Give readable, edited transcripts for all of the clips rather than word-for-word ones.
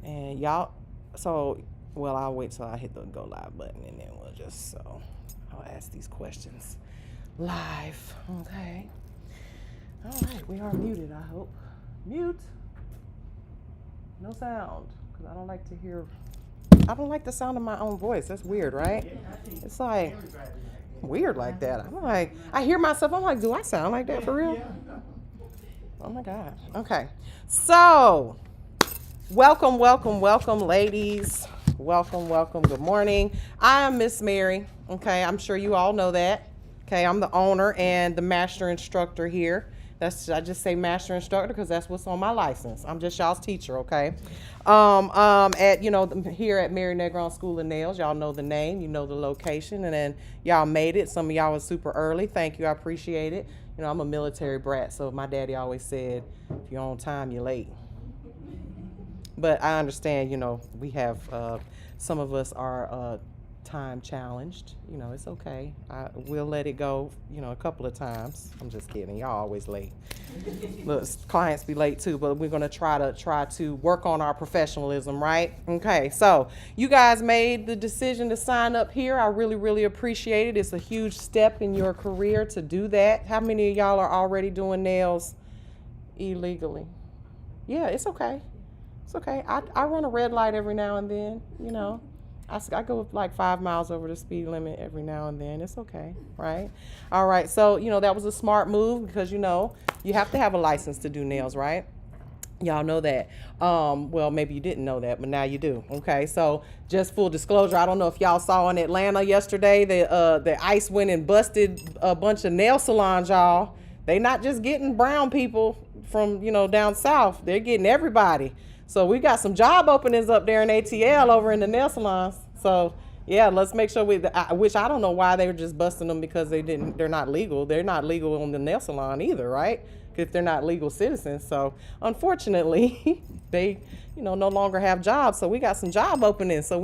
And y'all, so, well, I'll wait till I hit the go live button and then I'll ask these questions live. Okay. All right, we are muted, I hope. Mute. No sound, because I don't like the sound of my own voice. That's weird, right? It's like weird like that. I'm like, I hear myself, I'm like, do I sound like that for real? Oh my God. Okay. So, welcome, ladies. Welcome. Good morning. I am Miss Mary. Okay, I'm sure you all know that. Okay, I'm the owner and the master instructor here. I just say master instructor because that's what's on my license. I'm just y'all's teacher, okay? Here at Mary Negron School of Nails, y'all know the name, you know the location, and then y'all made it. Some of y'all was super early. Thank you, I appreciate it. You know, I'm a military brat, so my daddy always said, if you're on time, you're late. But I understand, you know, we have, some of us are time challenged. You know, it's okay. We'll let it go, you know, a couple of times. I'm just kidding. Y'all always late. Look, clients be late too, but we're going to try to work on our professionalism, right? Okay, so you guys made the decision to sign up here. I really appreciate it. It's a huge step in your career to do that. How many of y'all are already doing nails illegally? Yeah, it's okay. It's okay. I run a red light every now and then, you know. I go like 5 miles over the speed limit every now and then. It's okay, right? All right, so, you know, that was a smart move because, you know, you have to have a license to do nails, right? Y'all know that. Well, maybe you didn't know that, but now you do. Okay, so just full disclosure, I don't know if y'all saw in Atlanta yesterday, the ICE went and busted a bunch of nail salons, y'all. They not just getting brown people from, you know, down south. They're getting everybody. So we got some job openings up there in ATL over in the nail salons. So yeah, let's make sure which I don't know why they were just busting them because they're not legal. They're not legal in the nail salon either, right? If they're not legal citizens. So unfortunately, they, you know, no longer have jobs. So we got some job openings. So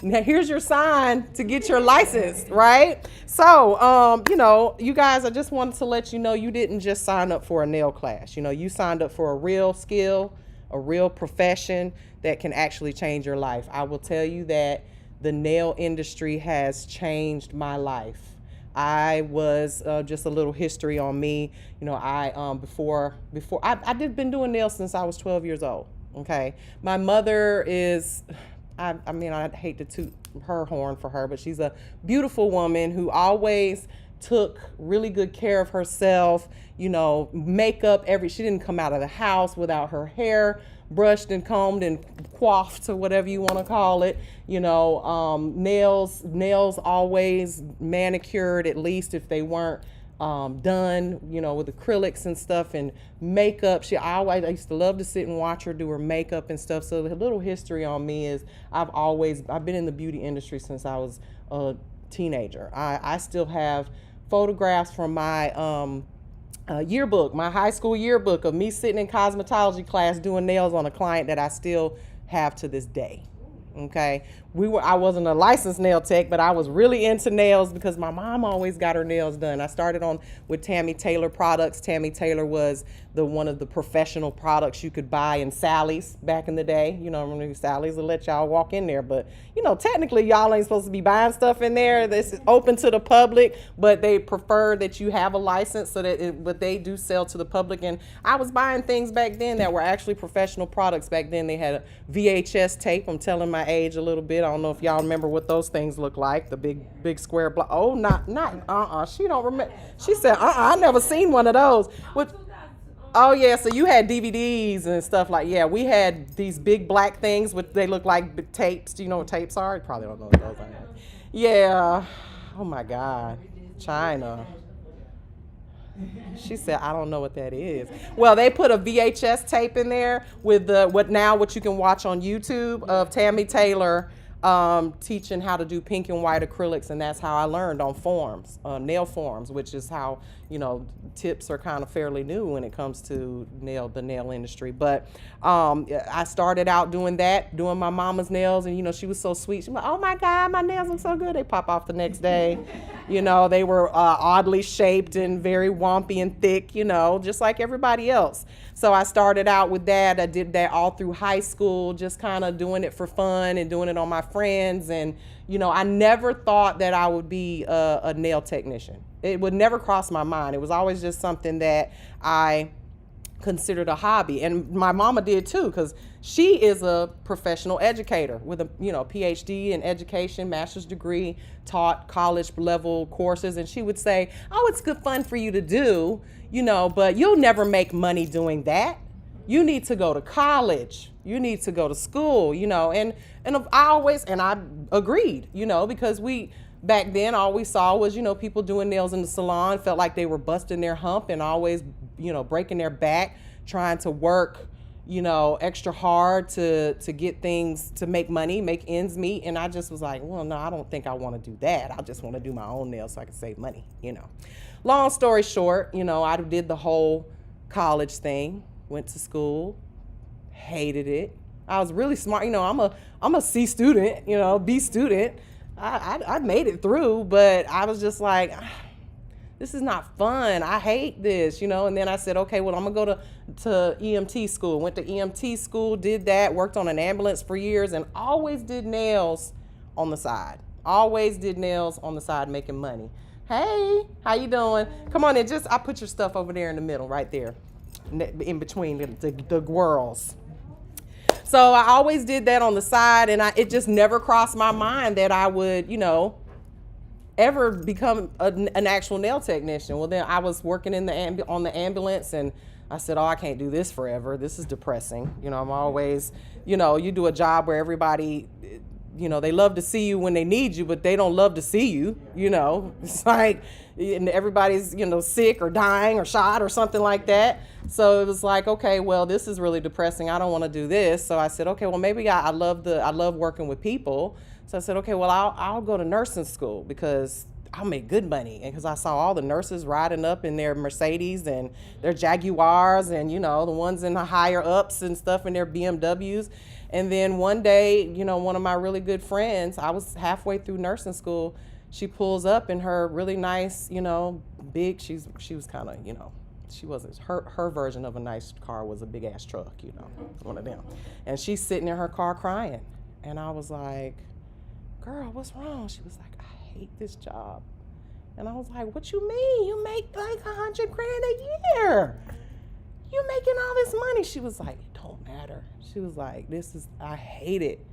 now here's your sign to get your license, right? So, you know, you guys, I just wanted to let you know you didn't just sign up for a nail class. You know, you signed up for a real skill, a real profession that can actually change your life. I will tell you that the nail industry has changed my life. I was just a little history on me. You know, I been doing nails since I was 12 years old. Okay, my mother is, I mean, I hate to toot her horn for her, but she's a beautiful woman who always took really good care of herself. You know, makeup, she didn't come out of the house without her hair brushed and combed and coiffed, or whatever you want to call it. You know, nails always manicured, at least if they weren't done, you know, with acrylics and stuff, and makeup. I used to love to sit and watch her do her makeup and stuff. So the little history on me is I've been in the beauty industry since I was a teenager. I still have photographs from my yearbook, my high school yearbook, of me sitting in cosmetology class doing nails on a client that I still have to this day. Okay, I wasn't a licensed nail tech, but I was really into nails because my mom always got her nails done. I started with Tammy Taylor products. Tammy Taylor was one of the professional products you could buy in Sally's back in the day. You know, remember Sally's will let y'all walk in there, but you know, technically y'all ain't supposed to be buying stuff in there. This is open to the public, but they prefer that you have a license but they do sell to the public. And I was buying things back then that were actually professional products. Back then they had a VHS tape. I'm telling my age a little bit. I don't know if y'all remember what those things look like. The big square block. Oh, she don't remember. She said, I never seen one of those. Oh yeah, so you had DVDs and stuff like, yeah, we had these big black things they look like tapes. Do you know what tapes are? You probably don't know what those are. Yeah. Oh my God. China. She said, I don't know what that is. Well, they put a VHS tape in there with what you can watch on YouTube of Tammy Taylor teaching how to do pink and white acrylics, and that's how I learned on forms, nail forms, which is how, you know, tips are kind of fairly new when it comes to the nail industry. But I started out doing my mama's nails, and you know, she was so sweet. She was like, oh my God, my nails look so good. They pop off the next day. You know, they were oddly shaped and very wompy and thick, you know, just like everybody else. So I started out with that. I did that all through high school, just kind of doing it for fun and doing it on my friends. And, you know, I never thought that I would be a nail technician. It would never cross my mind. It was always just something that I considered a hobby, and my mama did too, because she is a professional educator with a PhD in education, master's degree, taught college level courses, and she would say, oh, it's good fun for you to do, but you'll never make money doing that. You need to go to college, you need to go to school, and I agreed, because we back then all we saw was people doing nails in the salon, felt like they were busting their hump and always breaking their back, trying to work, extra hard to get things, to make money, make ends meet. And I just was like, well, no, I don't think I want to do that. I just want to do my own nails so I can save money, Long story short, I did the whole college thing, went to school, hated it. I was really smart, I'm a C student, B student. I made it through, but I was just like, this is not fun. I hate this, and then I said, okay, well, I'm gonna go to EMT school. Went to EMT school, did that, worked on an ambulance for years, and always did nails on the side. Always did nails on the side, making money. Hey, how you doing? Come on in, I put your stuff over there in the middle, right there, in between the girls. So I always did that on the side, and it just never crossed my mind that I would, ever become an actual nail technician. Well, then I was working on the ambulance, and I said, oh, I can't do this forever. This is depressing. I'm always, you do a job where everybody, they love to see you when they need you, but they don't love to see you, It's like, and everybody's, sick or dying or shot or something like that. So it was like, okay, well, this is really depressing. I don't want to do this. So I said, okay, well, maybe I love working with people. So I said, okay, well, I'll go to nursing school because I'll make good money. And because I saw all the nurses riding up in their Mercedes and their Jaguars and, the ones in the higher ups and stuff in their BMWs. And then one day, one of my really good friends, I was halfway through nursing school. She pulls up in her really nice, big, she was kind of, she wasn't, her version of a nice car was a big ass truck, one of them. And she's sitting in her car crying. And I was like, girl, what's wrong? She was like, I hate this job. And I was like, what you mean? You make like $100,000 a year. You making all this money. She was like, it don't matter. She was like, I hate it.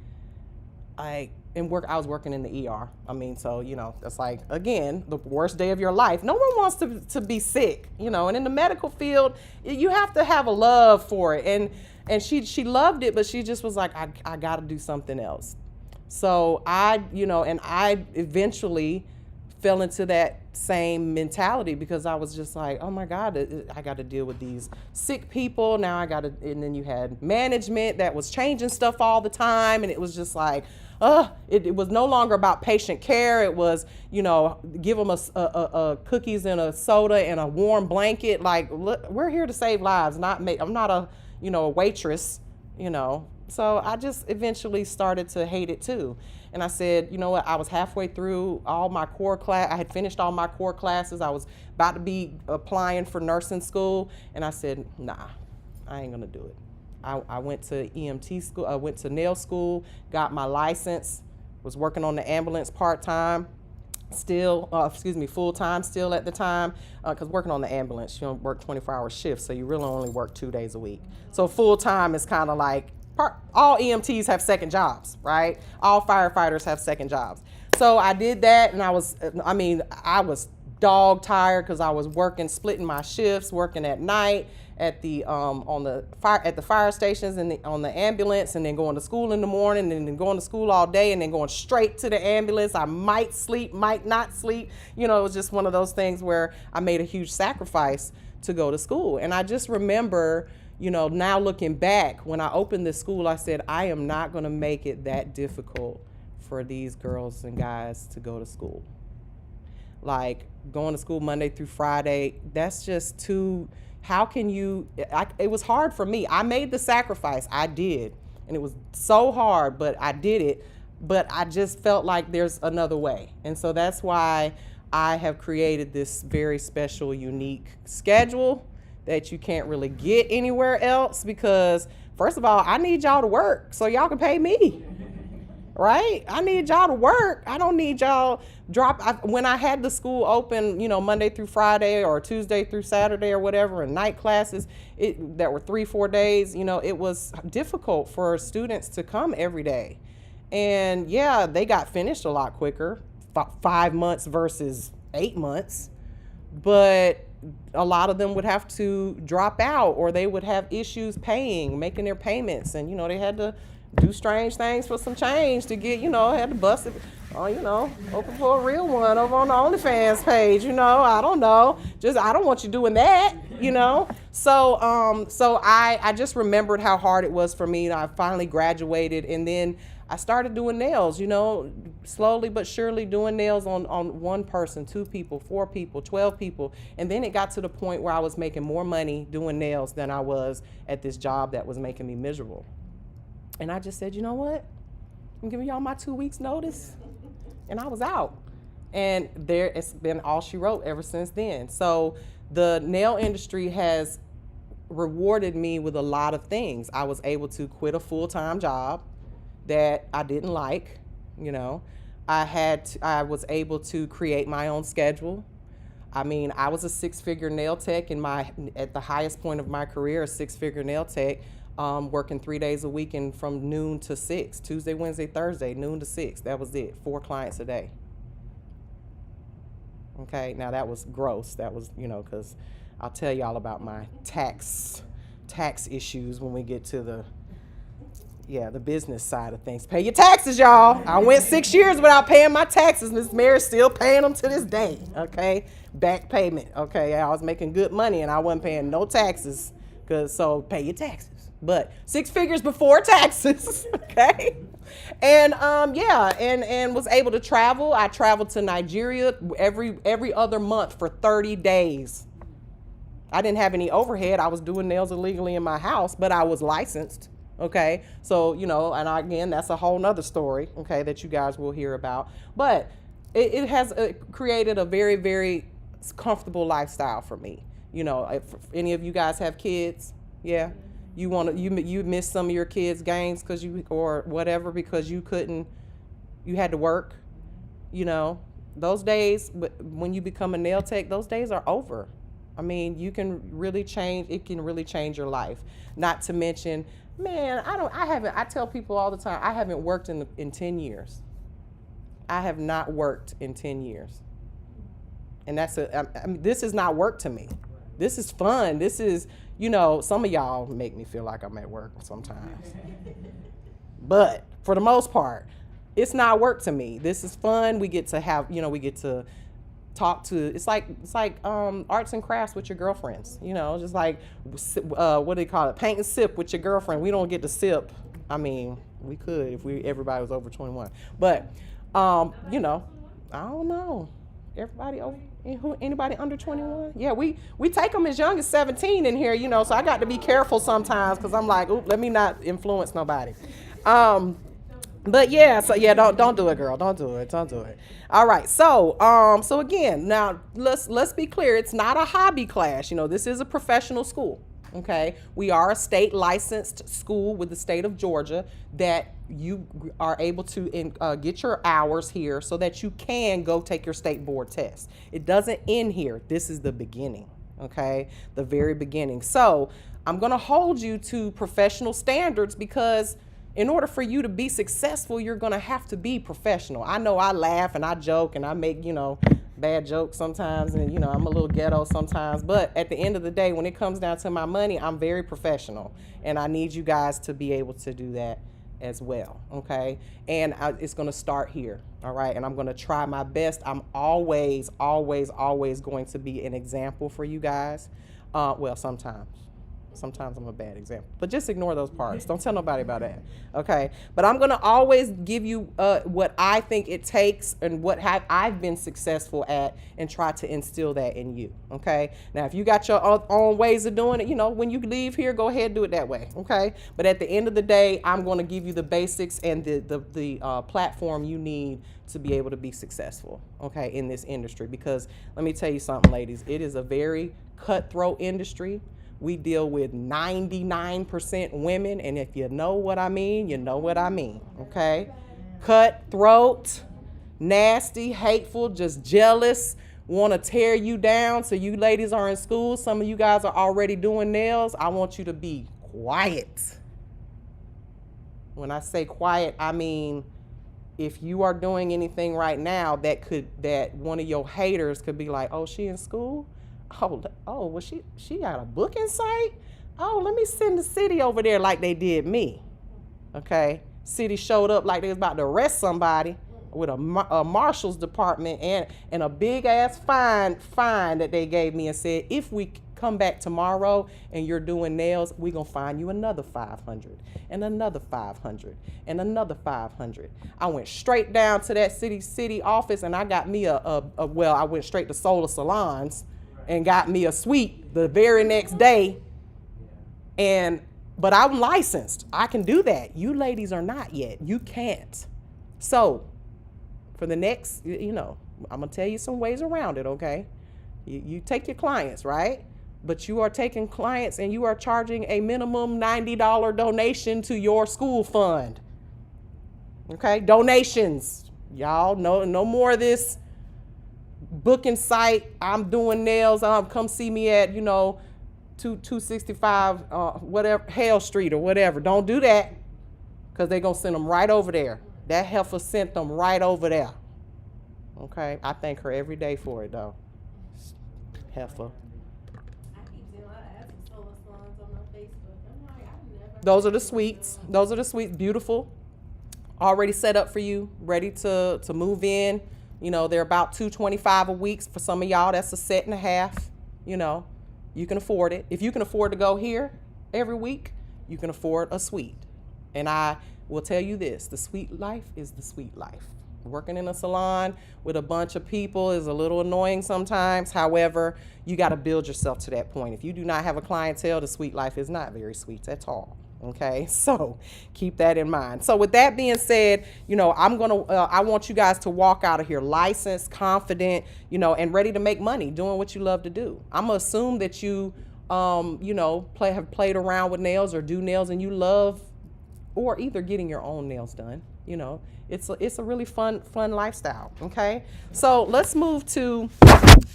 I was working in the ER. So, that's like, again, the worst day of your life. No one wants to be sick, and in the medical field, you have to have a love for it. And she loved it, but she just was like, I got to do something else. So I eventually fell into that same mentality because I was just like, oh my God, I got to deal with these sick people. Now and then you had management that was changing stuff all the time. And it was just like, it was no longer about patient care. It was, give them a cookies and a soda and a warm blanket. Like, look, we're here to save lives, I'm not a waitress, So I just eventually started to hate it too. And I said, you know what, I was halfway through all my core class. I had finished all my core classes. I was about to be applying for nursing school. And I said, nah, I ain't gonna do it. I went to EMT school, I went to nail school, got my license, was working on the ambulance part-time, full-time still at the time, because working on the ambulance, you don't work 24-hour shifts, so you really only work 2 days a week. So full-time is kind of like, all EMTs have second jobs, right? All firefighters have second jobs. So I did that, and I was dog tired because I was splitting my shifts, working at night at the fire stations and on the ambulance, and then going to school in the morning, and then going to school all day, and then going straight to the ambulance. I might sleep, might not sleep. It was just one of those things where I made a huge sacrifice to go to school. And I just remember, now looking back, when I opened this school, I said, I am not going to make it that difficult for these girls and guys to go to school. Like, going to school Monday through Friday, that's just too, how can you, it was hard for me. I made the sacrifice, I did, and it was so hard, but I did it, but I just felt like there's another way. And so that's why I have created this very special, unique schedule that you can't really get anywhere else because, first of all, I need y'all to work so y'all can pay me. Right? I need y'all to work. I don't need y'all when I had the school open, Monday through Friday or Tuesday through Saturday or whatever, and night classes that were 3-4 days, it was difficult for students to come every day. And yeah, they got finished a lot quicker, 5 months versus 8 months. But a lot of them would have to drop out, or they would have issues making their payments. And, they had to do strange things for some change to get, had to bust it, open for a real one over on the OnlyFans page, I don't know. I don't want you doing that, So I just remembered how hard it was for me. I finally graduated, and then I started doing nails, slowly but surely doing nails on one person, 2 people, 4 people, 12 people. And then it got to the point where I was making more money doing nails than I was at this job that was making me miserable. And I just said, you know what? I'm giving y'all my 2 weeks notice. And I was out. And it's been all she wrote ever since then. So the nail industry has rewarded me with a lot of things. I was able to quit a full-time job that I didn't like, I was able to create my own schedule. I mean, I was a 6-figure nail tech at the highest point of my career, a 6-figure nail tech, working 3 days a week and from noon to 6, Tuesday, Wednesday, Thursday, noon to 6. That was it, 4 clients a day. Okay, now that was gross. That was, because I'll tell y'all about my tax issues when we get to the business side of things. Pay your taxes, y'all. I went 6 years without paying my taxes. Miss Mary's still paying them to this day, okay? Back payment, okay? I was making good money and I wasn't paying no taxes, so pay your taxes. But 6 figures before taxes, okay? And and was able to travel. I traveled to Nigeria every other month for 30 days. I didn't have any overhead. I was doing nails illegally in my house, but I was licensed. Okay, so, and again, that's a whole nother story, okay, that you guys will hear about. But it has created a very, very comfortable lifestyle for me. If any of you guys have kids, yeah, you missed some of your kids' games or whatever because you had to work, those days, when you become a nail tech, those days are over. I mean, it can really change your life. Not to mention, man, I tell people all the time, I haven't worked in 10 years. I have not worked in 10 years. And this is not work to me. This is fun. This is, some of y'all make me feel like I'm at work sometimes. But for the most part, it's not work to me. This is fun. We get to have, we get to talk to, it's like arts and crafts with your girlfriends, just like, what do they call it? Paint and sip with your girlfriend. We don't get to sip. I mean, we could if everybody was over 21. But, I don't know. Anybody under 21? Yeah, we take them as young as 17 in here, so I got to be careful sometimes because I'm like, oop, let me not influence nobody. But yeah, so yeah, don't do it, girl. Don't do it. All right. So again, now let's be clear. It's not a hobby class. This is a professional school. Okay. We are a state licensed school with the state of Georgia that you are able to get your hours here so that you can go take your state board test. It doesn't end here. This is the beginning. Okay. The very beginning. So I'm going to hold you to professional standards because in order for you to be successful, you're going to have to be professional. I know I laugh and I joke and I make, bad jokes sometimes and, I'm a little ghetto sometimes. But at the end of the day, when it comes down to my money, I'm very professional. And I need you guys to be able to do that as well. Okay. And it's going to start here. All right. And I'm going to try my best. I'm always, always, always going to be an example for you guys. Well, sometimes. Sometimes I'm a bad example, but just ignore those parts. Don't tell nobody about that, okay? But I'm gonna always give you what I think it takes and what I've been successful at, and try to instill that in you, okay? Now, if you got your own ways of doing it, when you leave here, go ahead and do it that way, okay? But at the end of the day, I'm gonna give you the basics and the platform you need to be able to be successful, okay, in this industry. Because let me tell you something, ladies, it is a very cutthroat industry. We deal with 99% women, and if you know what I mean, you know what I mean, okay? Cutthroat, nasty, hateful, just jealous, want to tear you down. So you ladies are in school, some of you guys are already doing nails. I want you to be quiet. When I say quiet, I mean, if you are doing anything right now that one of your haters could be like, oh, she in school? Oh, well, she got a booking site? Oh, let me send the city over there like they did me. Okay? City showed up like they was about to arrest somebody with a marshal's department and a big ass fine that they gave me, and said, if we come back tomorrow and you're doing nails, we're gonna find you another 500 and another 500 and another 500. I went straight down to that city office, and I got me I went straight to Solar Salons and got me a suite the very next day. But I'm licensed. I can do that. You ladies are not yet. You can't. So for the next, I'm gonna tell you some ways around it, okay? You take your clients, right? But you are taking clients and you are charging a minimum $90 donation to your school fund. Okay, donations. Y'all, no more of this booking site, I'm doing nails, come see me at 265 whatever Hale Street or whatever. Don't do that, because they're gonna send them right over there. That heifer sent them right over there. Okay, I thank her every day for it though. Heifer. I keep seeing a lot of ads for solar salons on my Facebook. I'm like, I've never. Those are the suites. Those are the suites. Beautiful. Already set up for you, ready to move in. They're about $225 a week. For some of y'all, that's a set and a half. You can afford it. If you can afford to go here every week, you can afford a suite. And I will tell you this, the sweet life is the sweet life. Working in a salon with a bunch of people is a little annoying sometimes. However, you got to build yourself to that point. If you do not have a clientele, the sweet life is not very sweet at all. Okay, so keep that in mind. So with that being said, I want you guys to walk out of here licensed, confident, and ready to make money doing what you love to do. I'm gonna assume that you, have played around with nails or do nails, and you love, or either getting your own nails done. It's a really fun lifestyle. Okay, so let's move to.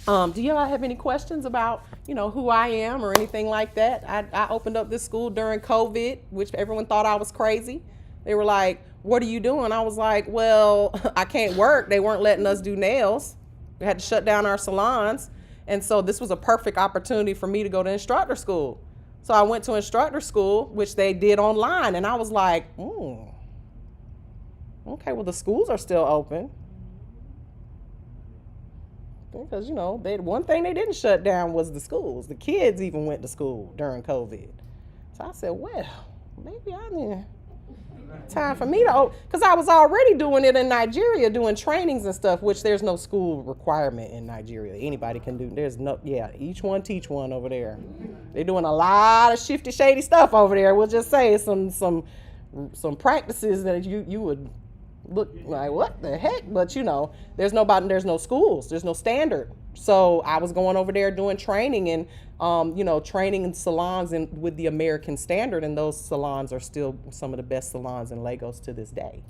Do y'all have any questions about, who I am or anything like that? I opened up this school during COVID, which everyone thought I was crazy. They were like, what are you doing? I was like, well, I can't work. They weren't letting us do nails. We had to shut down our salons. And so this was a perfect opportunity for me to go to instructor school. So I went to instructor school, which they did online. And I was like, okay, well, the schools are still open. Because, one thing they didn't shut down was the schools. The kids even went to school during COVID. So I said, well, maybe I need time for me to, because I was already doing it in Nigeria, doing trainings and stuff, which there's no school requirement in Nigeria. Anybody can do, each one teach one over there. They're doing a lot of shifty, shady stuff over there. We'll just say some practices that you would look like, what the heck? But there's no schools, there's no standard. So I was going over there doing training and training in salons and with the American standard, and those salons are still some of the best salons in Lagos to this day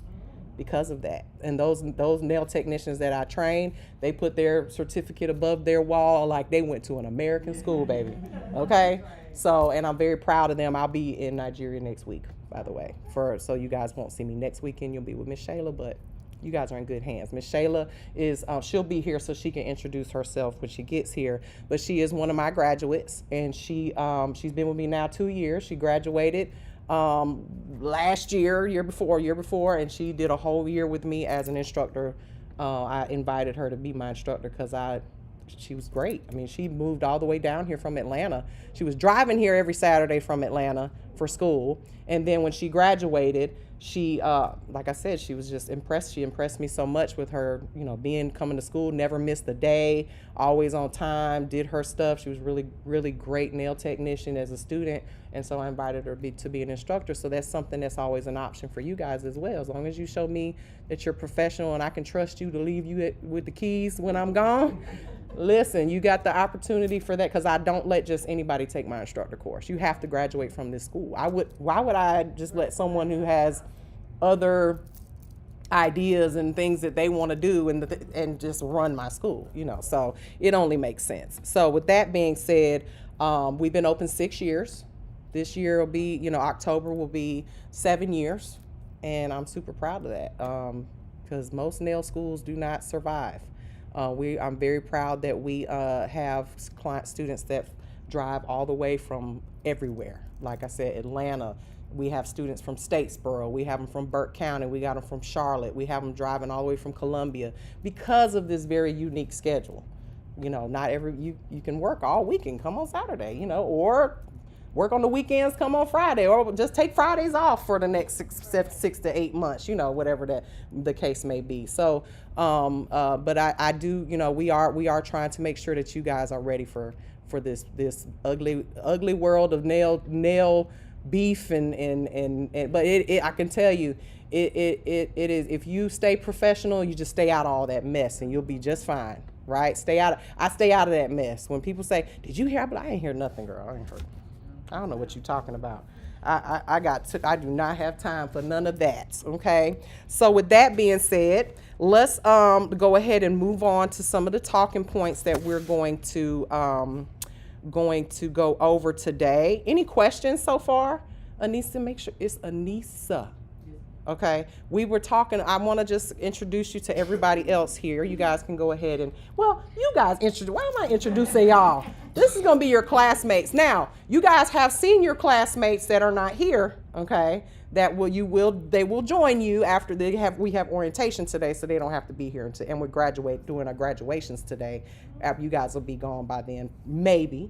because of that. And those nail technicians that I trained, they put their certificate above their wall like they went to an American school, baby. Okay? So, and I'm very proud of them. I'll be in Nigeria next week, by the way. So you guys won't see me next weekend. You'll be with Miss Shayla, but you guys are in good hands. Miss Shayla is, she'll be here so she can introduce herself when she gets here. But she is one of my graduates, and she's been with me now 2 years. She graduated last year before, and she did a whole year with me as an instructor. I invited her to be my instructor because I she was great. I mean, she moved all the way down here from Atlanta. She was driving here every Saturday from Atlanta for school. And then when she graduated, she, like I said, she was just impressed. She impressed me so much with her, coming to school, never missed a day, always on time, did her stuff. She was really, really great nail technician as a student. And so I invited her to be an instructor. So that's something that's always an option for you guys as well. As long as you show me that you're professional and I can trust you to leave you with the keys when I'm gone. Listen, you got the opportunity for that, because I don't let just anybody take my instructor course. You have to graduate from this school. Why would I just let someone who has other ideas and things that they want to do and just run my school, So it only makes sense. So with that being said, we've been open 6 years. This year will be, October will be 7 years, and I'm super proud of that, because most nail schools do not survive. I'm very proud that we have students that drive all the way from everywhere. Like I said, Atlanta. We have students from Statesboro. We have them from Burke County. We got them from Charlotte. We have them driving all the way from Columbia because of this very unique schedule. Not you can work all weekend, come on Saturday, or work on the weekends, come on Friday, or just take Fridays off for the next 6 to 8 months, whatever the case may be. So, but I do, we are trying to make sure that you guys are ready for this ugly world of nail beef and but I can tell you, it is, if you stay professional, you just stay out of all that mess and you'll be just fine, right? I stay out of that mess. When people say, did you hear? I ain't hear nothing, girl. I ain't heard. I don't know what you're talking about. I do not have time for none of that, okay? So with that being said, let's go ahead and move on to some of the talking points that we're going to go over today. Any questions so far? Anissa, make sure it's Anissa. Okay, we were talking, I want to just introduce you to everybody else here. You guys can go ahead and, you guys why am I introducing y'all? This is going to be your classmates. Now, you guys have senior classmates that are not here, okay, they will join you after we have orientation today, so they don't have to be here and we're doing our graduations today. After you guys will be gone by then, maybe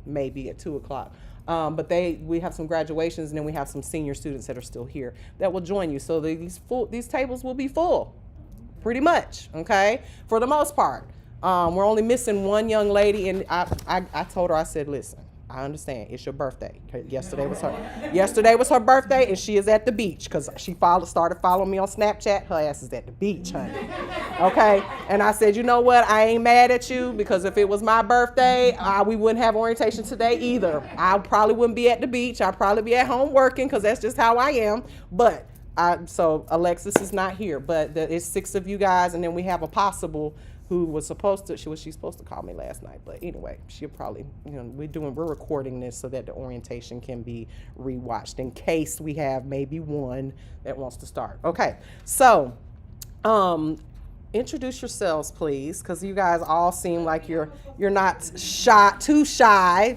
at 2:00. But we have some graduations, and then we have some senior students that are still here that will join you. So these tables will be full, pretty much, okay, for the most part. We're only missing one young lady, and I told her, I said, listen, I understand it's your birthday. Yesterday was her birthday, and she is at the beach because she started following me on Snapchat. Her ass is at the beach, honey. Okay, and I said, you know what? I ain't mad at you, because if it was my birthday, we wouldn't have orientation today either. I probably wouldn't be at the beach. I'd probably be at home working, because that's just how I am. But so Alexis is not here, but it's 6 of you guys, and then we have a possible who was she's supposed to call me last night, but anyway, she'll probably, we're recording this so that the orientation can be rewatched in case we have maybe one that wants to start. Okay, so introduce yourselves, please, because you guys all seem like you're not too shy.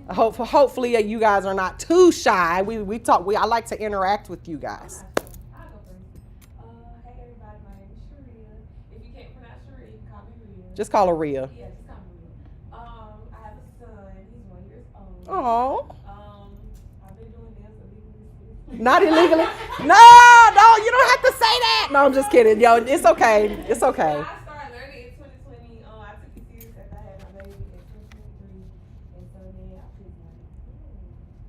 Hopefully you guys are not too shy. I like to interact with you guys. I'll go first. Hey everybody, my name is Sharia. If you can't pronounce Sharia, you can call me Rhea. Just call her Rhea. Yeah, just call me Rhea. I have a son. He's 1 year old. Oh. I've been doing nails illegally. Not illegally. No, you don't have to say that. No, I'm just kidding. Yo, it's okay. It's okay. I started learning in 2020. I took it serious after I had my baby in 2023. And so then I quit my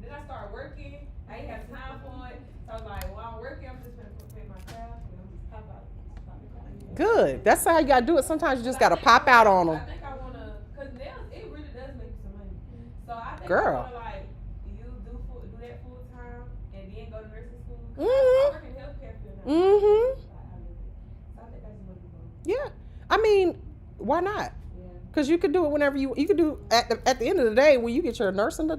Then I started working. I didn't have time for it. So I was like, while I'm working, I'm just going to perfect my craft. And I'm just pop out. Good. That's how you got to do it. Sometimes you just got to pop out on them. I think I want to, because nails, it really does make you some money. So I think Girl. I want to, like, do that full time and then go to nursing school. Mhm. I work in healthcare field now. Mhm. So I think that's what we're doing. Yeah. I mean, why not? Yeah. Because you could do it whenever you could do at the end of the day when you get your nursing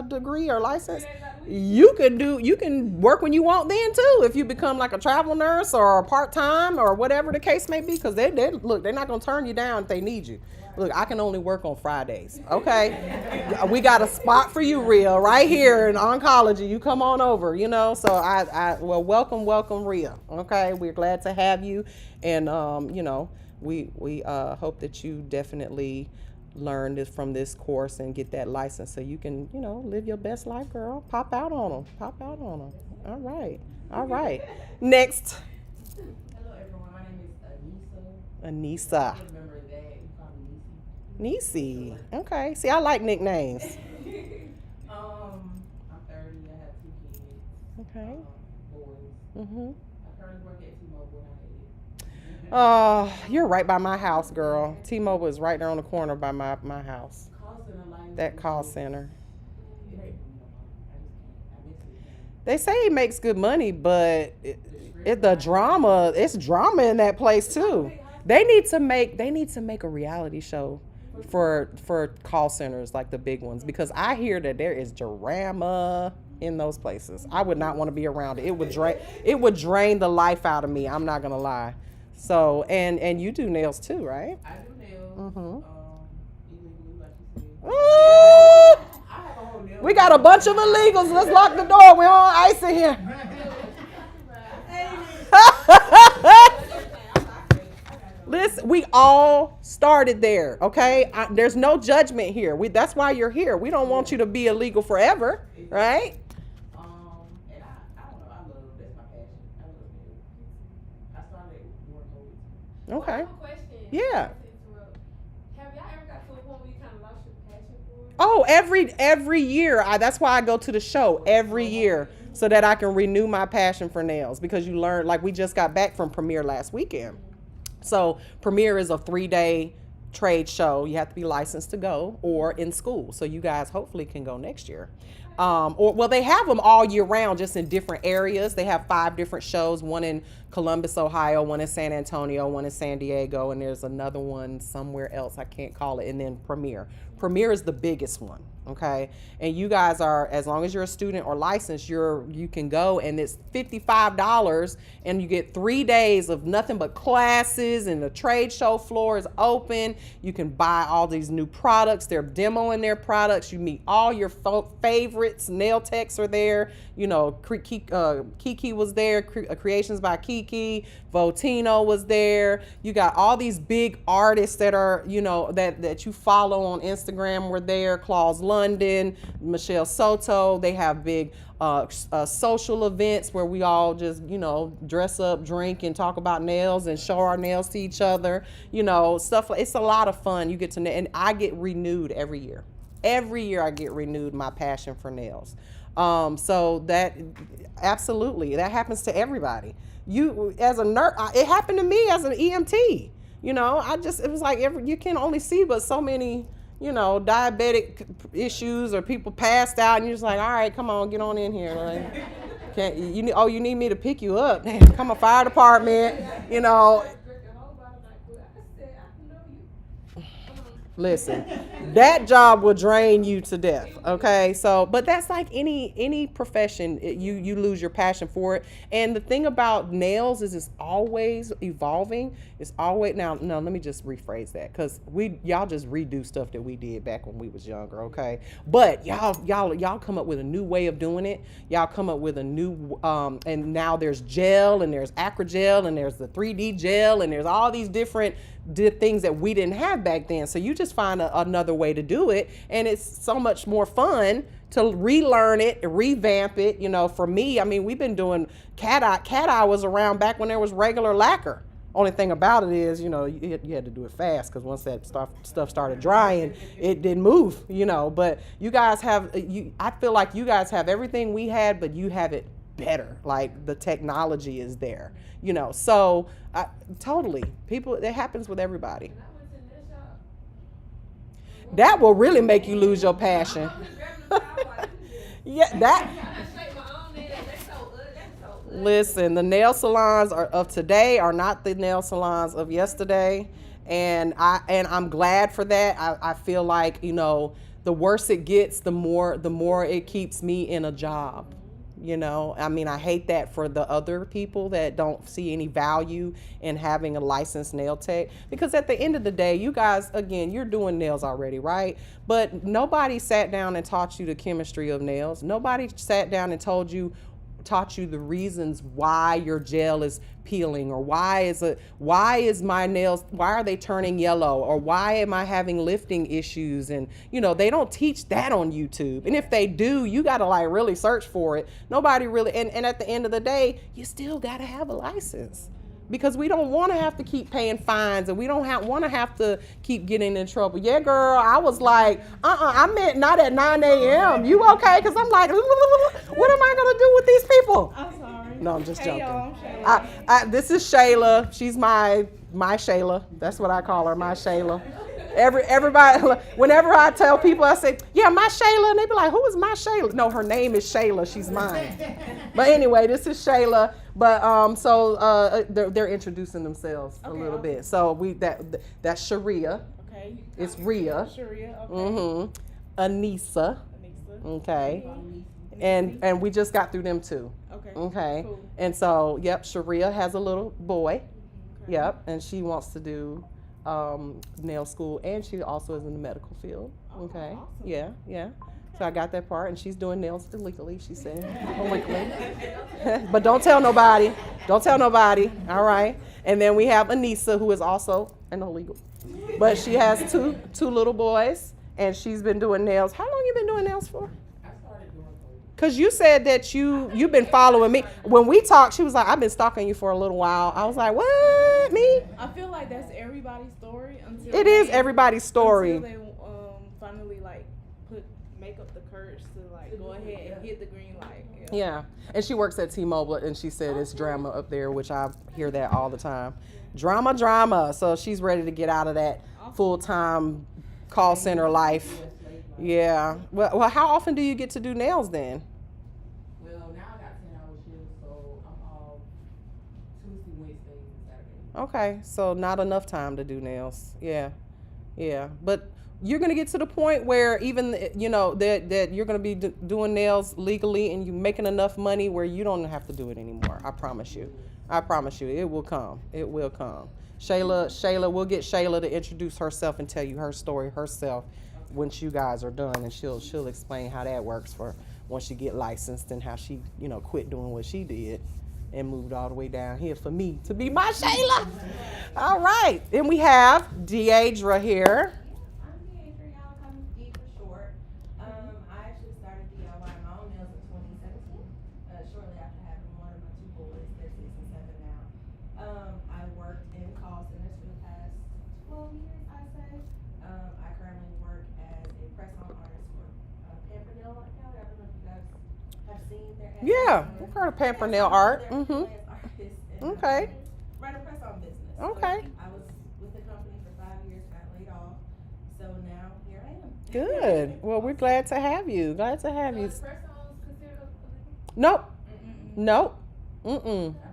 degree or license. You can work when you want then too, if you become like a travel nurse or a part-time or whatever the case may be, because they're not going to turn you down if they need you. Look, I can only work on Fridays, okay? We got a spot for you, Rhea, right here in oncology. You come on over, so welcome Rhea, okay? We're glad to have you, and we hope that you definitely learn this from this course and get that license so you can, live your best life, girl. Pop out on them. Pop out on them. All right. All right. Next. Hello everyone, my name is Anissa. I remember that. You call me Nisi. Okay. See, I like nicknames. I'm 30. I have 2 kids. Okay. Boys. Mm-hmm. I currently work at T-Mobile and I hate it. You're right by my house, girl. T-Mobile is right there on the corner by my house. Call center line. That call center. It ain't for me no more. I just can't. I miss it. They say it makes good money, but it's drama in that place too. They need to make a reality show for call centers like the big ones, because I hear that there is drama in those places. I would not want to be around it. It would drain the life out of me. I'm not gonna lie. So and you do nails too, right? I do nails. Mm-hmm. Illegally, like you said. Ooh, I have a whole nail. we got a bunch of illegals. Let's lock the door. We're on ice in here. Listen, we all started there, okay? There's no judgment here. That's why you're here. We don't want you to be illegal forever, right? And I don't know. I love that's my passion. I love nails. I started during COVID. Okay. I have a question. Yeah. Sorry to interrupt. Have y'all ever got to a point where you kind of lost your passion for it? Oh, every year. That's why I go to the show every year, so that I can renew my passion for nails, because you learn, like we just got back from Premiere last weekend. So Premiere is a 3-day trade show. You have to be licensed to go or in school. So you guys hopefully can go next year. They have them all year round, just in different areas. They have 5 different shows, one in Columbus, Ohio, one in San Antonio, one in San Diego, and there's another one somewhere else. I can't call it. And then Premiere. Premiere is the biggest one. Okay. And you guys are, as long as you're a student or licensed, you can go, and it's $55, and you get 3 days of nothing but classes, and the trade show floor is open. You can buy all these new products. They're demoing their products. You meet all your favorites. Nail techs are there. Kiki was there. Creations by Kiki. Votino was there. You got all these big artists that are, that you follow on Instagram were there. Claus London, Michelle Soto. They have big social events where we all just, dress up, drink, and talk about nails and show our nails to each other. Stuff like, it's a lot of fun. You get to, and I get renewed every year. Every year I get renewed, my passion for nails. So that absolutely, that happens to everybody. You as a nurse, it happened to me as an EMT. It was like you can only see but so many, diabetic issues or people passed out, and you're just like, all right, come on, get on in here. Like, you need me to pick you up? Come on, fire department. Listen, that job will drain you to death. Okay, so but that's like any profession. You lose your passion for it. And the thing about nails is it's always evolving. It's always no. Let me just rephrase that, because y'all just redo stuff that we did back when we was younger. Okay, but y'all come up with a new way of doing it. Y'all come up with a new and now there's gel, and there's acrogel, and there's the 3D gel, and there's all these different things that we didn't have back then. So you just find another way to do it, and it's so much more fun to relearn it, revamp it. For me, we've been doing cat eye. Cat eye was around back when there was regular lacquer. Only thing about it is, you had to do it fast, because once that stuff started drying, it didn't move. But you guys have, I feel like you guys have everything we had, but you have it better. Like, the technology is there. So totally, it happens with everybody. That will really make you lose your passion. Yeah, that. Listen, the nail salons of today are not the nail salons of yesterday, and I'm glad for that. I feel like, the worse it gets, the more it keeps me in a job. I hate that for the other people that don't see any value in having a licensed nail tech, because at the end of the day, you guys, again, you're doing nails already, right? But nobody sat down and taught you the chemistry of nails. Nobody sat down and told you taught you the reasons why your gel is peeling, or why is my nails, why are they turning yellow, or why am I having lifting issues? And they don't teach that on YouTube. And if they do, you got to like really search for it. Nobody really, and at the end of the day, you still got to have a license, because we don't want to have to keep paying fines, and we don't want to have to keep getting in trouble. Yeah, girl, I was like, I meant not at 9 a.m. You okay? Because I'm like, what am I going to do with these people? I'm sorry. No, I'm just Hey, joking. y'all, I'm Shayla. This is Shayla. She's my Shayla. That's what I call her, my Shayla. Everybody, whenever I tell people, I say, yeah, my Shayla, and they be like, who is my Shayla? No, her name is Shayla. She's mine. But anyway, this is Shayla. But so they're introducing themselves a little bit. So that's Sharia. Okay. It's Rhea. Sharia. Okay. Anissa. Anissa. Okay. And we just got through them too. Okay. Okay. Cool. And so, yep, Sharia has a little boy. Okay. Yep. And she wants to do nail school, and she also is in the medical field. Okay. Awesome. Yeah. So I got that part, and she's doing nails illegally, she said. Illegally. But don't tell nobody. Don't tell nobody. All right. And then we have Anissa, who is also an illegal. But she has two little boys, and she's been doing nails. How long you been doing nails for? Because you said that you've been following me. When we talked, she was like, I've been stalking you for a little while. I was like, what? Me? I feel like that's everybody's story until It is everybody's story. Until they finally like make up the courage to like go ahead and hit the green light. Yeah. And she works at T-Mobile, and she said it's drama up there, which I hear that all the time. Drama. So she's ready to get out of that full-time call center life. Yeah. Well, how often do you get to do nails then? Well, now I got 10-hour shifts, so I'm off Tuesday, Wednesday, and Saturday. Okay, so not enough time to do nails. Yeah. But you're gonna get to the point where even that you're gonna be doing nails legally, and you making enough money where you don't have to do it anymore. I promise you. It will come. Shayla, we'll get Shayla to introduce herself and tell you her story herself once you guys are done, and she'll explain how that works for once she get licensed, and how she quit doing what she did and moved all the way down here for me to be my Shayla. All right, then we have Deidre here. I'm Deidre, y'all call me D for short. I actually started DIY my own nails in 2017, shortly after having one of my two boys. They're 6 and 7 now. I worked in call centers for the past 12 years, I say. I currently work as a press-on artist for Pampernell right now. I don't know if you guys have seen their ads. Yeah, I've heard of Pampernell art. They're freelance artists, and Okay. Run a press-on business. Okay. So I was with the company for 5 years, got laid off. So now here I am. Good. Well, we're glad to have you. Glad to have you. So is press-ons considered illegal? Nope. Mm-mm. Nope. I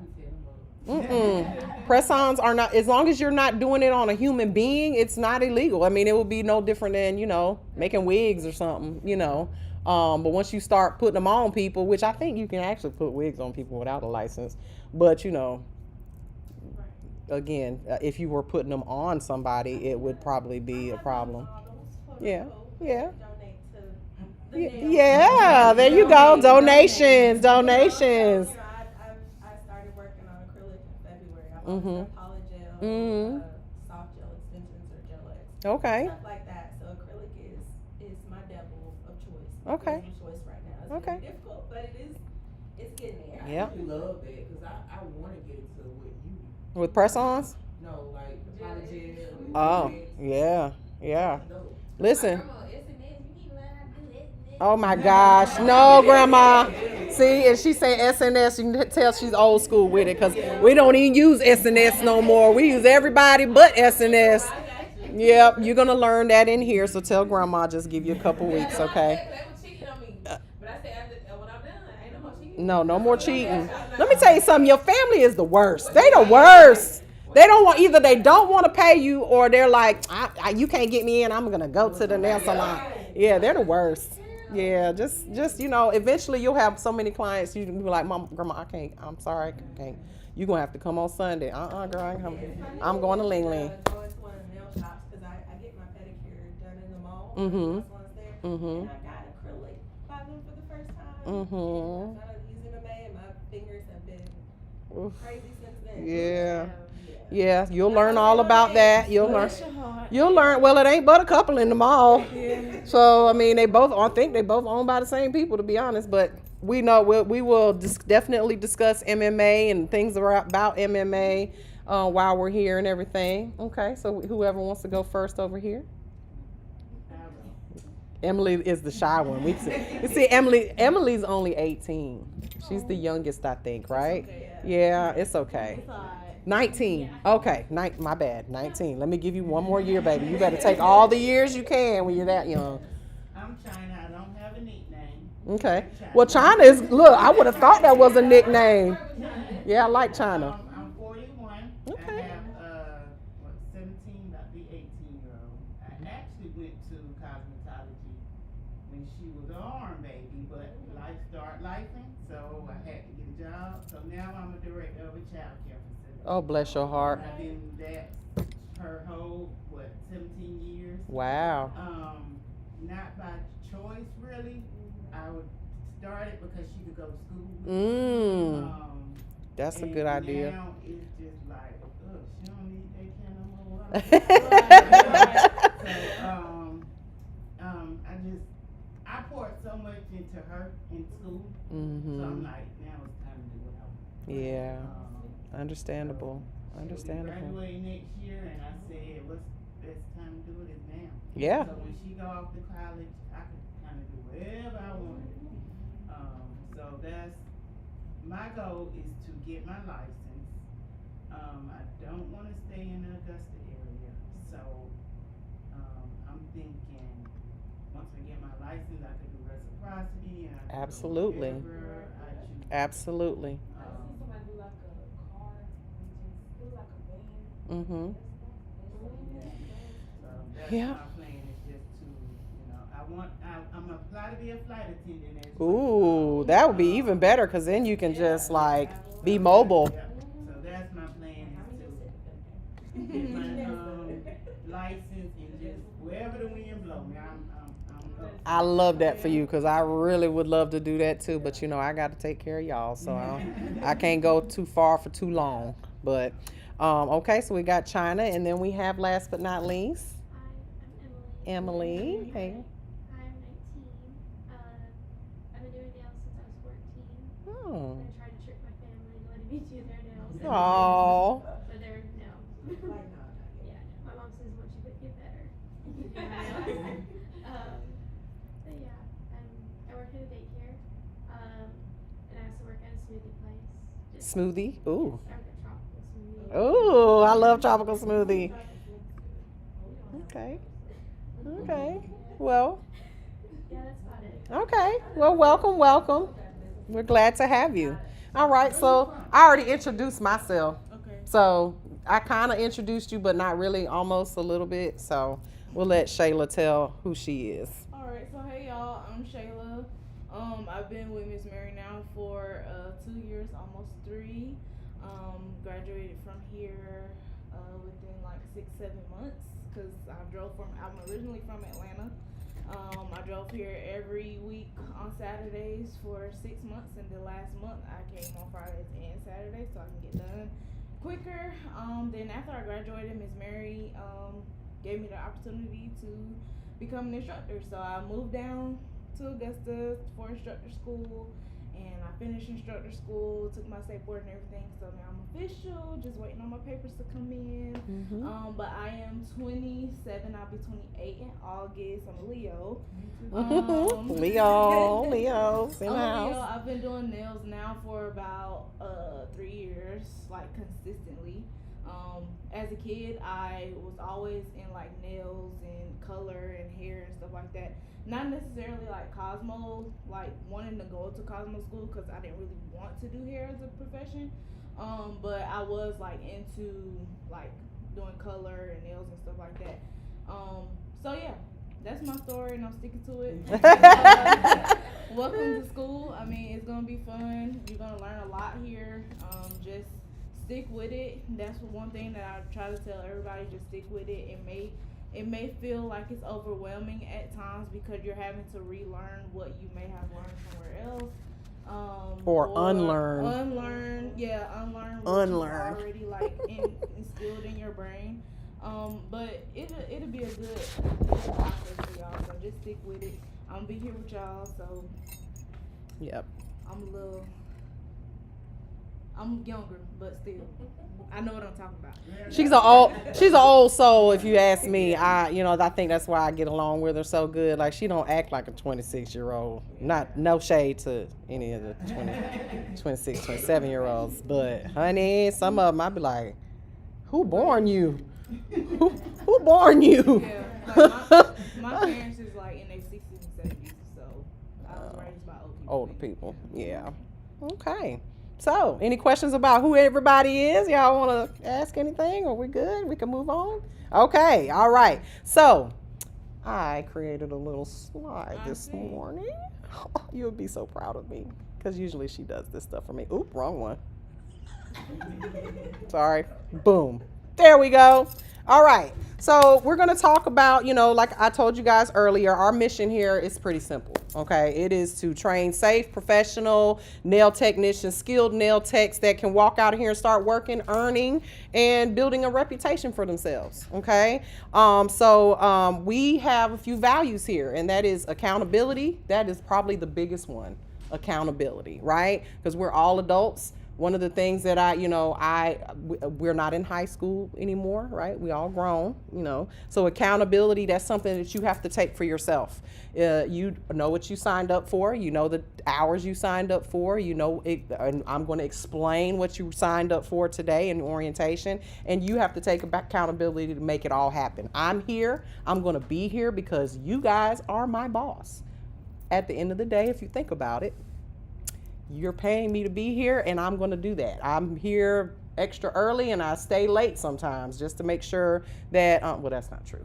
be telling them. Press-ons are not, as long as you're not doing it on a human being, it's not illegal. I mean, it would be no different than, making wigs or something, But once you start putting them on people, which I think you can actually put wigs on people without a license, but again, if you were putting them on somebody, it would probably be a problem. Yeah. Donate to the nail. Yeah, there you go. Donations. You know, I started working on acrylic in February. I've always done polygel, soft gel extensions, or gel X. Okay. Stuff like that. So acrylic is my devil of choice. Okay. Devil of choice right now. It's Okay. very difficult, but it's getting there. I Yeah. actually love that, because I want to get into what you do. With press-ons? No, like the polygel. Oh, yeah. Listen. Grandma, SNS, you need to learn how to do SNS. Oh my gosh. No, Grandma. See, and she say SNS, you can tell she's old school with it, because we don't even use SNS no more. We use everybody but SNS. Yep, you're going to learn that in here, so tell Grandma just give you a couple weeks, okay? They were cheating on me. But I said, when I'm done, ain't no more cheating. No more cheating. Let me tell you something. Your family is the worst. They the worst. They don't want, either they don't want to pay you, or they're like, you can't get me in. I'm going to go to the nail salon. Yeah, they're the worst. Yeah, just eventually you'll have so many clients, you can be like, Mom, Grandma, I can't. I'm sorry, I can't. You're going to have to come on Sunday. Girl, I ain't coming. I'm going to Ling Ling. Go into one of the nail shops, because I get my pedicure done in the mall. Mhm. That's one's there. Mhm. And I got acrylic by them for the first time. Mhm. I started using them in my Oof. crazy since then. Yeah. Yeah. Yeah, you'll Like learn I all said, about that. You'll learn. Bless your heart. You'll learn. Well, it ain't but a couple in the mall. Yeah. So I mean, they both. I think they both owned by the same people, to be honest. But we know we will definitely discuss MMA and things about MMA while we're here and everything. Okay, so whoever wants to go first over here. Emily is the shy one. We see Emily. Emily's only 18. She's the youngest, I think, right? Yeah, it's okay. 19. Okay, my bad. 19. Let me give you one more year, baby. You better take all the years you can when you're that young. I'm China. I don't have a nickname. Okay. Well, China is. Look, I would have thought that was a nickname. Yeah, I like China. I'm 41. Okay. I have 17, about the 18-year-old. I actually went to cosmetology when she was an arm baby, but life started lifing, so I had to get a job. So now I'm a director of a child care facility. Oh, bless your heart. I've been that her whole 17 years. Wow. Not by choice really. I would start it because she could go to school. That's a good idea. Now it's just like, ugh, she don't need that kind of more. I poured so much into her in school. So I'm like, now it's time to do what I want. Yeah. Understandable. She'll be graduating next year, and I said, what's the best time to do it is now. Yeah. So when she go off to college, I could kind of do whatever I wanted. So that's my goal is to get my license. I don't want to stay in the Augusta area, so I'm thinking once I get my license, I could do reciprocity and I could Absolutely. do whatever I choose. Absolutely. I see somebody do like a car, it was like a van. Mhm. So that's Yeah. my plan is just to, I'm gonna apply to be a flight attendant as Ooh, that would be even better because then you can just like be mobile. Yeah. So that's my plan is to get my license and just wherever the wind blow me, I'm up. I love that for you because I really would love to do that too. But I got to take care of y'all, so I can't go too far for too long. But okay, so we got China, and then we have last but not least, Hi, I'm Emily. Emily. Hey. Hi, I'm 19. I've been doing nails since I was 14. Oh. I tried to trick my family into letting me do their nails. Aw. But they're no. Yeah, my mom says once you get better, you can do my nails. But yeah, I work at a daycare. And I also work at a smoothie place. Smoothie. Ooh. I work at tropical smoothie. Ooh, I love tropical smoothie. Okay. Okay. Well. Yeah, that's about it. Okay. Well, welcome. We're glad to have you. All right. So I already introduced myself. Okay. So I kind of introduced you, but not really, almost a little bit. So we'll let Shayla tell who she is. All right. So hey y'all, I'm Shayla. I've been with Miss Mary now for 2 years, almost 3. Graduated from here within like 6-7 months because I'm originally from Atlanta. I drove here every week on Saturdays for 6 months, and the last month I came on Fridays and Saturdays so I can get done quicker. Then after I graduated, Miss Mary gave me the opportunity to become an instructor. So I moved down to Augusta for instructor school, and I finished instructor school, took my state board and everything. So now I'm official, just waiting on my papers to come in. But I am 27. I'll be 28 in August. I'm a Leo. Leo's in the I'm a house. Leo. I've been doing nails now for about 3 years, like consistently. As a kid, I was always in like nails and color and hair and stuff like that. Not necessarily like Cosmo, like wanting to go to Cosmo school because I didn't really want to do hair as a profession. But I was like into like doing color and nails and stuff like that. So yeah, that's my story and I'm sticking to it. Welcome to school. I mean, it's gonna be fun. You're gonna learn a lot here. Just stick with it. That's one thing that I try to tell everybody. Just stick with it. It may feel like it's overwhelming at times because you're having to relearn what you may have learned somewhere else. Or unlearn. Unlearn what Unlearn. you've already like instilled in your brain. But it'll be a good process for y'all. So just stick with it. I'm gonna be here with y'all. So Yep. I'm younger, but still, I know what I'm talking about. She's an old soul, if you ask me. I think that's why I get along with her so good. Like, she don't act like a 26-year-old. No shade to any of the 26, 27-year-olds, but honey, some of them I be like, who born you? Who born you? Yeah, like my parents is like in their 60s and 70s, so I was raised by Older people, yeah. Okay. So, any questions about who everybody is? Y'all want to ask anything, or we good? We can move on? Okay, all right. So, I created a little slide this morning. You would be so proud of me, because usually she does this stuff for me. Oop, wrong one. Sorry. Boom. There we go. All right. So we're going to talk about, like I told you guys earlier, our mission here is pretty simple. Okay. It is to train safe, professional nail technicians, skilled nail techs that can walk out of here and start working, earning, and building a reputation for themselves. Okay. So we have a few values here, and that is accountability. That is probably the biggest one. Accountability, right? Because we're all adults. One of the things that we're not in high school anymore, right? We all grown, So accountability, that's something that you have to take for yourself. You know what you signed up for. You know the hours you signed up for. And I'm going to explain what you signed up for today in orientation. And you have to take accountability to make it all happen. I'm here. I'm going to be here because you guys are my boss. At the end of the day, if you think about it, you're paying me to be here, and I'm going to do that. I'm here extra early, and I stay late sometimes just to make sure that, well, that's not true.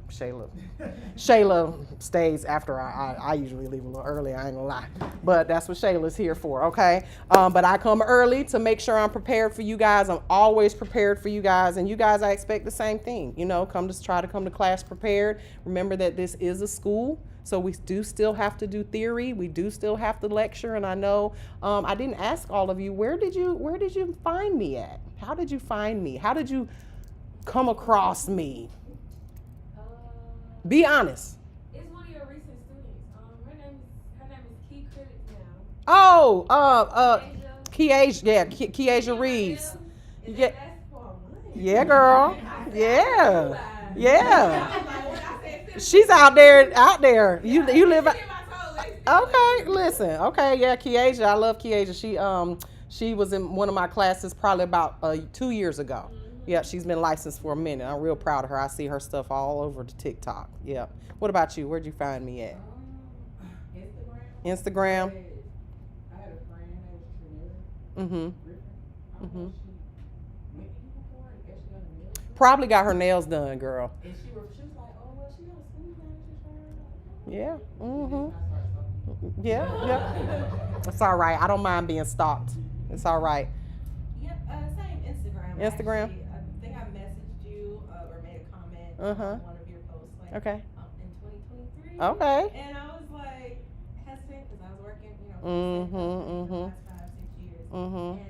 Shayla stays after I usually leave a little early, I ain't gonna lie. But that's what Shayla's here for, okay? But I come early to make sure I'm prepared for you guys. I'm always prepared for you guys, and you guys, I expect the same thing. Try to come to class prepared. Remember that this is a school. So we do still have to do theory. We do still have to lecture. And I know I didn't ask all of you, where did you find me at? How did you find me? How did you come across me? Be honest. It's one of your recent students. Her name is Key Critics now. Oh, Keasia Reeves. Yeah. Yeah, girl. Yeah. Yeah. She's out there. You live. Okay, listen. Okay, yeah, Keasia. I love Keasia. She was in one of my classes probably about 2 years ago. Yeah, she's been licensed for a minute. I'm real proud of her. I see her stuff all over the TikTok. Yeah. What about you? Where'd you find me at? Instagram. I had a friend named Trinetta. Mm-hmm. Mm-hmm. She Probably got her nails done, girl. and she was like, oh, well, she got a school now. Yeah. Mm-hmm. Yeah. It's all right. I don't mind being stalked. It's all right. Yep, same Instagram. Instagram. Actually, I think I messaged you or made a comment on one of your posts in 2023. Okay. And I was like hesitant because I was working, for Mm-hmm. the last 5-6 years. Mm-hmm. And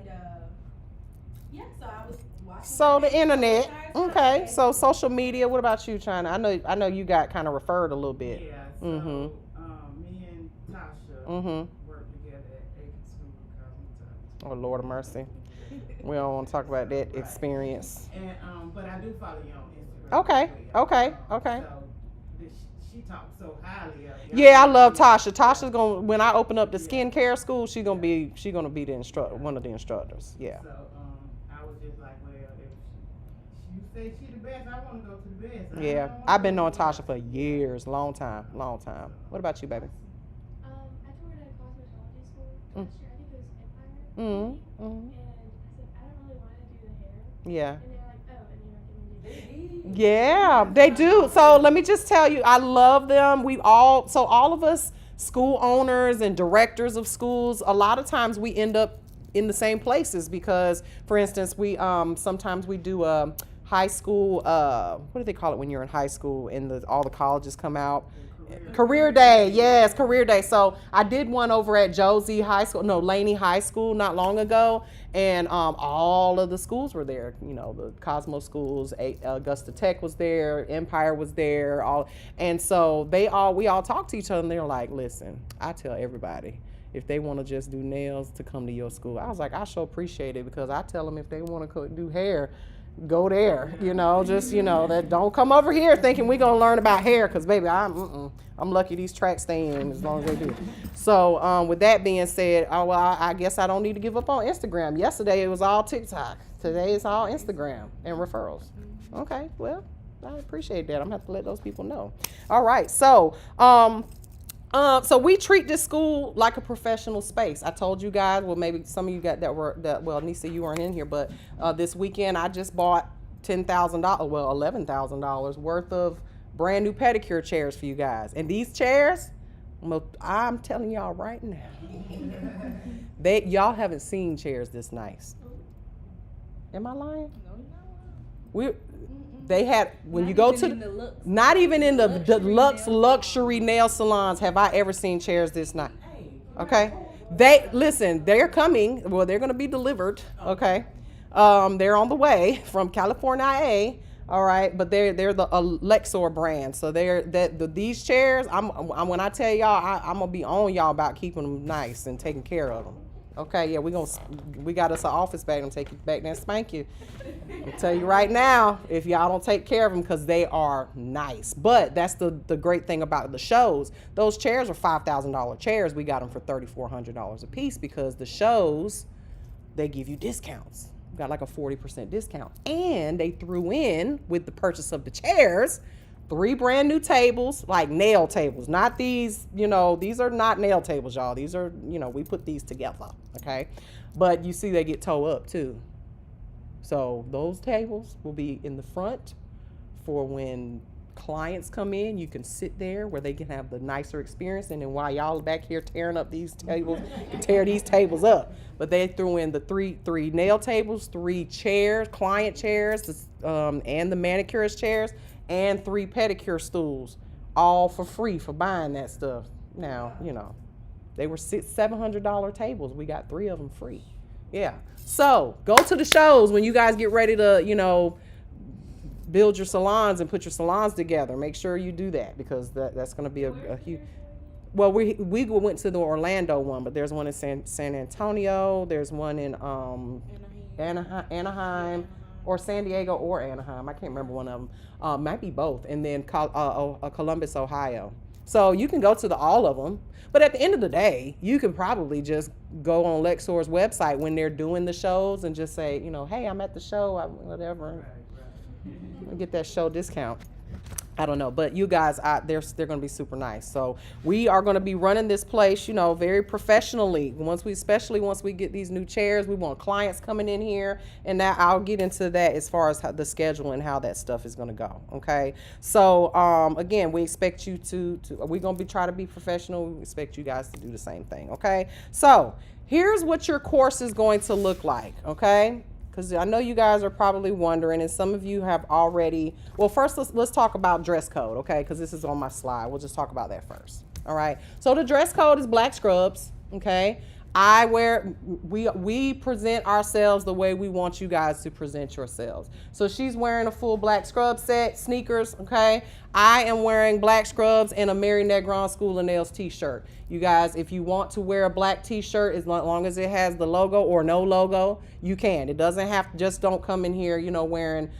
yeah, so I was watching. So the internet. Okay. So social media. What about you, China? I know you got kind of referred a little bit. Yeah. So me and Tasha worked together at Aiken School of Cosmetology. Oh, Lord of mercy. We don't want to talk about that experience. And but I do follow you on Instagram. Okay. So she talks so highly of you. Yeah, I love Tasha. Tasha's gonna, when I open up the skincare school, she's gonna be the one of the instructors. Yeah. So I was just like, well, if you say she the best, I want to go to the best. Yeah, I've been knowing Tasha for years, long time. What about you, baby? I toured a cosmetology school last year. I think it was Empire. Mm-hmm. And I said, I don't really want to do the hair. Yeah. And they're like, oh, and you're not going to do the Yeah, they do. So let me just tell you, I love them. All of us school owners and directors of schools, a lot of times we end up in the same places because, for instance, we sometimes we do a high school, what do they call it when you're in high school and all the colleges come out? Career Day, yes, Career Day. So I did one over at Laney High School not long ago, and all of the schools were there. You know, the Cosmos schools, Augusta Tech was there, Empire was there, and so we all talked to each other, and they're like, listen, I tell everybody, if they want to just do nails, to come to your school. I was like, I sure appreciate it, because I tell them if they want to do hair, go there, that don't come over here thinking we're gonna learn about hair, because baby, I'm lucky these tracks stay in as long as they do. So with that being said, I guess I don't need to give up on Instagram. Yesterday it was all TikTok. Today it's all Instagram and referrals. Okay, well, I appreciate that. I'm gonna have to let those people know. All right, so so we treat this school like a professional space. I told you guys, well, maybe some of you got well, Nisa, you weren't in here, but this weekend I just bought $11,000 worth of brand new pedicure chairs for you guys. And these chairs, I'm telling y'all right now, y'all haven't seen chairs this nice. Am I lying? No, you're not. They had, when you go to, not even in the deluxe luxury nail salons have I ever seen chairs this nice. Okay? They're coming. Well, they're going to be delivered. Okay? They're on the way from California, IA. All right? But they're the Lexor brand. So these chairs, when I tell y'all, I'm going to be on y'all about keeping them nice and taking care of them. Okay, yeah, we got us an office bag. I'm taking it back there and spank you. I'll tell you right now, if y'all don't take care of them, because they are nice. But that's the great thing about the shows. Those chairs are $5,000 chairs. We got them for $3,400 a piece, because the shows, they give you discounts. We got like a 40% discount. And they threw in, with the purchase of the chairs, 3 brand new tables, like nail tables, not these, these are not nail tables, y'all. These are, we put these together, okay? But you see they get toe up too. So those tables will be in the front for when clients come in. You can sit there where they can have the nicer experience, and then while y'all back here tearing up these tables, you can tear these tables up. But they threw in the three nail tables, 3 chairs, client chairs, and the manicurist chairs, and 3 pedicure stools, all for free for buying that stuff. Now, they were $700 tables. We got 3 of them free. Yeah. So go to the shows when you guys get ready to, build your salons and put your salons together. Make sure you do that, because that's going to be a huge. Well, we went to the Orlando one, but there's one in San Antonio. There's one in Anaheim. Or San Diego or Anaheim. I can't remember one of them. Might be both. And then Columbus, Ohio. So you can go to all of them. But at the end of the day, you can probably just go on Lexor's website when they're doing the shows and just say, hey, I'm at the show, whatever. Get that show discount. I don't know, but you guys, they're going to be super nice. So we are going to be running this place, very professionally. Especially once we get these new chairs, we want clients coming in here, and now I'll get into that as far as the schedule and how that stuff is going to go. Okay. So again, we expect you we're going to try to be professional. We expect you guys to do the same thing. Okay. So here's what your course is going to look like. Okay. Because I know you guys are probably wondering, and some of you have already. Well, first let's talk about dress code, okay? Because this is on my slide. We'll just talk about that first. All right. So the dress code is black scrubs, okay? We present ourselves the way we want you guys to present yourselves. So she's wearing a full black scrub set, sneakers, okay? I am wearing black scrubs and a Mary Negron School of Nails t-shirt. You guys, if you want to wear a black t-shirt, as long as it has the logo or no logo, you can. It doesn't have to, just don't come in here, wearing,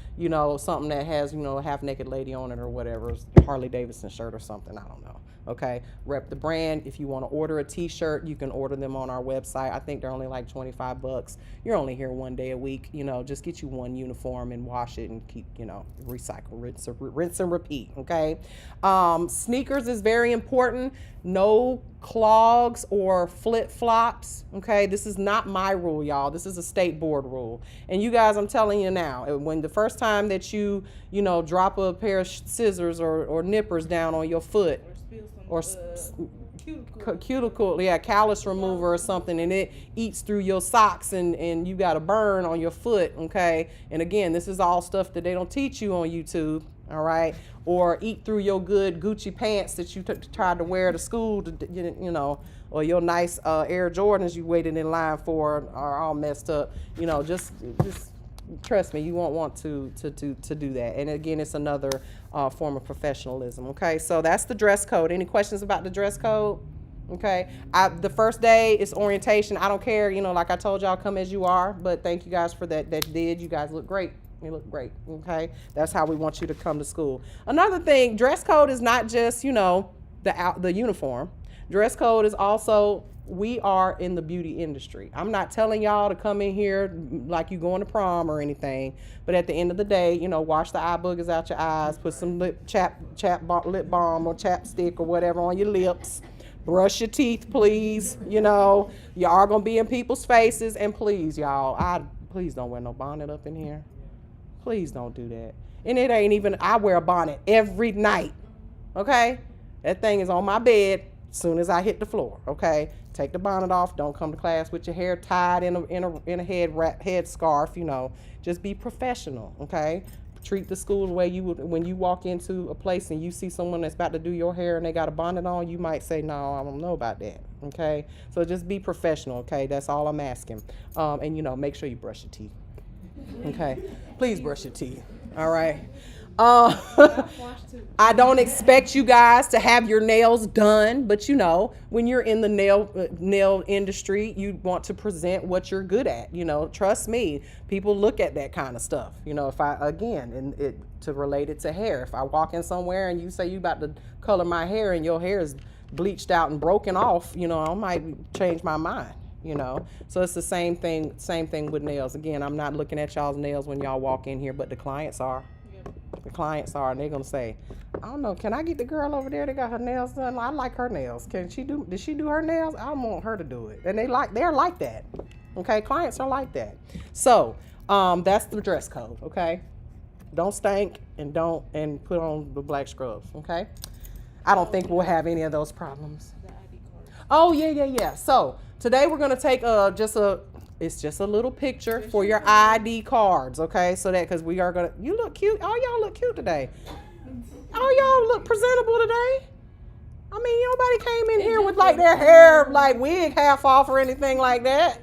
something that has, a half-naked lady on it or whatever, Harley Davidson shirt or something, I don't know. Okay, rep the brand. If you want to order a t-shirt, you can order them on our website. I think they're only like $25. You're only here one day a week. Just get you one uniform and wash it and keep, recycle, rinse and repeat. Okay, sneakers is very important. No clogs or flip-flops. Okay, this is not my rule, y'all. This is a state board rule. And you guys, I'm telling you now, when the first time that you drop a pair of scissors or nippers down on your foot, or cuticle. callus remover or something, and it eats through your socks, and you got a burn on your foot, okay? And again, this is all stuff that they don't teach you on YouTube, all right? Or eat through your good Gucci pants that you tried to wear to school, you know, or your nice Air Jordans you waited in line for are all messed up. You know, just trust me, you won't want to do that. And again, it's another form of professionalism. Okay, so that's the dress code. Any questions about the dress code? Okay, the first day is orientation. I don't care, you know, like I told y'all, come as you are. But thank you guys for that did. You guys look great. You look great. Okay, that's how we want you to come to school. Another thing, dress code is not just, you know, the uniform. Dress code is also, we are in the beauty industry. I'm not telling y'all to come in here like you going to prom or anything, but at the end of the day, you know, wash the eye boogers out your eyes, put some lip balm or chapstick or whatever on your lips, brush your teeth, please. You know, you are gonna be in people's faces, and please, y'all, please don't wear no bonnet up in here. Please don't do that. And it ain't even, I wear a bonnet every night. Okay, that thing is on my bed soon as I hit the floor. Okay, take the bonnet off. Don't come to class with your hair tied in a head scarf. You know, just be professional. Okay, treat the school the way you would when you walk into a place and you see someone that's about to do your hair and they got a bonnet on. You might say, no, I don't know about that. Okay, so just be professional. Okay, that's all I'm asking. And you know, make sure you brush your teeth. Okay, please brush your teeth. All right. I don't expect you guys to have your nails done, but you know, when you're in the nail industry, you want to present what you're good at. You know, trust me, people look at that kind of stuff. You know, if I, again, and it to relate it to hair, if I walk in somewhere and you say you about to color my hair and your hair is bleached out and broken off, you know, I might change my mind. You know, so it's the same thing with nails. Again, I'm not looking at y'all's nails when y'all walk in here, but the clients are. The clients are, and they're gonna say, I don't know, can I get the girl over there that got her nails done? I like her nails. Did she do her nails? I want her to do it. And they're like that. Okay, clients are like that. So that's the dress code. Okay, don't stink and put on the black scrubs. Okay, I don't think we'll have any of those problems. Oh yeah. So today we're gonna take it's just a little picture for your ID cards, okay? So that, because we are gonna, you look cute. All y'all look cute today. All y'all look presentable today. I mean, nobody came in here with like their hair like wig half off or anything like that.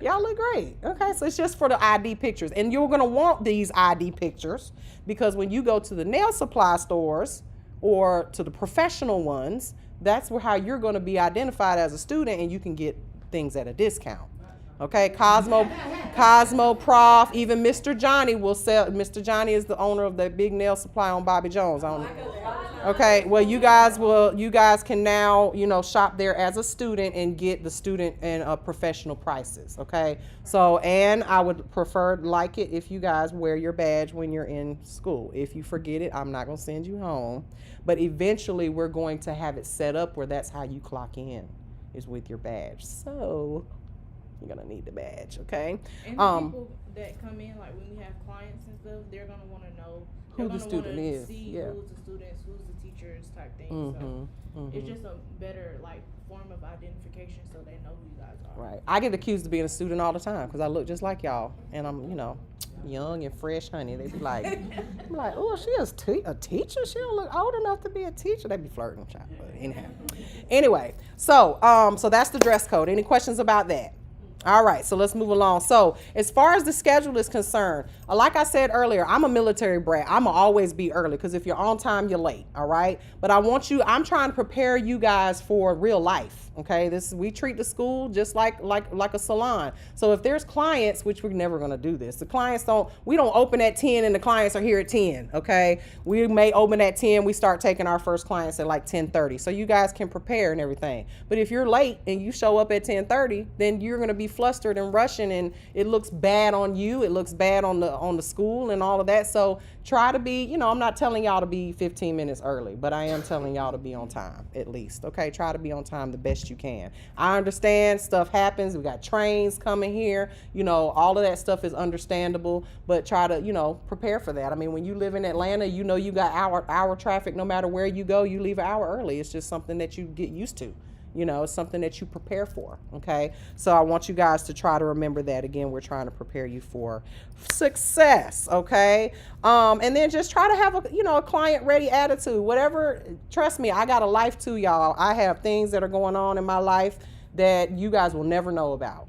Y'all look great. Okay, so it's just for the ID pictures, and you're gonna want these ID pictures because when you go to the nail supply stores or to the professional ones, that's how you're gonna be identified as a student, and you can get things at a discount. Okay, Cosmo Prof, even Mr. Johnny will sell. Mr. Johnny is the owner of the big nail supply on Bobby Jones. Okay, well you guys can now, you know, shop there as a student and get the student and professional prices. Okay, so, and I would prefer like it if you guys wear your badge when you're in school. If you forget it, I'm not gonna send you home, but eventually we're going to have it set up where that's how you clock in, is with your badge. So you're gonna need the badge, okay? And the people that come in, like when we have clients and stuff, they're gonna want to know who the student is. See yeah. who's the students, who's the teachers, type thing. Mm-hmm. It's just a better like form of identification, so they know who you guys are. Right. I get accused of being a student all the time because I look just like y'all, and I'm, you know, young and fresh, honey. They be like, I'm like, oh, she is a teacher. She don't look old enough to be a teacher. They be flirting, child. But anyhow, anyway, so that's the dress code. Any questions about that? All right, so let's move along. So as far as the schedule is concerned, like I said earlier, I'm a military brat. I'm going to always be early because if you're on time, you're late, all right? But I'm trying to prepare you guys for real life, okay? We treat the school just like a salon. So if there's clients, which we're never going to do this, we don't open at 10 and the clients are here at 10, okay? We may open at 10, we start taking our first clients at like 10:30. So you guys can prepare and everything. But if you're late and you show up at 10:30, then you're going to be flustered and rushing, and it looks bad on you. It looks bad on the school and all of that. So try to be, you know, I'm not telling y'all to be 15 minutes early, but I am telling y'all to be on time at least. Okay, try to be on time the best you can. I understand stuff happens. We got trains coming here. You know, all of that stuff is understandable, but try to, you know, prepare for that. I mean, when you live in Atlanta, you know you got hour traffic no matter where you go. You leave an hour early. It's just something that you get used to. It's something that you prepare for, okay? So I want you guys to try to remember that. Again, we're trying to prepare you for success, okay? And then just try to have a client-ready attitude. Whatever, trust me, I got a life too, y'all. I have things that are going on in my life that you guys will never know about,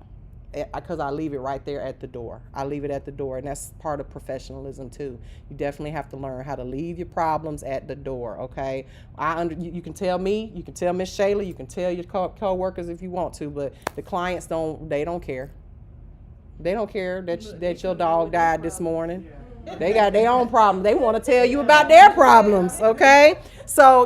because I leave it right there at the door. I leave it at the door, and that's part of professionalism too. You definitely have to learn how to leave your problems at the door, okay? You can tell me, you can tell Miss Shayla, you can tell your co-workers if you want to, but the clients don't care. They don't care that your dog died this morning. They got their own problem. They want to tell you about their problems, okay? So,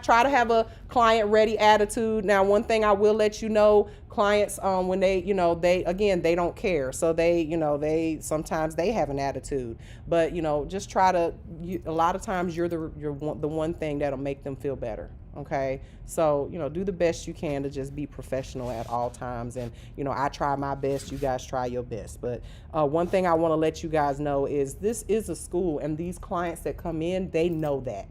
try to have a client-ready attitude. Now, one thing I will let you know, clients, when they don't care. So they sometimes they have an attitude. But, just try to, a lot of times you're the one thing that'll make them feel better. Okay, so do the best you can to just be professional at all times, and I try my best, you guys try your best. But one thing I want to let you guys know is this is a school, and these clients that come in, they know that.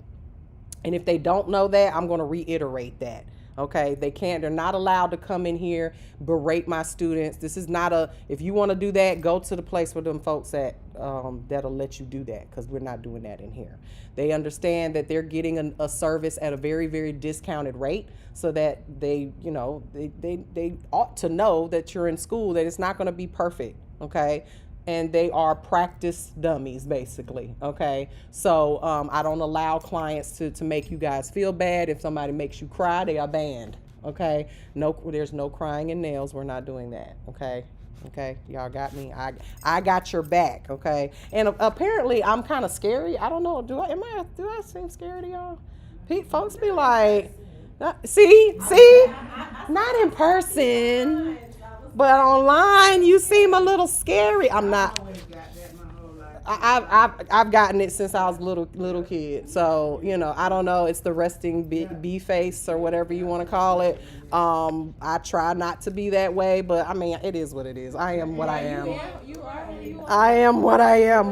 And if they don't know that, I'm going to reiterate that. Okay, they're not allowed to come in here, berate my students. This is not if you want to do that, go to the place where them folks at, that'll let you do that, because we're not doing that in here. They understand that they're getting a service at a very, very discounted rate, so that they ought to know that you're in school, that it's not going to be perfect, okay? And they are practice dummies, basically, okay? So I don't allow clients to make you guys feel bad. If somebody makes you cry, they are banned, okay? No, there's no crying in nails. We're not doing that, okay? Okay, y'all got me. I got your back, okay? And apparently I'm kind of scary. I don't know. Do I seem scary to y'all? Folks be like, see, not in person. But online, you seem a little scary. I'm not. I've gotten it since I was little kid. So I don't know. It's the resting bee face or whatever you want to call it. I try not to be that way, but I mean, it is what it is. I am what I am. I am what I am.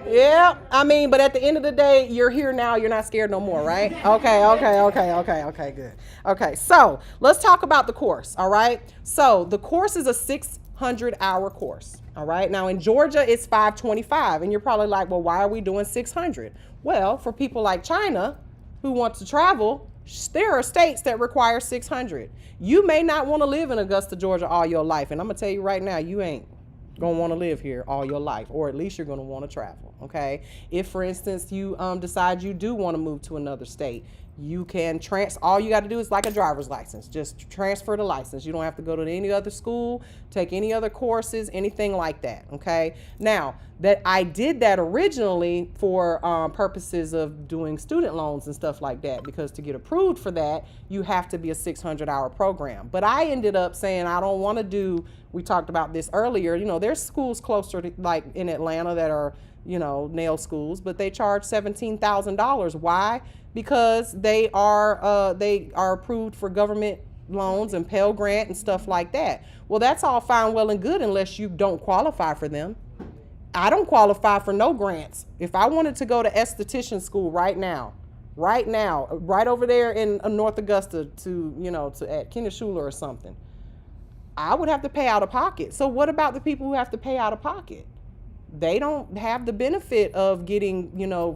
Yeah, I mean, but at the end of the day, you're here now. You're not scared no more, right? Okay, good. Okay, so let's talk about the course, all right? So the course is a 600-hour course, all right? Now, in Georgia, it's 525, and you're probably like, well, why are we doing 600? Well, for people like China who want to travel, there are states that require 600. You may not want to live in Augusta, Georgia all your life, and I'm going to tell you right now, you ain't going to want to live here all your life, or at least you're going to want to travel, okay? If, for instance, you decide you do want to move to another state, you can all you got to do is like a driver's license. Just transfer the license. You don't have to go to any other school, take any other courses, anything like that, okay? Now, that I did that originally for purposes of doing student loans and stuff like that, because to get approved for that, you have to be a 600-hour program. But I ended up saying I don't want to do, we talked about this earlier, there's schools closer to, like in Atlanta, that are, nail schools, but they charge $17,000. Why? Because they are approved for government loans and Pell Grant and stuff like that. Well, that's all fine, well, and good unless you don't qualify for them. I don't qualify for no grants. If I wanted to go to esthetician school right now, right over there in North Augusta to at Kennesaw or something, I would have to pay out of pocket. So what about the people who have to pay out of pocket? They don't have the benefit of getting,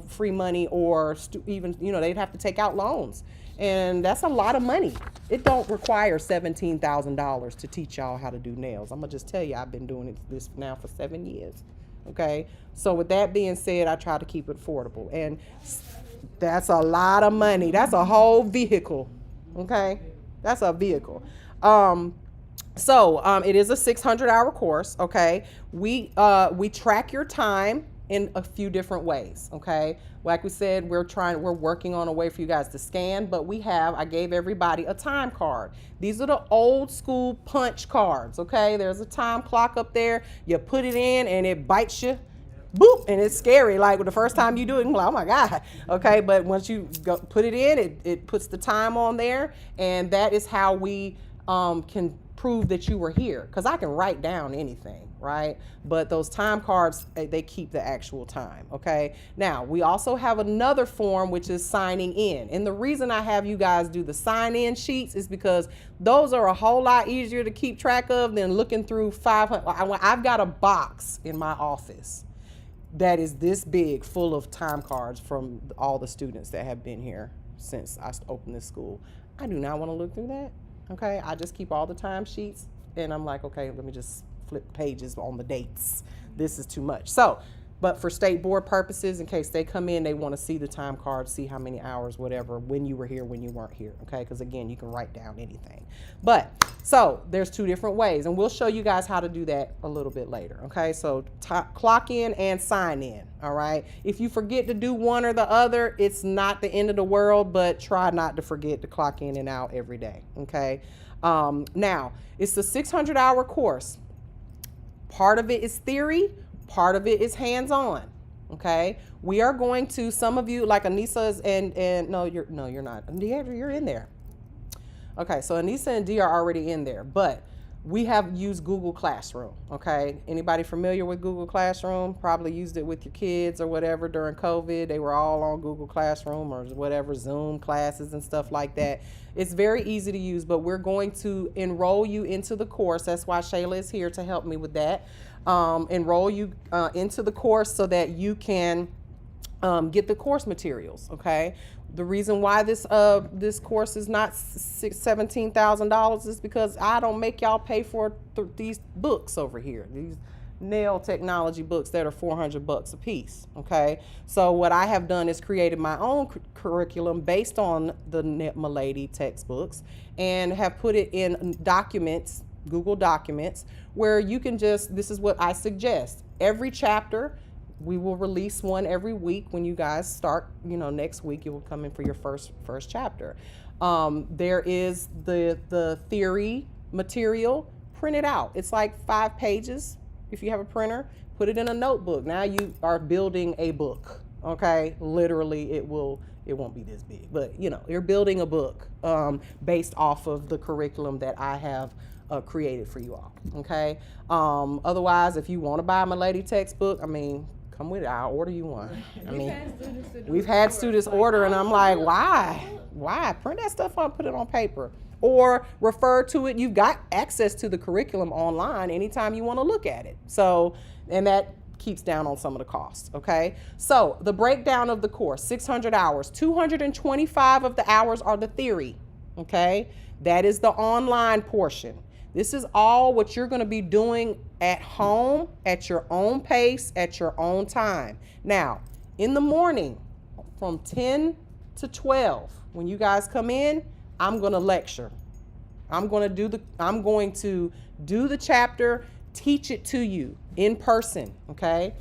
free money, or even, they'd have to take out loans. And that's a lot of money. It don't require $17,000 to teach y'all how to do nails. I'm going to just tell you, I've been doing this now for 7 years. Okay. So with that being said, I try to keep it affordable. And that's a lot of money. That's a whole vehicle. Okay. That's a vehicle. So it is a 600-hour course, okay? We track your time in a few different ways, okay? Like we said, we're working on a way for you guys to scan, but I gave everybody a time card. These are the old school punch cards, okay? There's a time clock up there. You put it in and it bites you. Boop, and it's scary. Like the first time you do it, I'm like, oh my God. Okay, but once you put it in, it puts the time on there, and that is how we can prove that you were here, because I can write down anything, right? But those time cards, they keep the actual time, okay? Now, we also have another form, which is signing in. And the reason I have you guys do the sign-in sheets is because those are a whole lot easier to keep track of than looking through 500. I've got a box in my office that is this big, full of time cards from all the students that have been here since I opened this school. I do not want to look through that, okay? I just keep all the time sheets, and I'm like, okay, let me just flip pages on the dates. This is too much. So, but for state board purposes, in case they come in, they want to see the time card, see how many hours, whatever, when you were here, when you weren't here, okay? Because again, you can write down anything. But, so there's two different ways, and we'll show you guys how to do that a little bit later, okay? So clock in and sign in, all right? If you forget to do one or the other, it's not the end of the world, but try not to forget to clock in and out every day, okay? Now, it's a 600-hour course. Part of it is theory, part of it is hands-on, okay? We are going to, some of you, like Anissa and no, you're not. Deandra, you're in there. Okay, so Anissa and Dee are already in there, but we have used Google Classroom, okay? Anybody familiar with Google Classroom? Probably used it with your kids or whatever during COVID. They were all on Google Classroom or whatever, Zoom classes and stuff like that. It's very easy to use, but we're going to enroll you into the course. That's why Shayla is here to help me with that. Enroll you into the course so that you can get the course materials, okay? The reason why this course is not $17,000 is because I don't make y'all pay for these books over here, these nail technology books that are $400 a piece, okay? So what I have done is created my own curriculum based on the Milady textbooks and have put it in documents, Google Documents, where you can just, this is what I suggest. Every chapter, we will release one every week. When you guys start, next week, you will come in for your first chapter. There is the theory material printed out. It's like 5 pages. If you have a printer, put it in a notebook. Now you are building a book, okay? Literally, it won't be this big, but you're building a book based off of the curriculum that I have created for you all, okay? Otherwise, if you want to buy a Milady textbook, come with it. I'll order you one. We've had students order, and I'm like, why? Print that stuff out, put it on paper. Or refer to it. You've got access to the curriculum online anytime you want to look at it. So, and that keeps down on some of the costs, okay? So, the breakdown of the course, 600 hours. 225 of the hours are the theory, okay? That is the online portion. This is all what you're going to be doing at home, at your own pace, at your own time. Now, in the morning, from 10 to 12, when you guys come in, I'm going to lecture. I'm going to do the chapter, teach it to you in person, okay?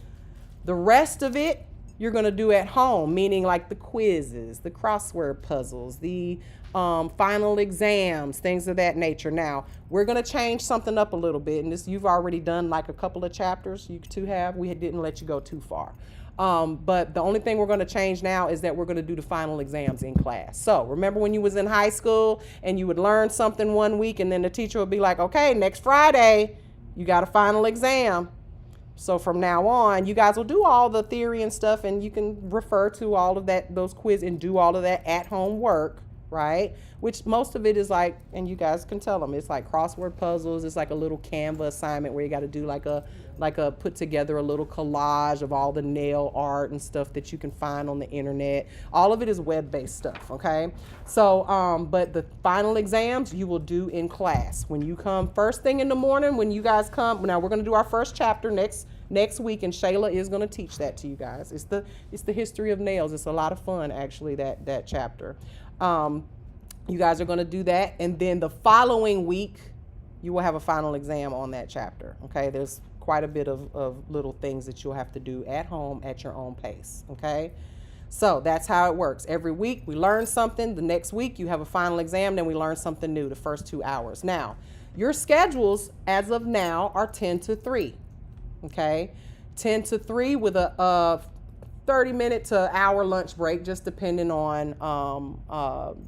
The rest of it, you're going to do at home, meaning like the quizzes, the crossword puzzles, the final exams, things of that nature. Now, we're going to change something up a little bit, and this, you've already done like a couple of chapters, you two have. We didn't let you go too far. But the only thing we're going to change now is that we're going to do the final exams in class. So remember when you was in high school and you would learn something one week and then the teacher would be like, okay, next Friday, you got a final exam. So from now on, you guys will do all the theory and stuff, and you can refer to all of that, those quiz, and do all of that at home work, right? Which most of it is like, and you guys can tell them, it's like crossword puzzles. It's like a little Canva assignment where you got to do like a put together a little collage of all the nail art and stuff that you can find on the internet. All of it is web-based stuff, okay? So, but the final exams you will do in class. When you come first thing in the morning, when you guys come, now we're going to do our first chapter next week, and Shayla is going to teach that to you guys. It's the history of nails. It's a lot of fun, actually, that chapter. You guys are going to do that, and then the following week, you will have a final exam on that chapter, okay? There's quite a bit of little things that you'll have to do at home at your own pace, okay? So that's how it works. Every week, we learn something. The next week, you have a final exam, then we learn something new the first 2 hours. Now, your schedules, as of now, are 10 to 3, okay? 10 to 3 with a 30-minute to hour lunch break, just depending on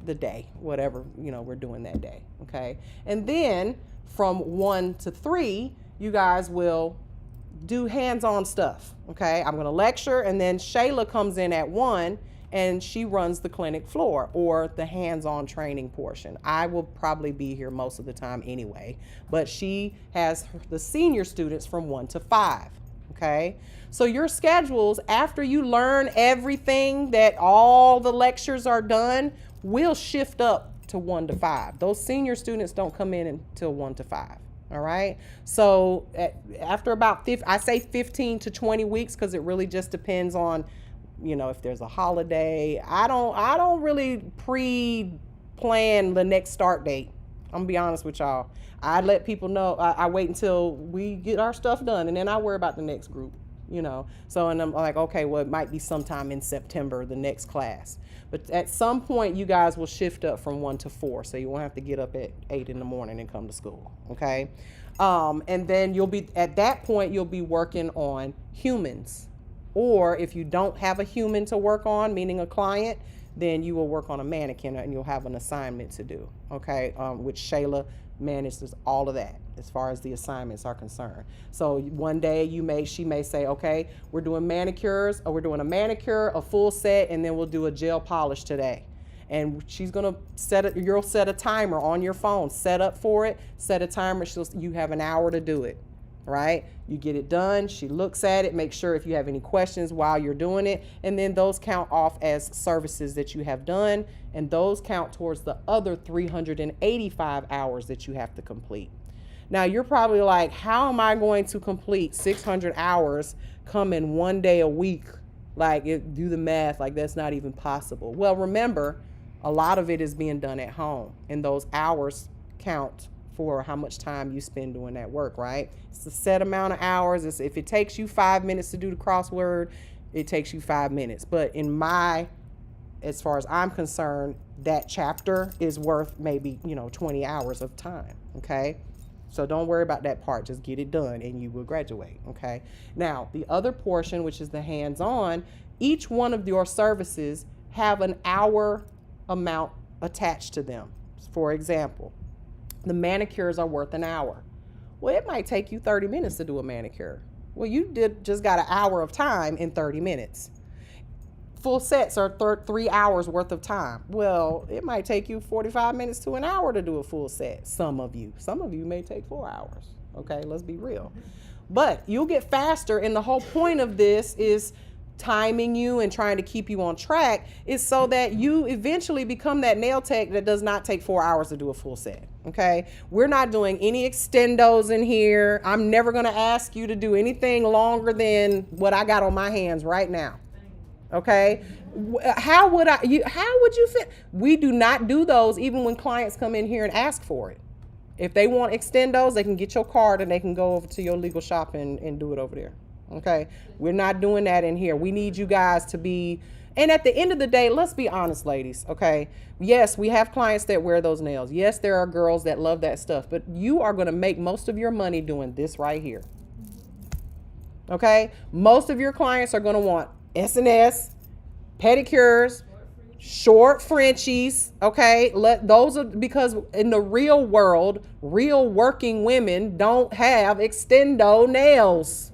the day, whatever we're doing that day, okay? And then from 1 to 3, you guys will do hands-on stuff, okay? I'm gonna lecture, and then Shayla comes in at 1, and she runs the clinic floor or the hands-on training portion. I will probably be here most of the time anyway, but she has the senior students from 1 to 5, okay? So your schedules, after you learn everything that all the lectures are done, will shift up to 1 to 5. Those senior students don't come in until 1 to 5. All right. So after about I say 15 to 20 weeks, because it really just depends on, if there's a holiday. I don't really pre-plan the next start date. I'm gonna be honest with y'all. I let people know. I wait until we get our stuff done, and then I worry about the next group. So, and I'm like, okay, well, it might be sometime in September, the next class. But at some point, you guys will shift up from 1 to 4, so you won't have to get up at 8 in the morning and come to school, okay? And then at that point, you'll be working on humans. Or if you don't have a human to work on, meaning a client, then you will work on a mannequin and you'll have an assignment to do, okay? Which Shayla manages all of that as far as the assignments are concerned. So one day she may say, okay, we're doing manicures, or we're doing a manicure, a full set, and then we'll do a gel polish today. And she's gonna you'll set a timer on your phone, set up for it, set a timer, you have an hour to do it, right? You get it done, she looks at it, make sure if you have any questions while you're doing it, and then those count off as services that you have done, and those count towards the other 385 hours that you have to complete. Now you're probably like, how am I going to complete 600 hours coming one day a week? Do the math, that's not even possible. Well, remember, a lot of it is being done at home, and those hours count for how much time you spend doing that work, right? It's a set amount of hours. If it takes you 5 minutes to do the crossword, it takes you 5 minutes. But as far as I'm concerned, that chapter is worth maybe, 20 hours of time, okay? So don't worry about that part. Just get it done and you will graduate, okay? Now, the other portion, which is the hands-on, each one of your services have an hour amount attached to them. For example, the manicures are worth an hour. Well, it might take you 30 minutes to do a manicure. Well, you just got an hour of time in 30 minutes. Full sets are 3 hours worth of time. Well, it might take you 45 minutes to an hour to do a full set. Some of you may take 4 hours. Okay, let's be real. But you'll get faster, and the whole point of this is timing you and trying to keep you on track is so that you eventually become that nail tech that does not take 4 hours to do a full set. Okay, we're not doing any extendos in here. I'm never going to ask you to do anything longer than what I got on my hands right now. Okay, how would you fit? We do not do those even when clients come in here and ask for it. If they want extendos, they can get your card and they can go over to your legal shop and do it over there. Okay, we're not doing that in here. We need you guys to be, and at the end of the day, let's be honest, ladies, okay? Yes, we have clients that wear those nails. Yes, there are girls that love that stuff, but you are going to make most of your money doing this right here. Okay, most of your clients are going to want S&S, pedicures, short Frenchies, okay? Those are because in the real world, real working women don't have extendo nails.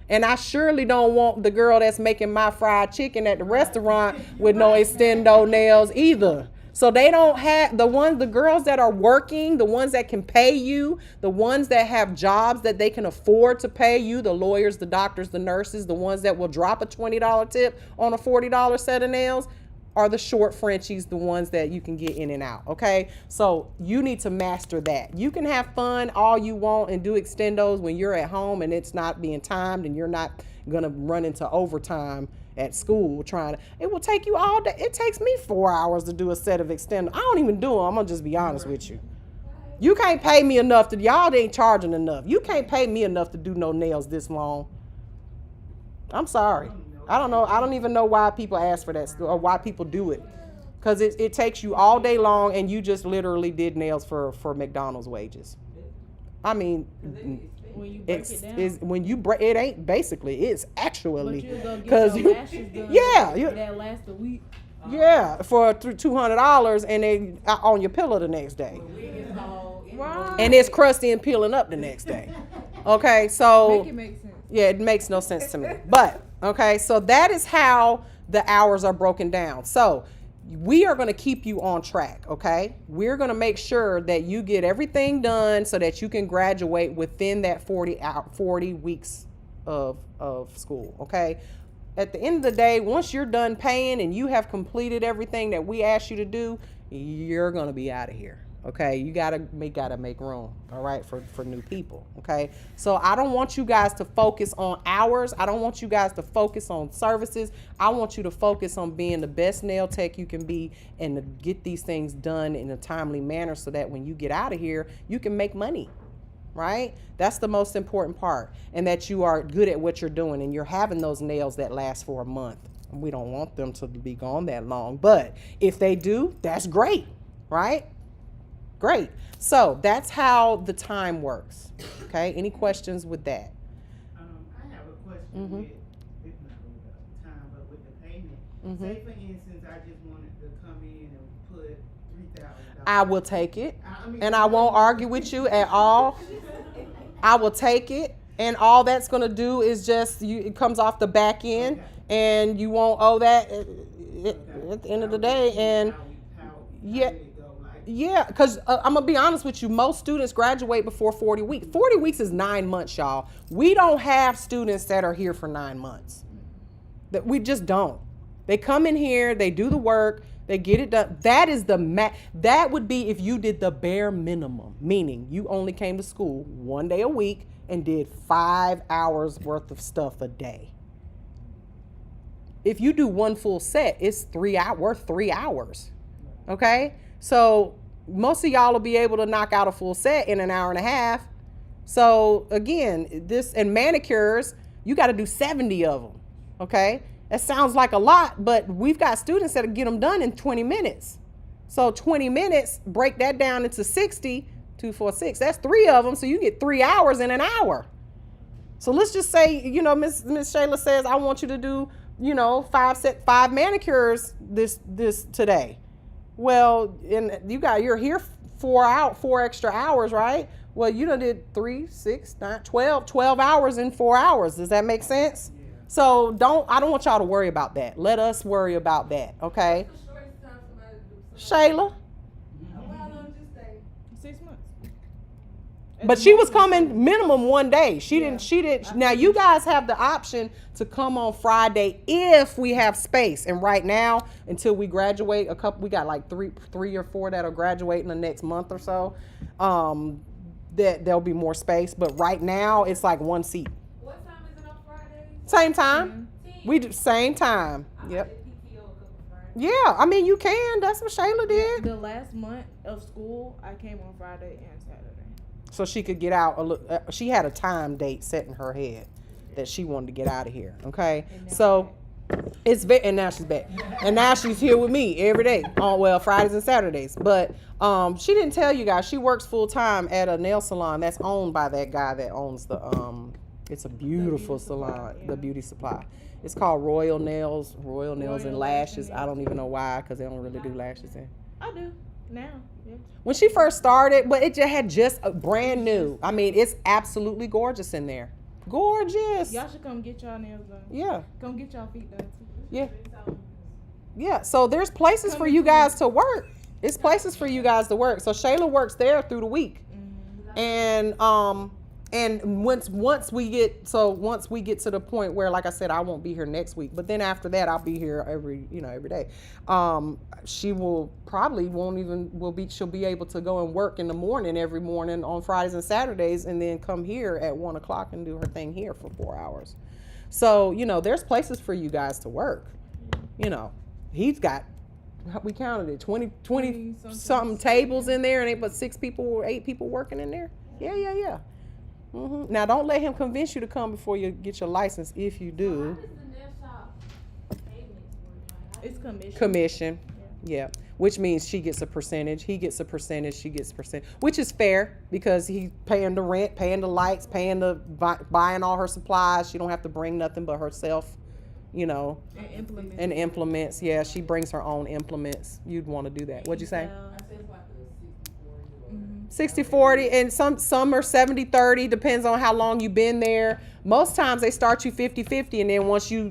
And I surely don't want the girl that's making my fried chicken at the restaurant with no extendo nails either. So they don't have the girls that are working, the ones that can pay you, the ones that have jobs that they can afford to pay you, the lawyers, the doctors, the nurses, the ones that will drop a $20 tip on a $40 set of nails are the short Frenchies, the ones that you can get in and out, okay? So you need to master that. You can have fun all you want and do extendos when you're at home and it's not being timed and you're not gonna run into overtime at school it will take you all day. It takes me 4 hours to do a set of extendos. I don't even do them. I'm gonna just be honest with you. You can't pay me enough y'all ain't charging enough. You can't pay me enough to do no nails this long. I'm sorry. I don't know. I don't even know why people ask for that or why people do it. Because it takes you all day long and you just literally did nails for McDonald's wages. I mean, when you break it ain't basically, it's actually. But you'll go get your lashes done. Yeah. That lasts a week. Yeah, for $200 and they on your pillow the next day. Right. and it's crusty and peeling up the next day. Okay, so Make it make sense. yeah, it makes no sense to me. But okay, so that is how the hours are broken down. So we are going to keep you on track. Okay, we're going to make sure that you get everything done so that you can graduate within that 40 weeks of school. Okay. At the end of the day, once you're done paying and you have completed everything that we asked you to do, you're going to be out of here. Okay, you gotta make room, all right, for new people. Okay, so I don't want you guys to focus on hours. I don't want you guys to focus on services. I want you to focus on being the best nail tech you can be and to get these things done in a timely manner so that when you get out of here, you can make money. Right? That's the most important part, and that you are good at what you're doing and you're having those nails that last for a month. We don't want them to be gone that long, but if they do, that's great, right? Great. So that's how the time works. Okay. Any questions with that? I have a question Mhm. with, it's not with the time, but with the payment. Mhm. Say for instance, I just wanted to come in and put $3,000. I will take it, I mean, and I won't argue with you at all. I will take it, and all that's going to do is just it comes off the back end, Okay. and you won't owe that at the end of the day. And How yeah. did it go? Like, yeah, because I'm going to be honest with you, most students graduate before 40 weeks. 40 weeks is 9 months, y'all. We don't have students that are here for 9 months. That we just don't. They come in here, they do the work, they get it done. That is that would be if you did the bare minimum, meaning you only came to school 1 day a week and did 5 hours worth of stuff a day. If you do one full set, it's worth 3 hours. Okay? So most of y'all will be able to knock out a full set in an hour and a half. So again, and manicures, you got to do 70 of them. Okay? That sounds like a lot, but we've got students that get them done in 20 minutes. So 20 minutes, break that down into 60, 2, 4, 6. That's 3 of them. So you get 3 hours in an hour. So let's just say, Miss Shayla says, I want you to do, 5 manicures this today. Well, and you're here 4 extra hours, right? Well, you done did 3, 6, 9, 12 hours in 4 hours. Does that make sense? yeah. So I don't want y'all to worry about that. Let us worry about that, okay? What's the shortest time somebody do something? Shayla? How long did you stay? 6 months. But she was coming minimum 1 day. She didn't. Now you guys have the option to come on Friday if we have space. And right now, until we graduate, we got like three or four that'll graduate in the next month or so. That there'll be more space. But right now, it's like 1 seat. What time is it on Friday? Same time. 10? We do same time. I Yep. did PTO a couple Fridays. Yeah. I mean, you can. That's what Shayla did. The last month of school, I came on Friday and Saturday. So she could get out. She had a time date set in her head that she wanted to get out of here. Okay. And now So and now she's back. And now she's here with me every day. Fridays and Saturdays. But she didn't tell you guys she works full time at a nail salon that's owned by that guy that owns the it's a beautiful salon, the beauty supply. It's called Royal Nails and Lashes. I don't even know why, because they don't really do lashes in. I do now. Yeah. When she first started, but it just had brand new. I mean, it's absolutely gorgeous in there. Gorgeous. Y'all should come get y'all nails done. Yeah. Come get y'all feet done too. Yeah. Yeah. So there's places for you guys to work. It's places for you guys to work. So Shayla works there through the week. Mm-hmm. And once we get to the point where, like I said, I won't be here next week, but then after that I'll be here every day. She'll be able to go and work in the morning every morning on Fridays and Saturdays, and then come here at 1 o'clock and do her thing here for 4 hours. So there's places for you guys to work. He's got, we counted it, 20 something tables in there, and they put 6 people or 8 people working in there. Yeah. Mm-hmm. Now, don't let him convince you to come before you get your license. If you How do, does the nail shop payments work? Like, It's commission. commission, yeah, which means she gets a percentage, he gets a percentage, she gets a percentage, which is fair because he's paying the rent, paying the lights, paying the buying all her supplies. She don't have to bring nothing but herself, And implement. and implements. Yeah, she brings her own implements. You'd want to do that. What'd you say? Mm-hmm. 60-40, and some are 70-30, depends on how long you've been there. Most times they start you 50-50, and then once you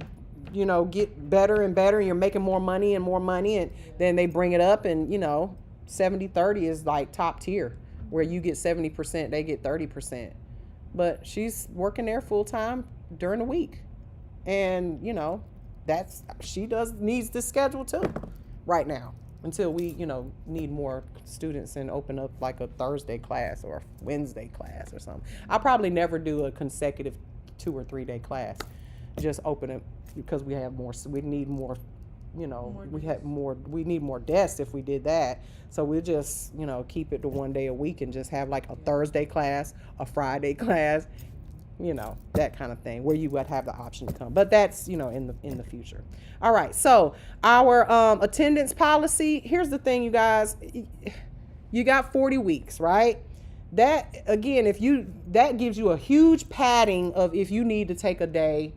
get better and better, and you're making more money, and then they bring it up, and 70-30 is like top tier, where you get 70%, they get 30%. But she's working there full time during the week, and she needs this schedule too right now, until we need more students and open up like a Thursday class or a Wednesday class or something. I'll probably never do a consecutive 2 or 3 day class, just open it, because we need more we need more desks if we did that. So we'll just keep it to 1 day a week, and just have like a Thursday class, a Friday class, that kind of thing, where you would have the option to come. But that's in the future. All right, so our attendance policy, here's the thing, you guys. You got 40 weeks, right? That, again, that gives you a huge padding of if you need to take a day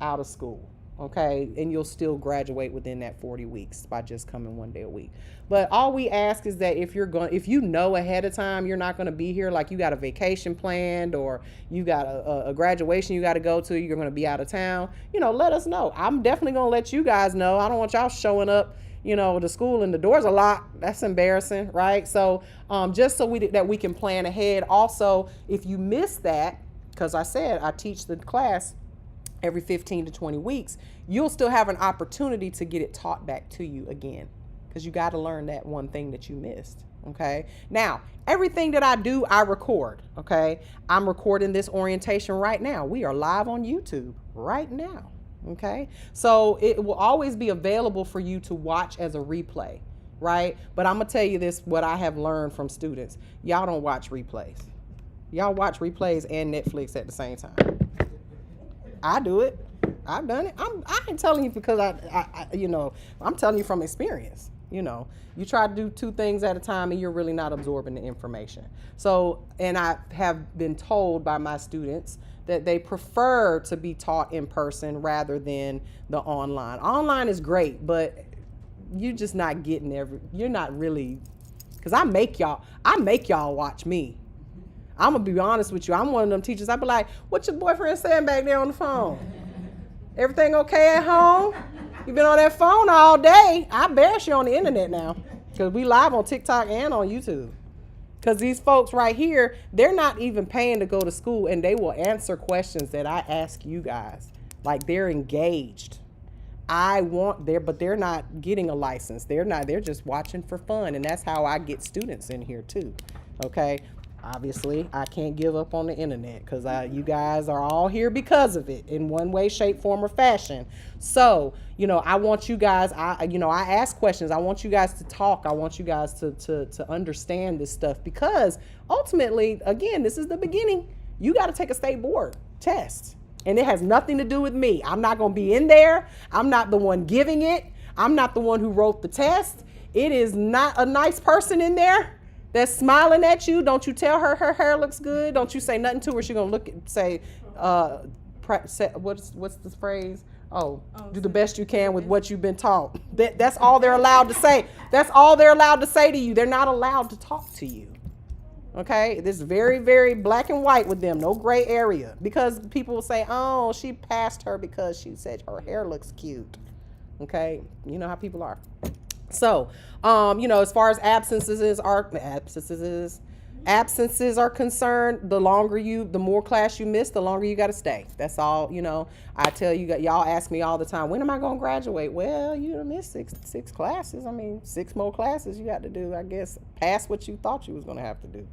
out of school. Okay, and you'll still graduate within that 40 weeks by just coming 1 day a week. But all we ask is that if you know ahead of time you're not going to be here, like you got a vacation planned, or you got a graduation you got to go to, you're going to be out of town, let us know. I'm definitely going to let you guys know. I don't want y'all showing up, to school and the doors are locked. That's embarrassing, right? So just so that we can plan ahead. Also, if you miss that, because I said I teach the class every 15 to 20 weeks, you'll still have an opportunity to get it taught back to you again, because you got to learn that one thing that you missed. Okay. Now, everything that I do, I record. Okay. I'm recording this orientation right now. We are live on YouTube right now. Okay. So it will always be available for you to watch as a replay. Right. But I'm going to tell you this, what I have learned from students. Y'all don't watch replays. Y'all watch replays and Netflix at the same time. I do it. I've done it. I ain't telling you because I'm telling you from experience. You try to do 2 things at a time and you're really not absorbing the information. So, and I have been told by my students that they prefer to be taught in person rather than the online. Online is great, but you're just not getting you're not really, because I make y'all watch me. I'm going to be honest with you. I'm one of them teachers. I be like, what your boyfriend saying back there on the phone? Everything okay at home? You been on that phone all day. I embarrass you on the internet now, because we live on TikTok and on YouTube. Because these folks right here, they're not even paying to go to school, and they will answer questions that I ask you guys. Like, they're engaged. But they're not getting a license. They're just watching for fun. And that's how I get students in here too. Okay. Obviously, I can't give up on the internet, because you guys are all here because of it in one way, shape, form, or fashion. So, I want you guys, I ask questions. I want you guys to talk. I want you guys to understand this stuff, because ultimately, again, this is the beginning. You got to take a state board test, and it has nothing to do with me. I'm not going to be in there. I'm not the one giving it. I'm not the one who wrote the test. It is not a nice person in there that's smiling at you. Don't you tell her hair looks good. Don't you say nothing to her. She's gonna say, what's the phrase? Do the best you can with what you've been taught. That's all they're allowed to say. That's all they're allowed to say to you. They're not allowed to talk to you. Okay, this is very, very black and white with them. No gray area, because people will say, oh, she passed her because she said her hair looks cute. Okay, you know how people are. So, as far as absences are concerned, the more class you miss, the longer you got to stay. That's all, I tell you, y'all ask me all the time, when am I going to graduate? Well, you missed six classes. 6 more classes you got to do, I guess, past what you thought you was going to have to do.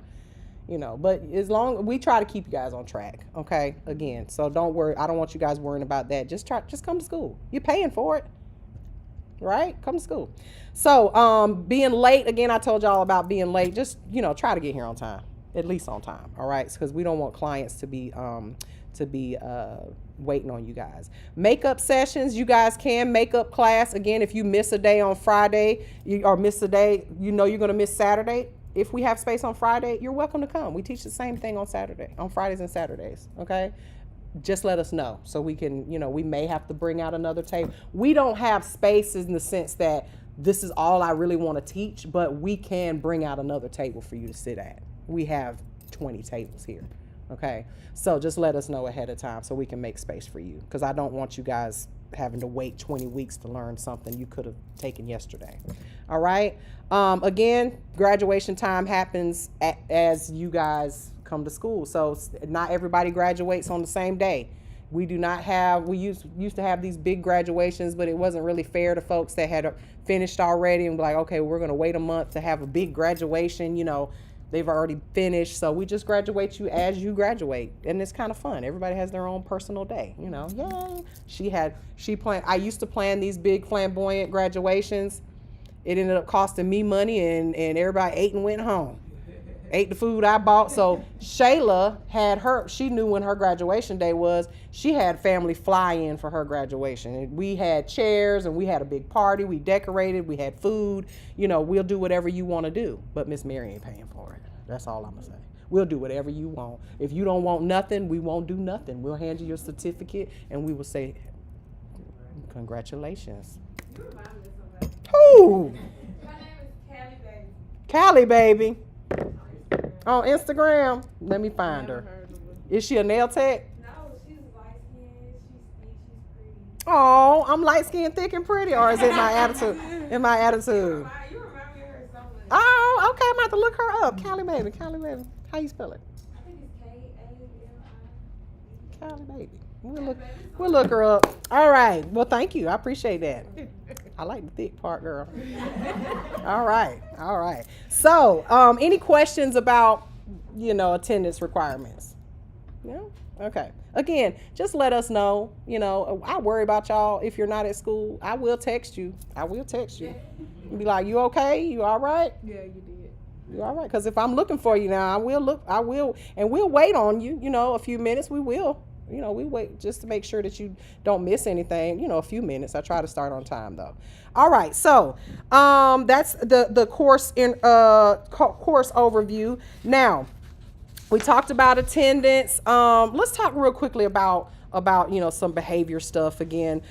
But as long, we try to keep you guys on track. Okay. Again, so don't worry. I don't want you guys worrying about that. Just come to school. You're paying for it. Right? Come to school. So, being late, again, I told y'all about being late. Just, try to get here on time, at least on time. All right. Because we don't want clients to be waiting on you guys. Makeup sessions, you guys can makeup class. Again, if you miss a day on Friday, or miss a day, you're going to miss Saturday. If we have space on Friday, you're welcome to come. We teach the same thing on Fridays and Saturdays. Okay. Just let us know so we can, we may have to bring out another table. We don't have spaces in the sense that this is all I really want to teach, but we can bring out another table for you to sit at. We have 20 tables here. Okay, so just let us know ahead of time so we can make space for you, because I don't want you guys having to wait 20 weeks to learn something you could have taken yesterday. All right. Again, graduation time happens as you guys come to school. So not everybody graduates on the same day. We do not have, we used to have these big graduations, but it wasn't really fair to folks that had finished already and be like, okay, we're going to wait a month to have a big graduation. You know, they've already finished. So we just graduate you as you graduate. And it's kind of fun. Everybody has their own personal day, you know. Yay. I used to plan these big flamboyant graduations. It ended up costing me money, and everybody ate and went home. Ate the food I bought. So Shayla she knew when her graduation day was. She had family fly in for her graduation. And we had chairs and we had a big party. We decorated, we had food. You know, we'll do whatever you want to do. But Miss Mary ain't paying for it. That's all I'm going to say. We'll do whatever you want. If you don't want nothing, we won't do nothing. We'll hand you your certificate and we will say, congratulations. You remind me of somebody. Who? My name is Callie Callie Baby. Baby. On Instagram. Let me find her. Heard of it. Is she a nail tech? No, she's light skinned, she's thick, she's pretty. Oh, I'm light skinned, thick, and pretty, or is it my attitude? In my You attitude. remind me of her so much. Oh, okay. I'm about to look her up. Callie Baby. Callie Baby. How you spell it? I think it's K-A-L-I. Callie Baby. We'll look her up. All right. Well, thank you. I appreciate that. I like the thick part, girl. All right. All right. So, any questions about, attendance requirements? No? Okay. Again, just let us know. I worry about y'all if you're not at school. I will text you. And be like, you okay? You all right? Yeah, you did. You all right? Because if I'm looking for you now, and we'll wait on you, a few minutes. We will. We wait just to make sure that you don't miss anything, a few minutes. I try to start on time though. All right. So, that's the course course overview. Now, we talked about attendance. Let's talk real quickly about some behavior stuff again.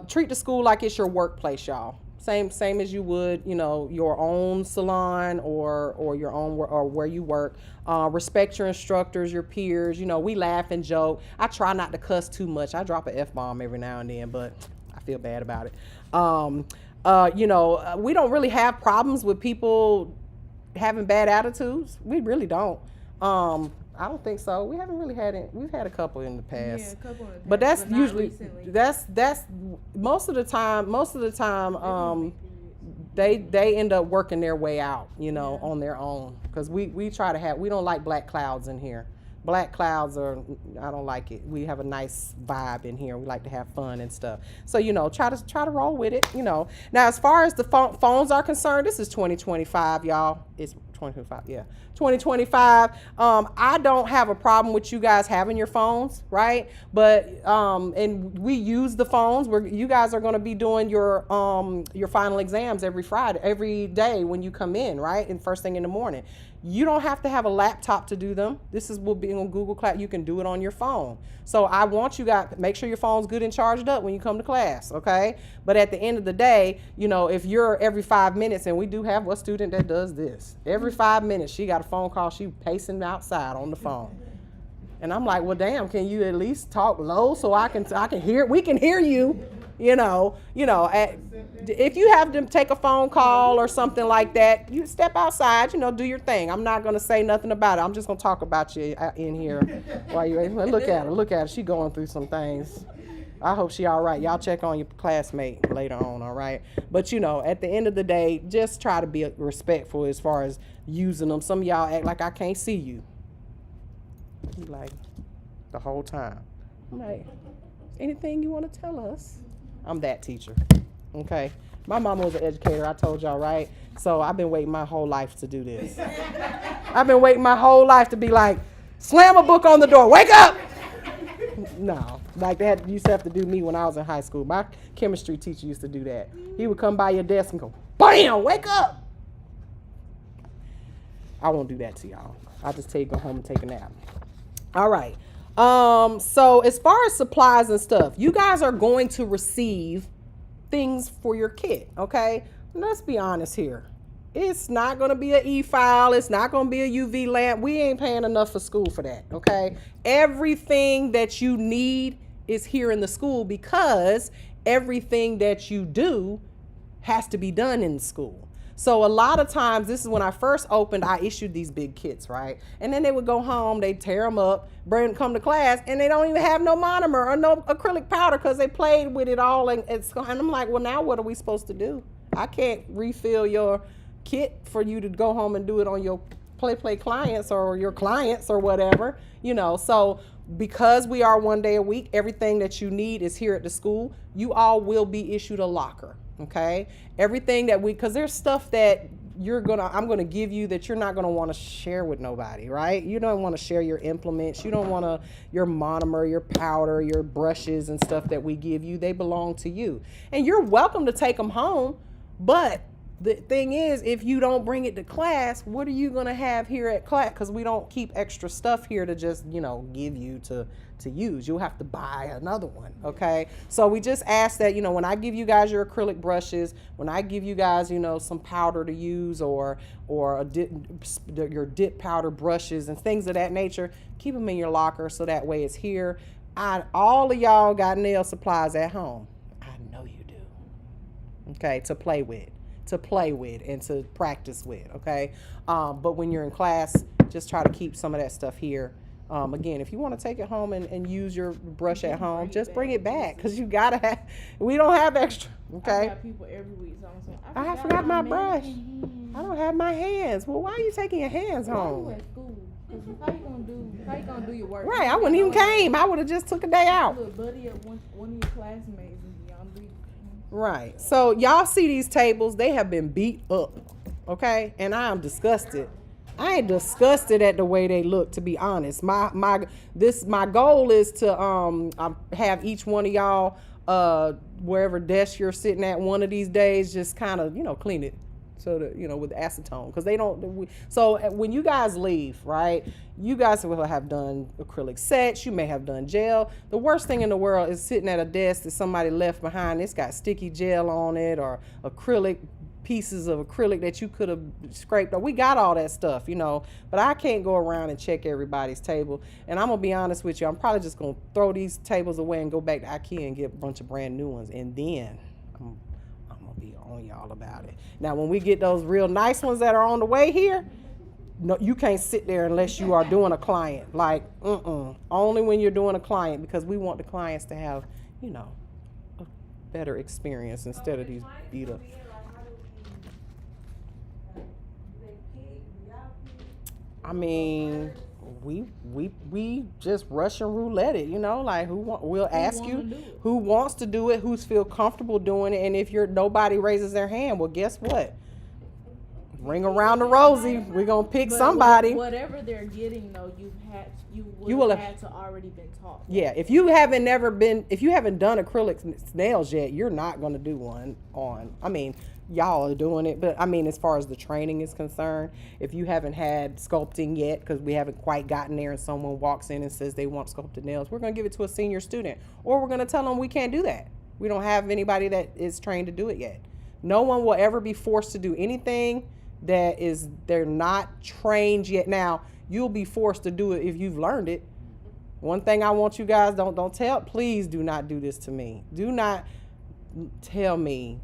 Treat the school like it's your workplace, y'all. Same as you would, your own salon or your own or where you work. Respect your instructors, your peers. We laugh and joke. I try not to cuss too much. I drop an F-bomb every now and then, but I feel bad about it. We don't really have problems with people having bad attitudes. We really don't. I don't think so. We haven't really had it. We've had a couple in the past. Yeah, a couple in the past, but that's not usually recently. that's most of the time they end up working their way out, on their own, because we try to we don't like black clouds in here. Black clouds I don't like it. We have a nice vibe in here. We like to have fun and stuff. So, try to roll with it, Now, as far as the phones are concerned, this is 2025, y'all. It's 2025, yeah. 2025. I don't have a problem with you guys having your phones, right? But and we use the phones. You guys are going to be doing your final exams every day when you come in, right? And first thing in the morning. You don't have to have a laptop to do them. Will be on Google Class. You can do it on your phone. So I want you guys make sure your phone's good and charged up when you come to class, okay? But at the end of the day, if you're every 5 minutes, and we do have a student that does this. Every 5 minutes, she got a phone call. She pacing outside on the phone. And I'm like, well, damn, can you at least talk low so I can hear? We can hear you. If you have to take a phone call or something like that, you step outside, do your thing. I'm not going to say nothing about it. I'm just going to talk about you in here while you're look at her. She going through some things. I hope she all right. Y'all check on your classmate later on, all right? But, at the end of the day, just try to be respectful as far as using them. Some of y'all act like I can't see you. You like the whole time. I'm like, anything you want to tell us? I'm that teacher, okay? My mama was an educator, I told y'all, right? So I've been waiting my whole life to do this. I've been waiting my whole life to be like, slam a book on the door, wake up! No, like that used to have to do me when I was in high school. My chemistry teacher used to do that. He would come by your desk and go, bam, wake up! I won't do that to y'all. I'll just tell you go home and take a nap. All right. So as far as supplies and stuff, you guys are going to receive things for your kid, okay? Let's be honest here. It's not going to be an e-file. It's not going to be a UV lamp. We ain't paying enough for school for that, okay? Everything that you need is here in the school because everything that you do has to be done in school. So a lot of times, this is when I first opened, I issued these big kits, right? And then they would go home, they'd tear them up, come to class, and they don't even have no monomer or no acrylic powder because they played with it all. And I'm like, well, now what are we supposed to do? I can't refill your kit for you to go home and do it on your play clients or your clients or whatever, you know. So because we are 1 day a week, everything that you need is here at the school. You all will be issued a locker. Okay, everything that because there's stuff that I'm gonna give you that you're not gonna want to share with nobody, right? You don't want to share your implements. You don't want your monomer, your powder, your brushes and stuff that we give you. They belong to you, and you're welcome to take them home. But the thing is, if you don't bring it to class, what are you gonna have here at class? Because we don't keep extra stuff here to just give you to use. You'll have to buy another one, okay? So we just ask that, when I give you guys your acrylic brushes, when I give you guys, some powder to use or your dip powder brushes and things of that nature, keep them in your locker so that way it's here. All of y'all got nail supplies at home. I know you do, okay, to play with and to practice with, okay? But when you're in class, just try to keep some of that stuff here. Again, if you want to take it home and use your brush at home, just bring it back because you gotta have. We don't have extra. Okay. I got people every week. So I'm saying, I forgot my brush. I don't have my hands. Well, why are you taking your hands home? Why you at school? How you gonna do your work? Right. I wouldn't even came. I would have just took a day out. Little buddy of one of your classmates and y'all be. Right. So y'all see these tables? They have been beat up. Okay, and I am disgusted. I ain't disgusted at the way they look, to be honest. My goal is to have each one of y'all wherever desk you're sitting at one of these days, just kind of clean it so that with acetone, because they don't. So when you guys leave, right, you guys will have done acrylic sets. You may have done gel. The worst thing in the world is sitting at a desk that somebody left behind. It's got sticky gel on it or acrylic. Pieces of acrylic that you could have scraped. We got all that stuff, but I can't go around and check everybody's table. And I'm gonna be honest with you, I'm probably just gonna throw these tables away and go back to IKEA and get a bunch of brand new ones, and then I'm gonna be on y'all about it. Now when we get those real nice ones that are on the way here, no, you can't sit there unless you are doing a client. Like only when you're doing a client, because we want the clients to have a better experience instead of these beat up. I mean, we just Russian roulette it, like we'll ask you who wants to do it, who's feel comfortable doing it, and if nobody raises their hand, well, guess what? Ring around the rosy. We're gonna pick somebody. Whatever they're getting, though, you will have had to already been taught. Yeah, if you haven't done acrylic nails yet, you're not gonna do one on. I mean, y'all are doing it, but I mean, as far as the training is concerned, if you haven't had sculpting yet, because we haven't quite gotten there and someone walks in and says they want sculpted nails, we're going to give it to a senior student, or we're going to tell them we can't do that. We don't have anybody that is trained to do it yet. No one will ever be forced to do anything they're not trained yet. Now, you'll be forced to do it if you've learned it. One thing I want you guys, please do not do this to me. Do not tell me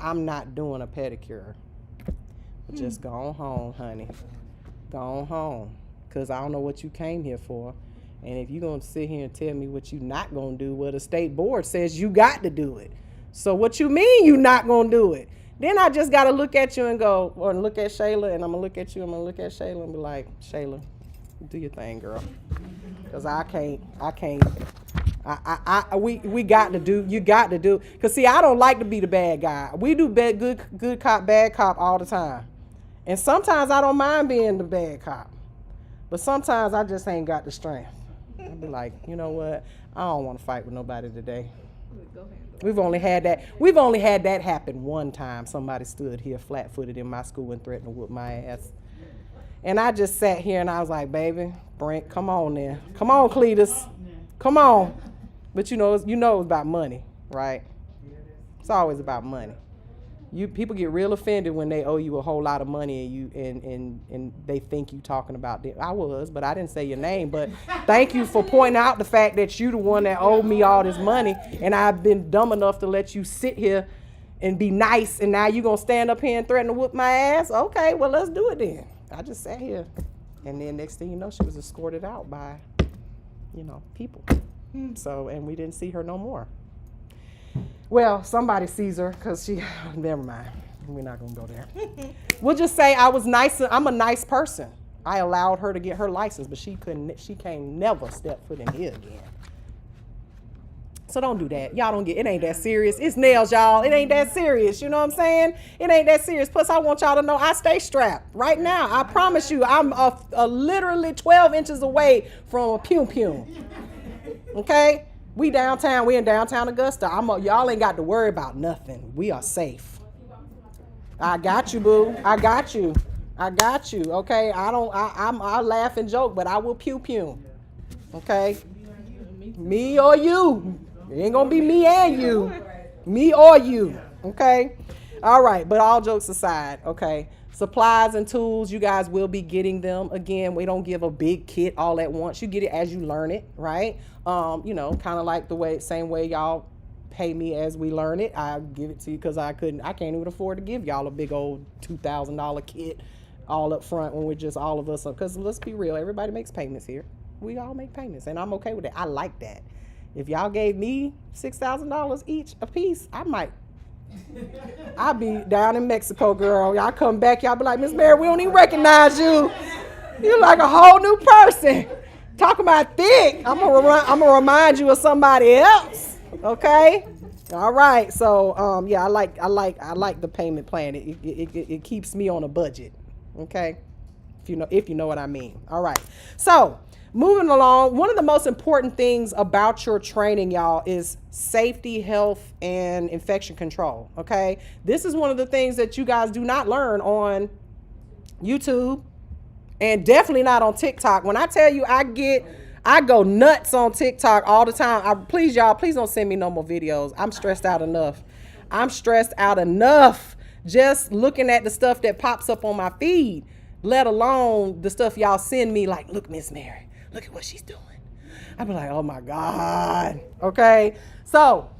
I'm not doing a pedicure. Just go on home, honey. Go on home. Because I don't know what you came here for. And if you're going to sit here and tell me what you're not going to do, well, the state board says you got to do it. So what you mean you not going to do it? Then I just got to look at you and go, or look at Shayla, and I'm going to look at you, I'm going to look at Shayla and be like, Shayla, do your thing, girl. Because I can't. We got to do, you got to do, because see, I don't like to be the bad guy. We do good cop, bad cop all the time. And sometimes I don't mind being the bad cop. But sometimes I just ain't got the strength. I'll be like, you know what? I don't want to fight with nobody today. We've only had that happen one time. Somebody stood here flat-footed in my school and threatened to whoop my ass. And I just sat here and I was like, baby, Brent, come on there. Come on, Cletus. Come on. But it's about money, right? It's always about money. People get real offended when they owe you a whole lot of money and they think you talking about them. I was, but I didn't say your name. But thank you for pointing out the fact that you the one that owed me all this money, and I've been dumb enough to let you sit here and be nice, and now you gonna stand up here and threaten to whoop my ass? Okay, well, let's do it then. I just sat here, and then next thing you know, she was escorted out by, people. So, and we didn't see her no more. Well, somebody sees her because she, never mind. We're not going to go there. We'll just say I was nice. I'm a nice person. I allowed her to get her license, but she can't never step foot in here again. So don't do that. Y'all it ain't that serious. It's nails, y'all. It ain't that serious. You know what I'm saying? It ain't that serious. Plus, I want y'all to know I stay strapped right now. I promise you, I'm literally 12 inches away from a pew. Okay? We downtown. We in downtown Augusta. Y'all ain't got to worry about nothing. We are safe. I got you, boo. I got you. Okay? I laugh and joke, but I will pew. Okay? Me or you. It ain't gonna be me and you. Me or you. Okay? All right, but all jokes aside, okay. Supplies and tools, you guys will be getting them. Again, we don't give a big kit all at once. You get it as you learn it, right? Kind of like same way y'all pay me as we learn it. I give it to you because I can't even afford to give y'all a big old $2,000 kit all up front when we're just all of us. Because let's be real, everybody makes payments here. We all make payments, and I'm okay with it. I like that. If y'all gave me $6,000 each a piece, I'll be down in Mexico, girl. Y'all come back, y'all be like, Miss Mary, we don't even recognize you. You're like a whole new person. Talking about thick. I'm gonna remind you of somebody else. Okay? All right. So I like the payment plan. It keeps me on a budget. Okay? If you know what I mean. All right. So moving along, one of the most important things about your training, y'all, is safety, health, and infection control, okay? This is one of the things that you guys do not learn on YouTube and definitely not on TikTok. When I tell you I go nuts on TikTok all the time. Please don't send me no more videos. I'm stressed out enough. Just looking at the stuff that pops up on my feed, let alone the stuff y'all send me like, look, Miss Mary. Look at what she's doing. I'd be like, oh my God. Okay. So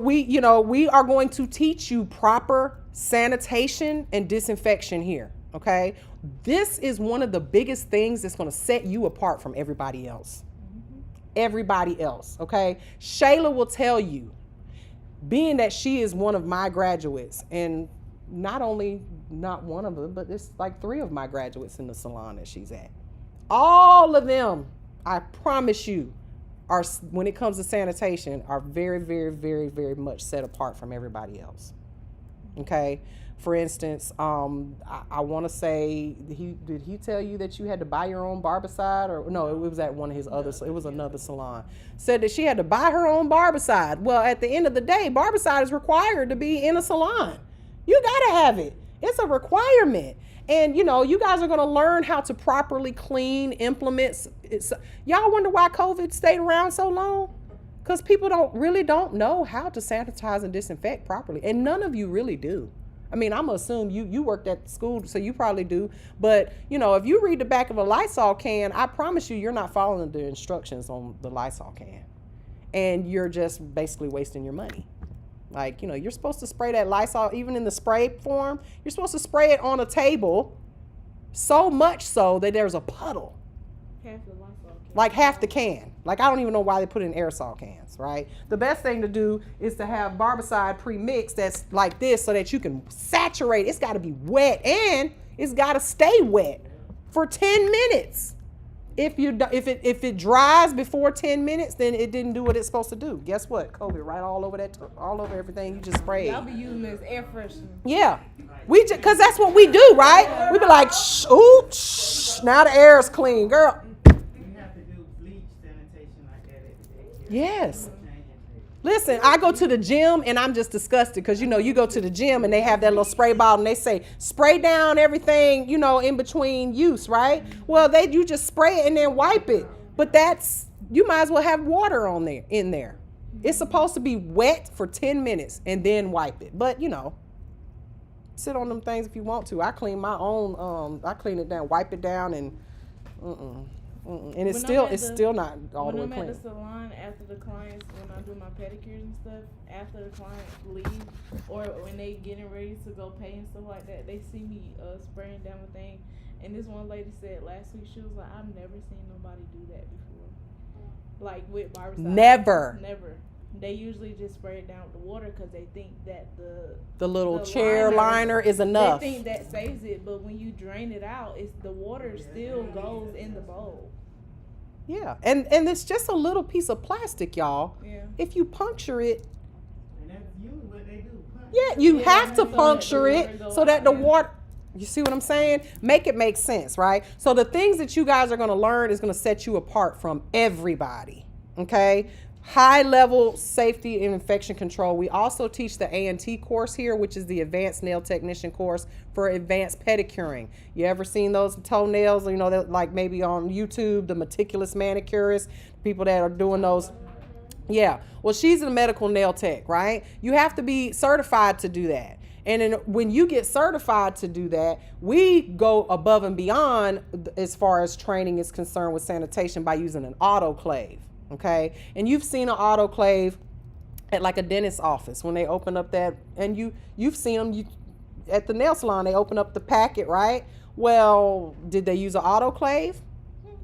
we are going to teach you proper sanitation and disinfection here. Okay. This is one of the biggest things that's going to set you apart from everybody else. Everybody else. Okay. Shayla will tell you, being that she is one of my graduates, and not one of them, but it's like 3 of my graduates in the salon that she's at. All of them, I promise you, when it comes to sanitation, are very, very, very, very much set apart from everybody else. Okay? For instance, I want to say, did he tell you that you had to buy your own barbicide? Or no, it was at one of his it was another salon. Said that she had to buy her own barbicide. Well, at the end of the day, barbicide is required to be in a salon. You got to have it. It's a requirement. And, you guys are going to learn how to properly clean implements. Y'all wonder why COVID stayed around so long? Because people don't know how to sanitize and disinfect properly. And none of you really do. I mean, I'm going to assume you worked at school, so you probably do. But, if you read the back of a Lysol can, I promise you're not following the instructions on the Lysol can. And you're just basically wasting your money. Like, you're supposed to spray that Lysol, even in the spray form, you're supposed to spray it on a table so much so that there's a puddle. Half the Lysol can. Like half the can. Like, I don't even know why they put it in aerosol cans, right? The best thing to do is to have barbicide pre-mixed that's like this so that you can saturate. It's got to be wet, and it's got to stay wet for 10 minutes. If it dries before 10 minutes, then it didn't do what it's supposed to do. Guess what? COVID right all over everything you just sprayed. Y'all be using this air freshener. Yeah, because that's what we do, right? We be like, shh, ooh, shh. Now the air is clean, girl. You have to do bleach sanitation like that every day. Yes. Listen, I go to the gym and I'm just disgusted because, you go to the gym and they have that little spray bottle and they say, spray down everything, in between use, right? Well, you just spray it and then wipe it. But you might as well have water in there. It's supposed to be wet for 10 minutes and then wipe it. But, sit on them things if you want to. I clean my own. I clean it down, wipe it down, and and it's still not all the way When I'm clean. at the salon after the clients, when I do my pedicures and stuff, after the clients leave or when they getting ready to go pay and stuff like that, they see me spraying down the thing. And this one lady said last week, she was like, I've never seen nobody do that before. Like with barbicide. Never. They usually just spray it down with the water because they think that the little chair liner is enough. They think that saves it, but when you drain it out, the water still goes in the bowl. Yeah, and it's just a little piece of plastic, y'all. Yeah. If you puncture it, And that's usually what they do. yeah, you have to so that the puncture it water go so that the out. water. You see what I'm saying? Make it make sense, right? So the things that you guys are going to learn is going to set you apart from everybody. Okay. High level safety and infection control. We also teach the A&T course here, which is the advanced nail technician course for advanced pedicuring. You ever seen those toenails, you know, that like maybe on YouTube, the meticulous manicurists, people that are doing those. Yeah. Well, she's a medical nail tech, right? You have to be certified to do that. And then when you get certified to do that, we go above and beyond as far as training is concerned with sanitation by using an autoclave. Okay, and you've seen an autoclave at like a dentist's office when they open up that, and you've seen them at the nail salon. They open up the packet, right? Well, did they use an autoclave?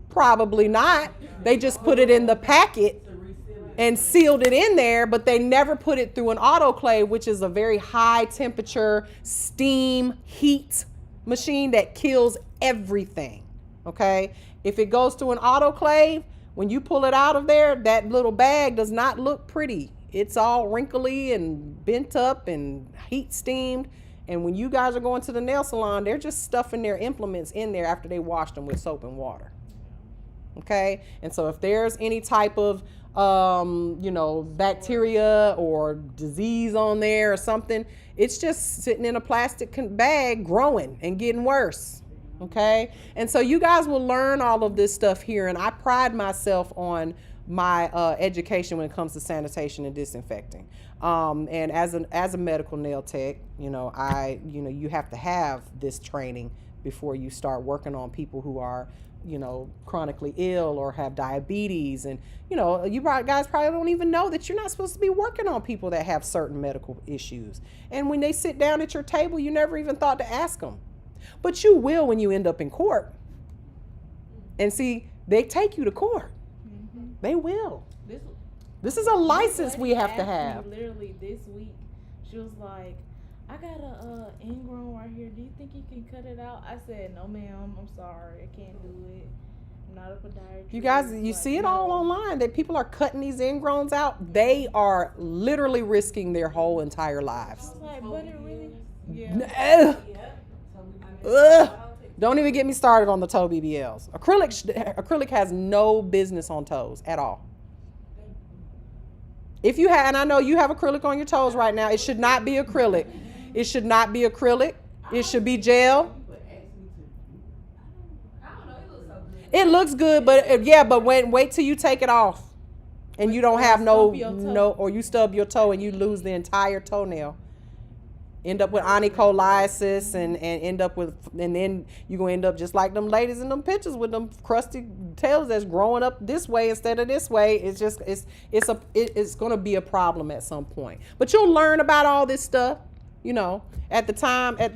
Probably not. They just put it in the packet and sealed it in there, but they never put it through an autoclave, which is a very high temperature steam heat machine that kills everything. Okay, if it goes to an autoclave, when you pull it out of there, that little bag does not look pretty. It's all wrinkly and bent up and heat steamed. And when you guys are going to the nail salon, they're just stuffing their implements in there after they washed them with soap and water. Okay? And so if there's any type of, bacteria or disease on there or something, it's just sitting in a plastic bag growing and getting worse. Okay, and so you guys will learn all of this stuff here, and I pride myself on my education when it comes to sanitation and disinfecting. And as a medical nail tech, you have to have this training before you start working on people who are, chronically ill or have diabetes, and you guys probably don't even know that you're not supposed to be working on people that have certain medical issues. And when they sit down at your table, you never even thought to ask them. But you will when you end up in court. And see, they take you to court. Mm-hmm. They will. This is a license we have to have. Literally this week, she was like, I got a ingrown right here. Do you think you can cut it out? I said, no, ma'am. I'm sorry. I can't do it. I'm not a podiatrist. You guys, you see it all online that people are cutting these ingrowns out. They are literally risking their whole entire lives. I was like, but it really, yeah. Ugh. Don't even get me started on the toe BBLs. Acrylic has no business on toes at all. If you have, and I know you have acrylic on your toes right now, it should not be acrylic. It should not be acrylic. It should be gel. It looks good, but wait till you take it off, and you don't have or you stub your toe and you lose the entire toenail. End up with onycholiasis and then you're going to end up just like them ladies in them pictures with them crusty tails that's growing up this way instead of this way. It's going to be a problem at some point. But you'll learn about all this stuff, At the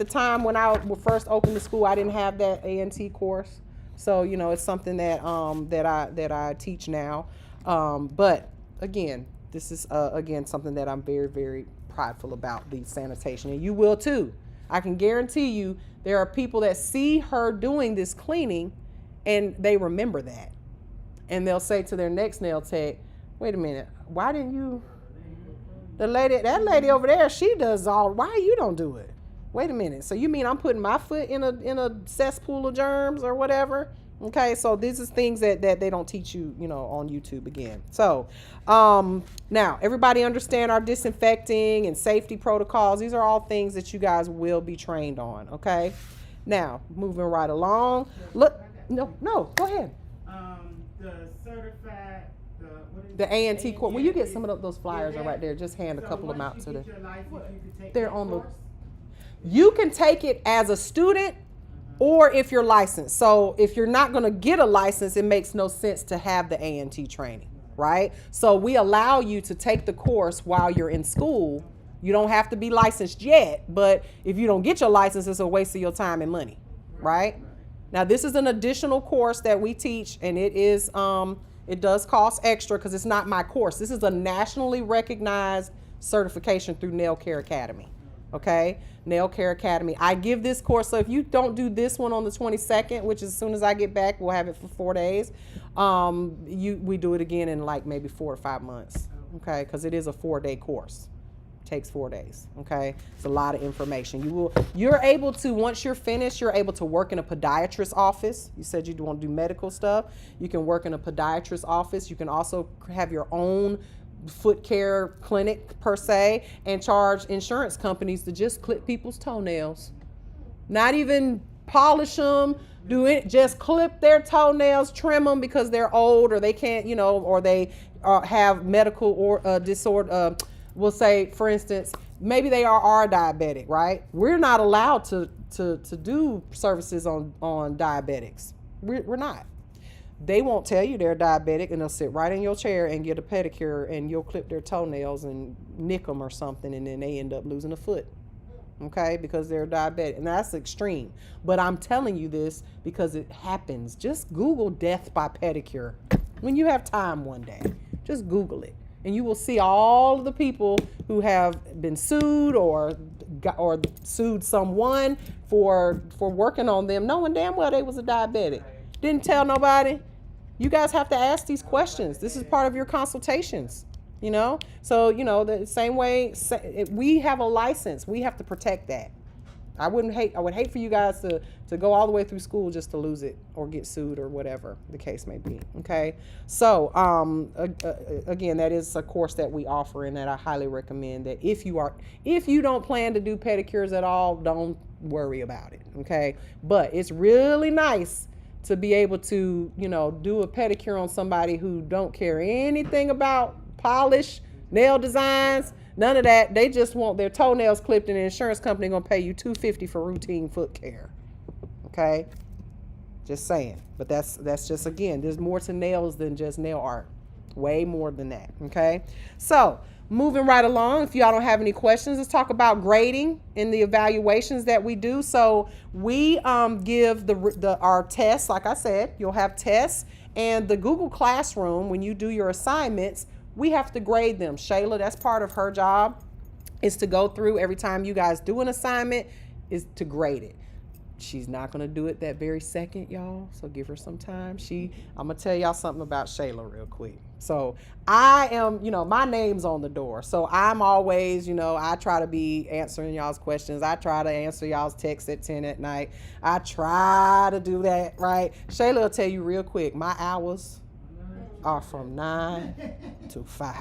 time when I first opened the school, I didn't have that A&T course. So, it's something that I teach now. But again, this is something that I'm very, very prideful about, the sanitation, and you will too. I can guarantee you there are people that see her doing this cleaning and they remember that, and they'll say to their next nail tech, wait a minute, why didn't you, that lady over there, she does all, why you don't do it? Wait a minute, so you mean I'm putting my foot in a cesspool of germs or whatever? Okay, so these are things that they don't teach you, on YouTube again. So now everybody understand our disinfecting and safety protocols. These are all things that you guys will be trained on. Okay, now moving right along. Look, no, go ahead. The certified, the A&T course. Well, you get some of those flyers are right there. Just hand a couple of them out to them. They're They're on the. You can take it as a student or if you're licensed. So if you're not going to get a license, it makes no sense to have the A&T training, right? So we allow you to take the course while you're in school. You don't have to be licensed yet, but if you don't get your license, it's a waste of your time and money, right? Now, this is an additional course that we teach, and it is it does cost extra because it's not my course. This is a nationally recognized certification through Nail Care Academy. Okay, Nail Care Academy. I give this course, so if you don't do this one on the 22nd, which is as soon as I get back, we'll have it for 4 days. We do it again in like maybe 4 to 5 months. Okay, because it is a 4-day course. Takes 4 days. Okay, it's a lot of information. You're able to, once you're finished, you're able to work in a podiatrist's office. You said you want to do medical stuff. You can work in a podiatrist's office. You can also have your own foot care clinic per se, and charge insurance companies to just clip people's toenails. Not even polish them, do it, just clip their toenails, trim them because they're old or they can't, or they have medical or disorder. We'll say, for instance, maybe they are diabetic, right? We're not allowed to do services on diabetics. We're not. They won't tell you they're diabetic, and they'll sit right in your chair and get a pedicure, and you'll clip their toenails and nick them or something, and then they end up losing a foot, okay, because they're diabetic. And that's extreme. But I'm telling you this because it happens. Just Google death by pedicure when you have time one day. Just Google it, and you will see all of the people who have been sued or sued someone for working on them, knowing damn well they was a diabetic. Didn't tell nobody. You guys have to ask these questions. This is part of your consultations, So, the same way we have a license, we have to protect that. I would hate for you guys to go all the way through school just to lose it or get sued or whatever the case may be. Okay. So, again, that is a course that we offer and that I highly recommend. That if you don't plan to do pedicures at all, don't worry about it. Okay. But it's really nice to be able to, do a pedicure on somebody who don't care anything about polish, nail designs, none of that. They just want their toenails clipped, and the insurance company gonna pay you $250 for routine foot care. Okay, just saying. But that's just, again, there's more to nails than just nail art. Way more than that. Okay, so moving right along, if y'all don't have any questions, let's talk about grading and the evaluations that we do. So we give our tests. Like I said, you'll have tests, and the Google Classroom, when you do your assignments, we have to grade them. Shayla, that's part of her job, is to go through every time you guys do an assignment, is to grade it. She's not going to do it that very second, y'all, so give her some time. I'm going to tell y'all something about Shayla real quick. So I am, my name's on the door. So I'm always, I try to be answering y'all's questions. I try to answer y'all's texts at 10 at night. I try to do that, right? Shayla will tell you real quick, my hours are from 9 to 5.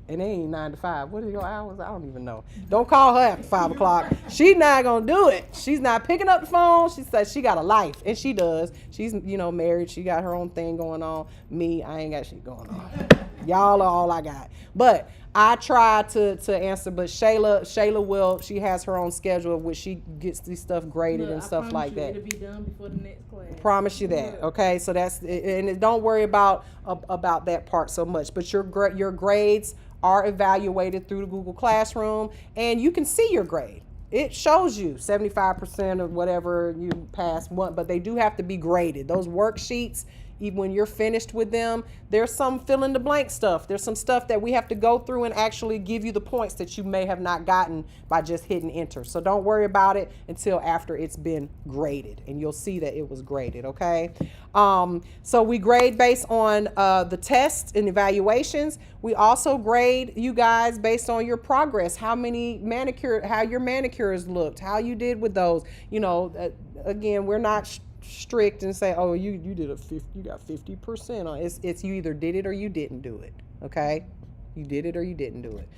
And it ain't 9 to 5. What are your hours? I don't even know. Don't call her after 5 o'clock. She's not going to do it. She's not picking up the phone. She says she got a life. And she does. She's, married. She got her own thing going on. Me, I ain't got shit going on. Y'all are all I got. But I try to answer. But Shayla will, she has her own schedule which she gets this stuff graded and stuff like that. It'll be done before the next class. Promise you that. Okay. So and don't worry about that part so much. But your grades are evaluated through the Google Classroom, and you can see your grade. It shows you 75% of whatever you passed one, but they do have to be graded. Those worksheets, even when you're finished with them, there's some fill in the blank stuff. There's some stuff that we have to go through and actually give you the points that you may have not gotten by just hitting enter. So don't worry about it until after it's been graded, and you'll see that it was graded, okay? So we grade based on the tests and evaluations. We also grade you guys based on your progress, how your manicures looked, how you did with those. Again, we're not strict and say, oh, you got 50% on it. It's you either did it or you didn't do it. Okay, You did it or you didn't do it.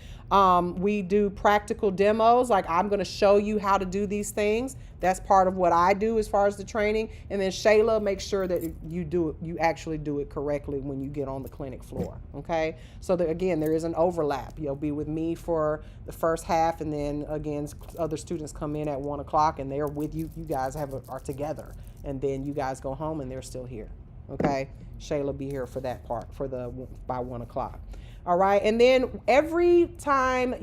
We do practical demos. Like I'm going to show you how to do these things. That's part of what I do as far as the training. And then Shayla makes sure that you do it. You actually do it correctly when you get on the clinic floor. Okay. So again, there is an overlap. You'll be with me for the first half, and then again, other students come in at 1 o'clock and they're with you. You guys are together, and then you guys go home and they're still here. Okay. Shayla be here for that part by 1 o'clock. All right, and then every time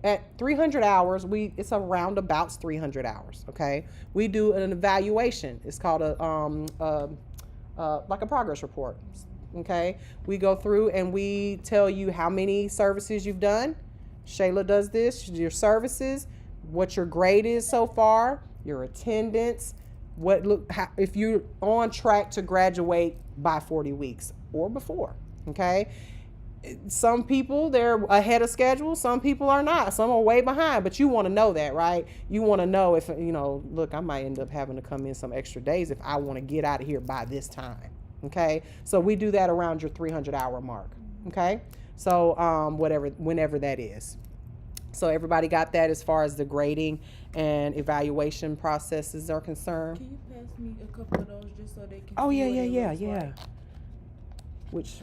at 300 hours, it's around about 300 hours. Okay, we do an evaluation. It's called like a progress report. Okay, we go through and we tell you how many services you've done. Shayla does this. Your services, what your grade is so far, your attendance, if you're on track to graduate by 40 weeks or before. Okay. Some people, they're ahead of schedule. Some people are not. Some are way behind, but you want to know that, right? You want to know if, look, I might end up having to come in some extra days if I want to get out of here by this time. Okay. So we do that around your 300-hour mark. Okay. So, whenever that is. So everybody got that as far as the grading and evaluation processes are concerned. Can you pass me a couple of those just so they can Oh, see yeah. what it looks like? Which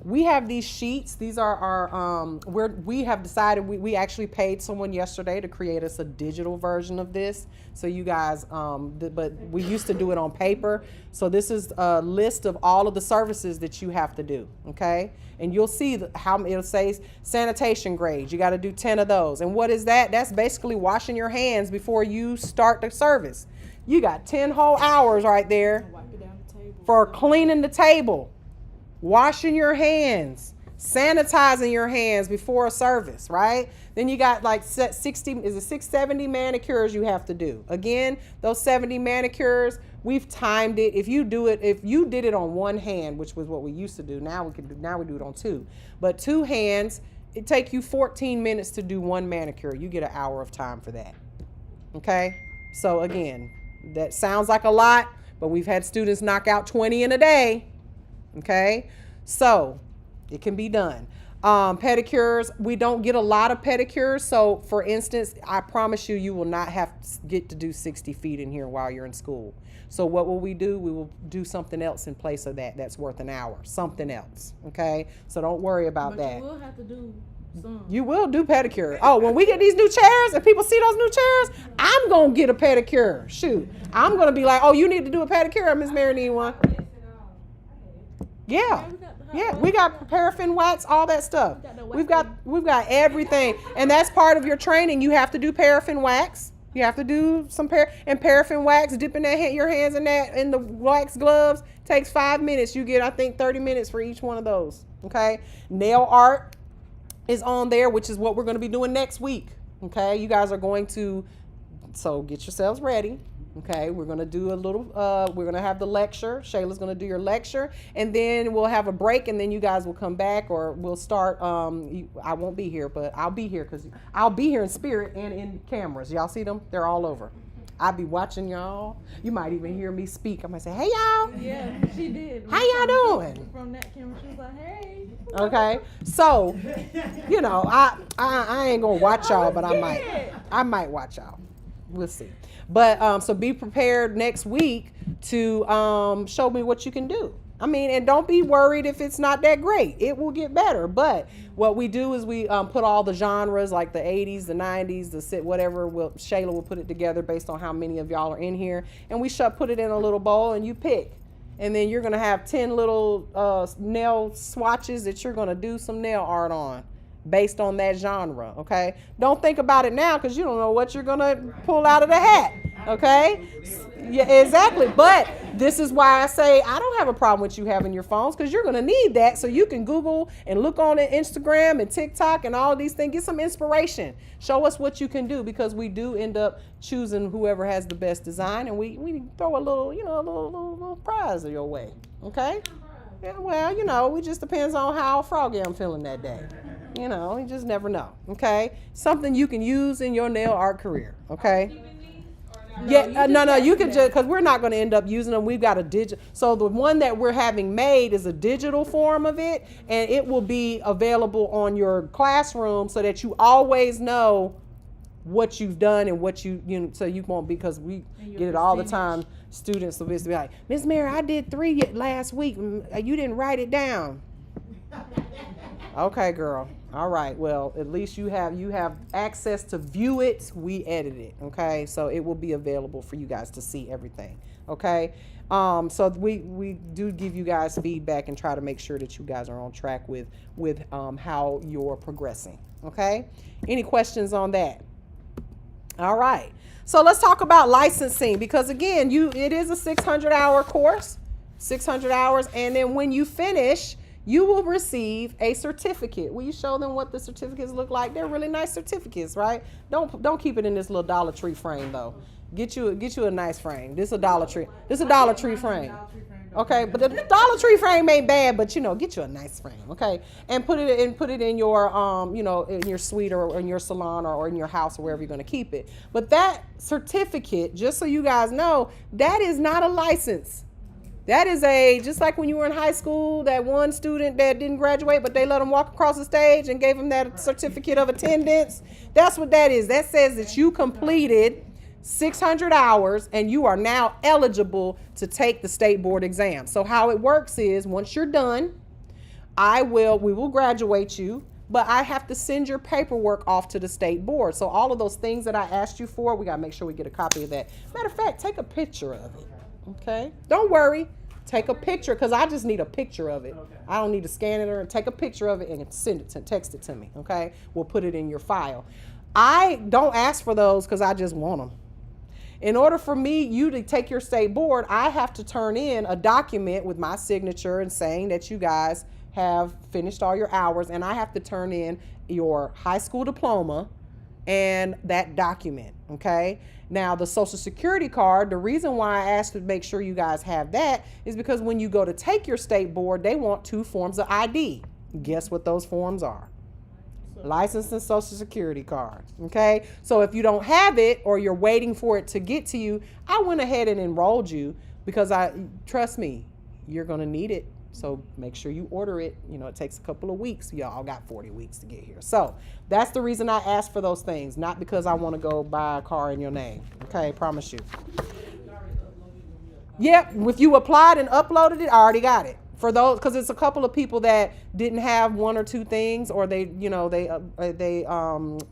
we have these sheets. These are our, we have decided we actually paid someone yesterday to create us a digital version of this. So you guys, but we used to do it on paper. So this is a list of all of the services that you have to do. Okay. And you'll see how it'll say sanitation grades. You got to do 10 of those. And what is that? That's basically washing your hands before you start the service. You got 10 whole hours right there Wipe it down the table. for cleaning the table, washing your hands, sanitizing your hands before a service, right? Then you got like 670 manicures you have to do. Again, those 70 manicures, we've timed it. If you did it on one hand, which was what we used to do, now we do it on two. But two hands, it take you 14 minutes to do one manicure. You get an hour of time for that. Okay? So again, that sounds like a lot, but we've had students knock out 20 in a day. Okay, so it can be done. Pedicures, we don't get a lot of pedicures. So for instance, I promise you will not have to get to do 60 feet in here while you're in school. So what will we do? We will do something else in place of that. That's worth an hour, something else. Okay, so don't worry about that. You will have to do some. You will do pedicure. Oh, when we get these new chairs and people see those new chairs, I'm going to get a pedicure. Shoot. I'm going to be like, oh, you need to do a pedicure. Miss Mary need one. Yeah. Yeah, we got paraffin wax, all that stuff. We've got everything. And that's part of your training. You have to do paraffin wax. You have to do some paraffin wax, dipping your hands in the wax gloves. Takes 5 minutes. You get, I think, 30 minutes for each one of those. Okay? Nail art is on there, which is what we're going to be doing next week. Okay? You guys are going to, so get yourselves ready. Okay, we're going to do we're going to have the lecture. Shayla's going to do your lecture, and then we'll have a break, and then you guys will come back, or we'll start. I won't be here, but I'll be here because I'll be here in spirit and in cameras. Y'all see them? They're all over. I'll be watching y'all. You might even hear me speak. I might say, hey, y'all. Yeah, she did. How y'all doing? From that camera, she was like, hey. Okay, so, I ain't going to watch y'all, but I might watch y'all. We'll see. But so be prepared next week to show me what you can do. I mean, and don't be worried if it's not that great. It will get better. But what we do is we put all the genres, like the 80s, the 90s, the whatever. Shayla will put it together based on how many of y'all are in here. And we put it in a little bowl and you pick. And then you're going to have 10 little nail swatches that you're going to do some nail art on, based on that genre. Okay, don't think about it now because you don't know what you're gonna pull out of the hat. Okay, yeah, exactly. But this is why I say I don't have a problem with you having your phones, because you're gonna need that so you can Google and look on Instagram and TikTok and all these things. Get some inspiration. Show us what you can do, because we do end up choosing whoever has the best design, and we throw a little, a little prize your way. Okay. Yeah, well, it just depends on how froggy I'm feeling that day. You just never know. Okay, something you can use in your nail art career. Okay. Yeah, no, you can just, because we're not going to end up using them. We've got a digital. So the one that we're having made is a digital form of it, and it will be available on your classroom so that you always know what you've done and what so you won't, because we get it all the time. Students will be like, Miss Mary, I did 3 last week. You didn't write it down. Okay, girl. All right. Well, at least you have access to view it. We edit it. Okay. So it will be available for you guys to see everything. Okay. So we do give you guys feedback and try to make sure that you guys are on track with how you're progressing. Okay. Any questions on that? All right. So let's talk about licensing, because again, it is a 600-hour course, 600 hours, and then when you finish, you will receive a certificate. Will you show them what the certificates look like? They're really nice certificates, right? Don't keep it in this little Dollar Tree frame though. Get you a nice frame. This a Dollar Tree. This a Dollar Tree frame. Okay, but the Dollar Tree frame ain't bad, but get you a nice frame, okay? And put it in your in your suite or in your salon or in your house or wherever you're going to keep it. But that certificate, just so you guys know, that is not a license. That is just like when you were in high school, that one student that didn't graduate, but they let him walk across the stage and gave him that certificate of attendance. That's what that is. That says that you completed 600 hours and you are now eligible to take the state board exam. So how it works is, once you're done, we will graduate you, but I have to send your paperwork off to the state board. So all of those things that I asked you for, we got to make sure we get a copy of that. Matter of fact, take a picture of it. Okay? Don't worry. Take a picture, because I just need a picture of it. Okay. I don't need to scan it or take a picture of it and text it to me. Okay? We'll put it in your file. I don't ask for those because I just want them. In order for you to take your state board, I have to turn in a document with my signature and saying that you guys have finished all your hours, and I have to turn in your high school diploma and that document, okay? Now, the Social Security card, the reason why I asked to make sure you guys have that is because when you go to take your state board, they want 2 forms of ID. Guess what those forms are? License and Social Security card. Okay, so if you don't have it or you're waiting for it to get to you, I went ahead and enrolled you because trust me, you're gonna need it. So make sure you order it. It takes a couple of weeks. Y'all got 40 weeks to get here. So that's the reason I asked for those things, not because I want to go buy a car in your name. Okay, promise you. Yep, if you applied and uploaded it, I already got it. For those, because it's a couple of people that didn't have 1 or 2 things, or they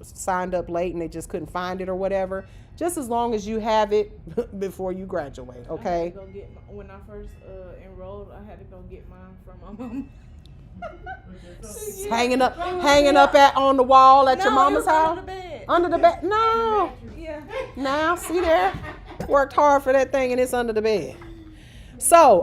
signed up late and they just couldn't find it or whatever. Just as long as you have it before you graduate, okay? I had to go get when I first enrolled, I had to go get mine from my mom. Hanging up on the wall at your mama's house. Under the bed. Under the bed? No. Yeah. Now, see there? Worked hard for that thing and it's under the bed. So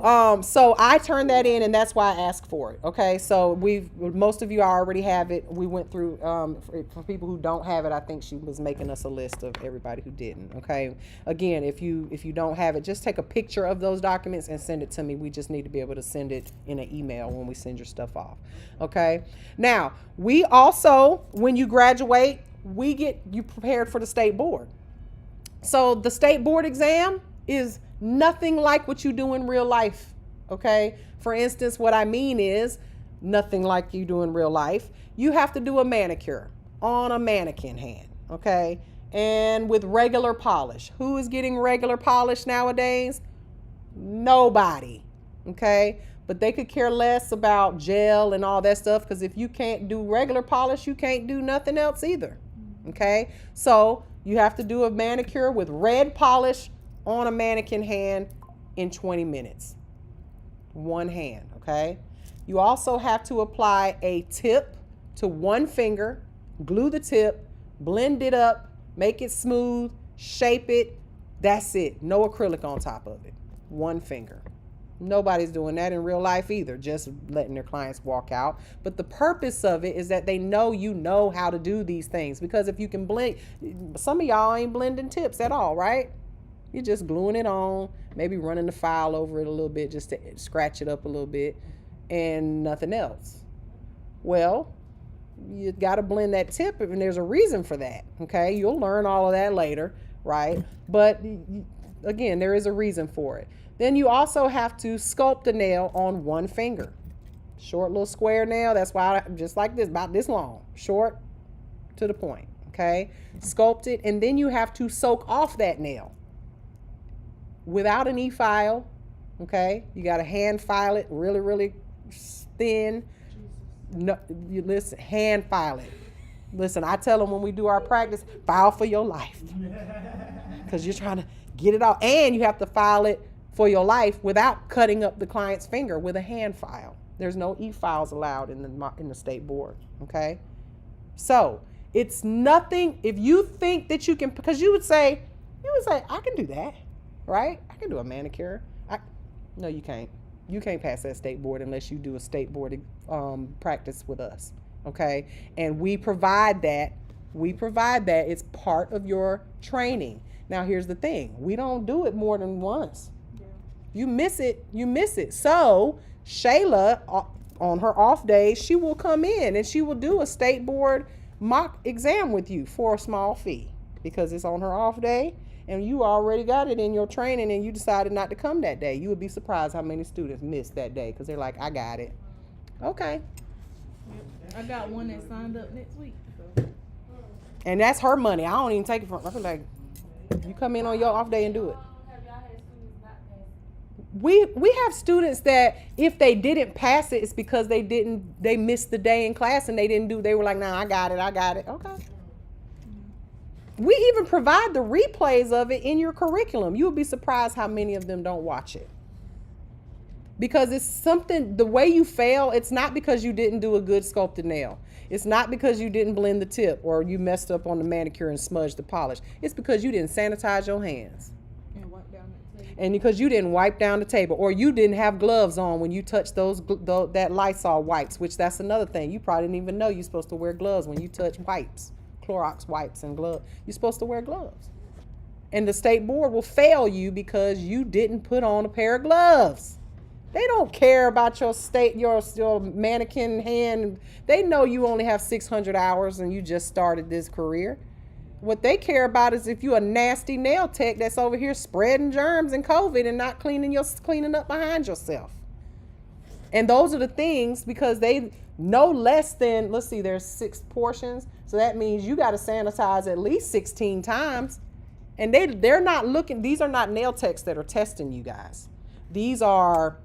I turned that in, and that's why I asked for it. Okay, so most of you already have it. We went through for people who don't have it. I think she was making us a list of everybody who didn't. Okay, again, if you don't have it, just take a picture of those documents and send it to me. We just need to be able to send it in an email when we send your stuff off. Okay, now we also, when you graduate, we get you prepared for the state board. So the state board exam is nothing like what you do in real life, okay? For instance, what I mean is nothing like you do in real life. You have to do a manicure on a mannequin hand, okay? And with regular polish. Who is getting regular polish nowadays? Nobody, okay? But they could care less about gel and all that stuff, because if you can't do regular polish, you can't do nothing else either, okay? So you have to do a manicure with red polish on a mannequin hand in 20 minutes. One hand, okay? You also have to apply a tip to one finger, glue the tip, blend it up, make it smooth, shape it. That's it. No acrylic on top of it. One finger. Nobody's doing that in real life either, just letting their clients walk out. But the purpose of it is that they know you know how to do these things, because if you can blend, some of y'all ain't blending tips at all, right? You're just gluing it on, maybe running the file over it a little bit just to scratch it up a little bit, and nothing else. Well, you got to blend that tip, and there's a reason for that, okay? You'll learn all of that later. right? But again, there is a reason for it. Then you also have to sculpt a nail on one finger. Short little square nail, that's why just like this, about this long, short to the point, okay? Sculpt it, and then you have to soak off that nail without an e-file, okay? You got to hand file it really, really thin. No, you listen, hand file it. Listen, I tell them when we do our practice, file for your life, because you're trying to get it out, and you have to file it for your life without cutting up the client's finger with a hand file. There's no e-files allowed in the state board, okay? So it's nothing. If you think that you can, because you would say, I can do that, right? I can do a manicure. No, you can't. You can't pass that state board unless you do a state board practice with us, okay? And we provide that. It's part of your training. Now, here's the thing. We don't do it more than once. Yeah. You miss it. So Shayla, on her off days, she will come in and she will do a state board mock exam with you for a small fee because it's on her off day and you already got it in your training and you decided not to come that day. You would be surprised how many students missed that day because they're like, I got it. Okay. Yep. I got one that signed up next week. So. And that's her money. I don't even take it from her. I'm like, you come in on your off day and do it. We have students that if they didn't pass it, it's because they missed the day in class and they were like, nah, I got it. Okay. We even provide the replays of it in your curriculum. You would be surprised how many of them don't watch it. Because it's something, the way you fail, it's not because you didn't do a good sculpted nail. It's not because you didn't blend the tip or you messed up on the manicure and smudged the polish. It's because you didn't sanitize your hands. And because you didn't wipe down the table or you didn't have gloves on when you touched that Lysol wipes, which that's another thing. You probably didn't even know you're supposed to wear gloves when you touch wipes, Clorox wipes and gloves. You're supposed to wear gloves. And the state board will fail you because you didn't put on a pair of gloves. They don't care about your mannequin hand. They know you only have 600 hours and you just started this career. What they care about is if you're a nasty nail tech that's over here spreading germs and COVID and not cleaning up behind yourself. And those are the things, because they no less than, let's see, there's 6 portions. So that means you got to sanitize at least 16 times. And they're not looking, these are not nail techs that are testing you guys. These are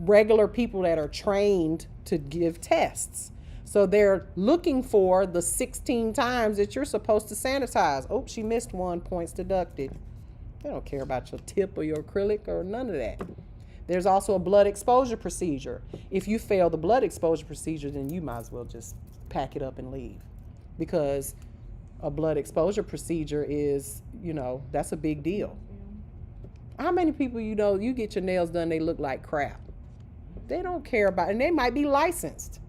regular people that are trained to give tests. So they're looking for the 16 times that you're supposed to sanitize. Oh, she missed one, points deducted. They don't care about your tip or your acrylic or none of that. There's also a blood exposure procedure. If you fail the blood exposure procedure, then you might as well just pack it up and leave. Because a blood exposure procedure is, that's a big deal. How many people you get your nails done, they look like crap. They don't care about it, and they might be licensed,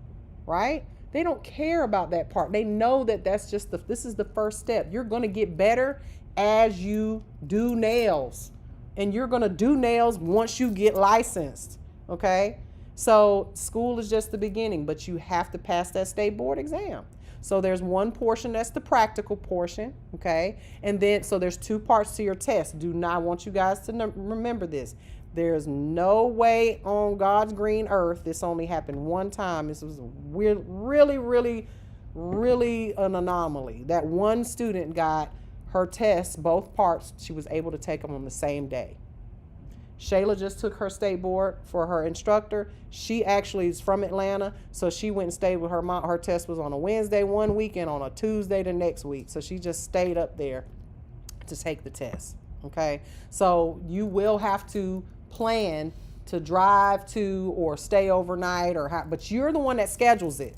right? They don't care about that part. They know that this is the first step. You're going to get better as you do nails. And you're going to do nails once you get licensed, okay? So school is just the beginning, but you have to pass that state board exam. So there's one portion that's the practical portion, okay? And then, so there's 2 parts to your test. I want you guys to remember this. There's no way on God's green earth this only happened one time. This was really, really, really an anomaly. That one student got her tests, both parts, she was able to take them on the same day. Shayla just took her state board for her instructor. She actually is from Atlanta, so she went and stayed with her mom. Her test was on a Wednesday one week and on a Tuesday the next week. So she just stayed up there to take the test, okay? So you will have to plan to drive to or stay overnight but you're the one that schedules it,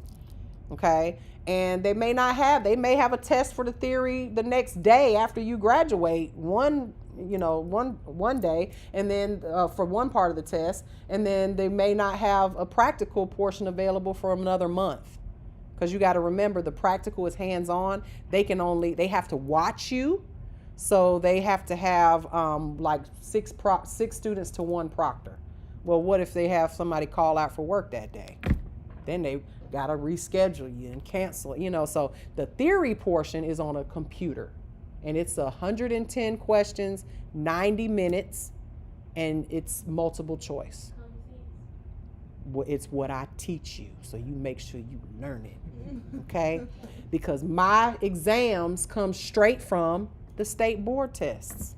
okay? And they may have a test for the theory the next day after you graduate, one day, and then for one part of the test, and then they may not have a practical portion available for another month, because you got to remember the practical is hands-on. They have to watch you. So they have to have like 6 students to 1 proctor. Well, what if they have somebody call out for work that day? Then they got to reschedule you and cancel, So the theory portion is on a computer. And it's 110 questions, 90 minutes, and it's multiple choice. It's what I teach you, so you make sure you learn it, okay? Because my exams come straight from the state board tests,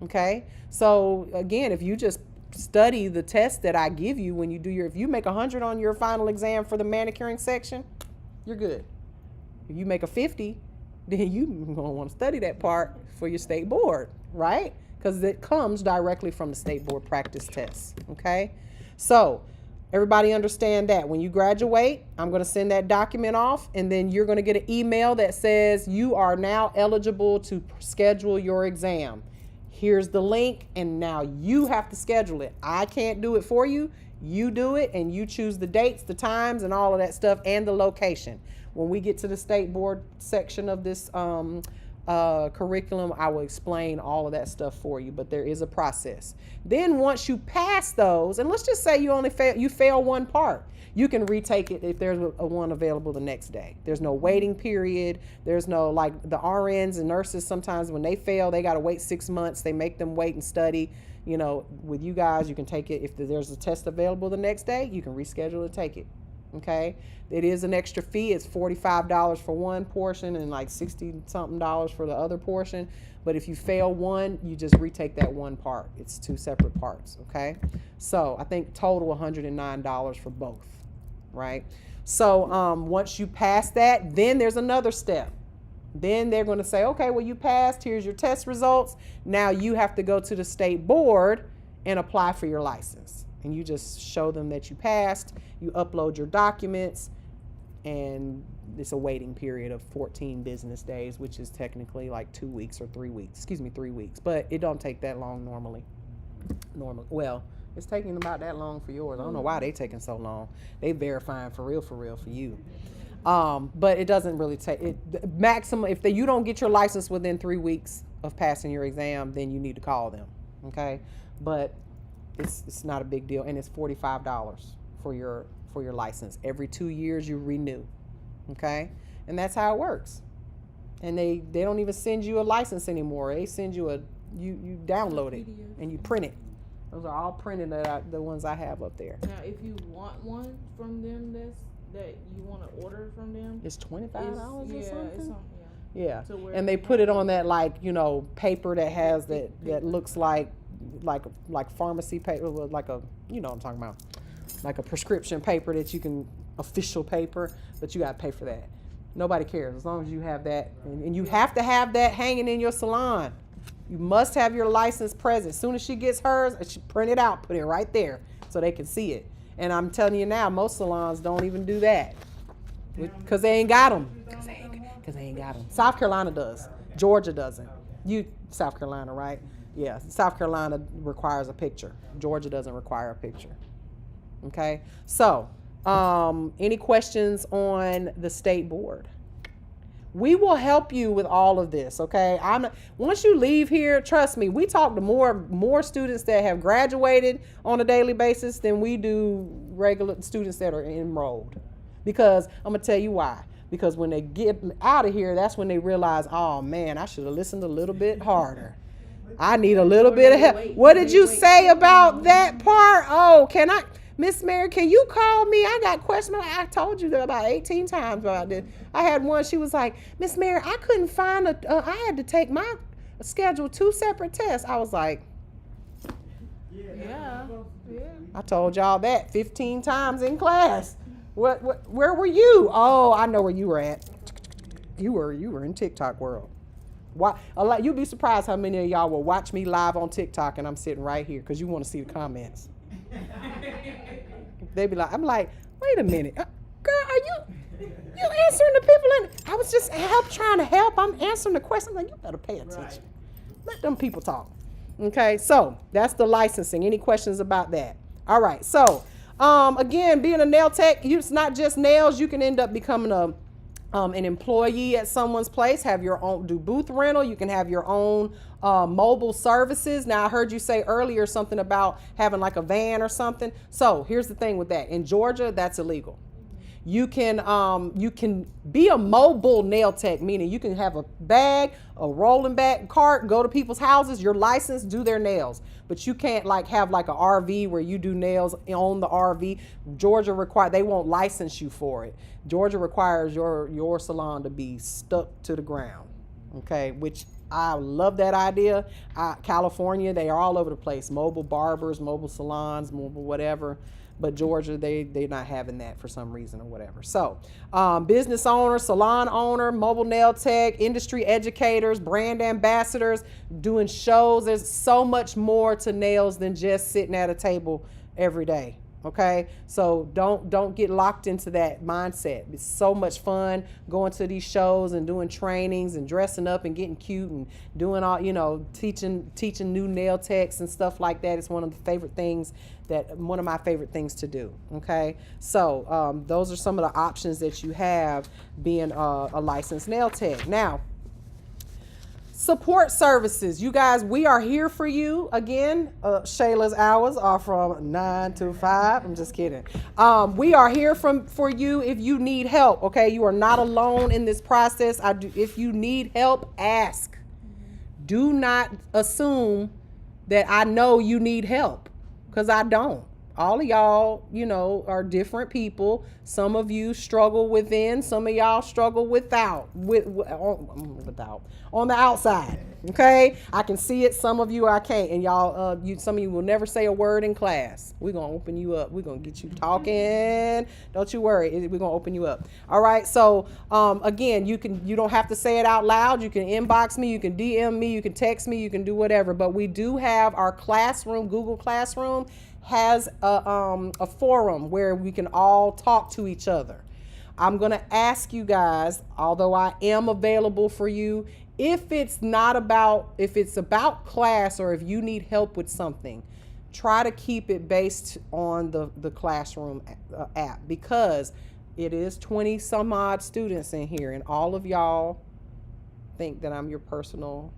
okay? So again, if you just study the test that I give you when you do if you make 100 on your final exam for the manicuring section, you're good. If you make a 50, then you gonna want to study that part for your state board, right? Because it comes directly from the state board practice tests, okay? So everybody understand that when you graduate, I'm going to send that document off, and then you're going to get an email that says you are now eligible to schedule your exam. Here's the link, and now you have to schedule it. I can't do it for you. You do it, and you choose the dates, the times, and all of that stuff, and the location. When we get to the state board section of this curriculum, I will explain all of that stuff for you, but there is a process. Then once you pass those, and let's just say you fail one part, you can retake it if there's a one available the next day. There's no waiting period. There's no, like the RNs and nurses, sometimes when they fail, they got to wait 6 months. They make them wait and study. You know, with you guys, you can take it. If there's a test available the next day, you can reschedule and take it. Okay, it is an extra fee. It's $45 for one portion and like $60-something for the other portion. But if you fail one, you just retake that one part. It's 2 separate parts. Okay, so I think total $109 for both, right? So once you pass that, then there's another step. Then they're going to say, okay, well, you passed. Here's your test results. Now you have to go to the state board and apply for your license. And you just show them that you passed. You upload your documents, and it's a waiting period of 14 business days, which is technically like 2 weeks or 3 weeks. 3 weeks, but it don't take that long normally. Well, it's taking about that long for yours. I don't know why they taking so long. They verifying for real for you. But it doesn't really take it. Maximum, if you don't get your license within 3 weeks of passing your exam, then you need to call them. Okay, but it's not a big deal, and it's $45 for your license. Every 2 years you renew. Okay, and that's how it works. And they don't even send you a license anymore. They send you you download it and you print it. Those are all printed, the ones I have up there. Now, if you want one from them, that you want to order from them, it's $25 or something. It's something. Yeah, and they put it on that paper that has that looks like pharmacy paper, like a what I'm talking about, like a prescription paper that you can official paper, but you gotta pay for that. Nobody cares as long as you have that, and you have to have that hanging in your salon. You must have your license present. As soon as she gets hers, she print it out, put it right there so they can see it. And I'm telling you now, most salons don't even do that because they ain't got them. Because they ain't got them. South Carolina does. Georgia doesn't. South Carolina, right? Yeah, South Carolina requires a picture. Georgia doesn't require a picture. Okay? So, any questions on the state board? We will help you with all of this, okay? Once you leave here, trust me, we talk to more students that have graduated on a daily basis than we do regular students that are enrolled. Because I'm going to tell you why. Because when they get out of here, that's when they realize, oh, man, I should have listened a little bit harder. I need a little bit of help. What did you say about that part? Oh, Miss Mary, can you call me? I got questions. I told you that about 18 times about this. I had one, she was like, Miss Mary, I couldn't find I had to take my schedule 2 separate tests. I was like, Yeah. I told y'all that 15 times in class. Where were you? Oh, I know where you were at. You were in TikTok world. Why? You'd be surprised how many of y'all will watch me live on TikTok and I'm sitting right here because you want to see the comments. They be like, I'm like, wait a minute, girl, are you answering the people? I was just trying to help. I'm answering the question. I'm like, you better pay attention. Right. Let them people talk. Okay, so that's the licensing. Any questions about that? All right, so again, being a nail tech, it's not just nails. You can end up becoming an employee at someone's place, have your own, do booth rental. You can have your own mobile services. Now, I heard you say earlier something about having like a van or something. So here's the thing with that. In Georgia, that's illegal. You can be a mobile nail tech, meaning you can have a bag, a rolling back cart, go to people's houses, you're licensed, do their nails. But you can't like have like a RV where you do nails on the RV. Georgia they won't license you for it. Georgia requires your salon to be stuck to the ground. Okay, which I love that idea. California, they are all over the place. Mobile barbers, mobile salons, mobile whatever. But Georgia, they're not having that for some reason or whatever. So business owner, salon owner, mobile nail tech, industry educators, brand ambassadors, doing shows. There's so much more to nails than just sitting at a table every day. Okay, so don't get locked into that mindset. It's so much fun going to these shows and doing trainings and dressing up and getting cute and doing all, teaching new nail techs and stuff like that. It's one of my favorite things to do. Okay, so those are some of the options that you have being a licensed nail tech. Now, support services. You guys, we are here for you. Again, Shayla's hours are from 9 to 5. I'm just kidding. We are here for you if you need help, okay? You are not alone in this process. If you need help, ask. Do not assume that I know you need help, because I don't. All of y'all, are different people. Some of you struggle within. Some of y'all struggle without on the outside. Okay, I can see it. Some of you I can't, and y'all, some of you will never say a word in class. We're gonna open you up. We're gonna get you talking. Don't you worry. We're gonna open you up. All right. So again, you don't have to say it out loud. You can inbox me. You can DM me. You can text me. You can do whatever. But we do have our classroom. Google Classroom has a forum where we can all talk to each other. I'm going to ask you guys, although I am available for you, if it's about class or if you need help with something, try to keep it based on the classroom app, because it is 20 some odd students in here, and all of y'all think that I'm your personal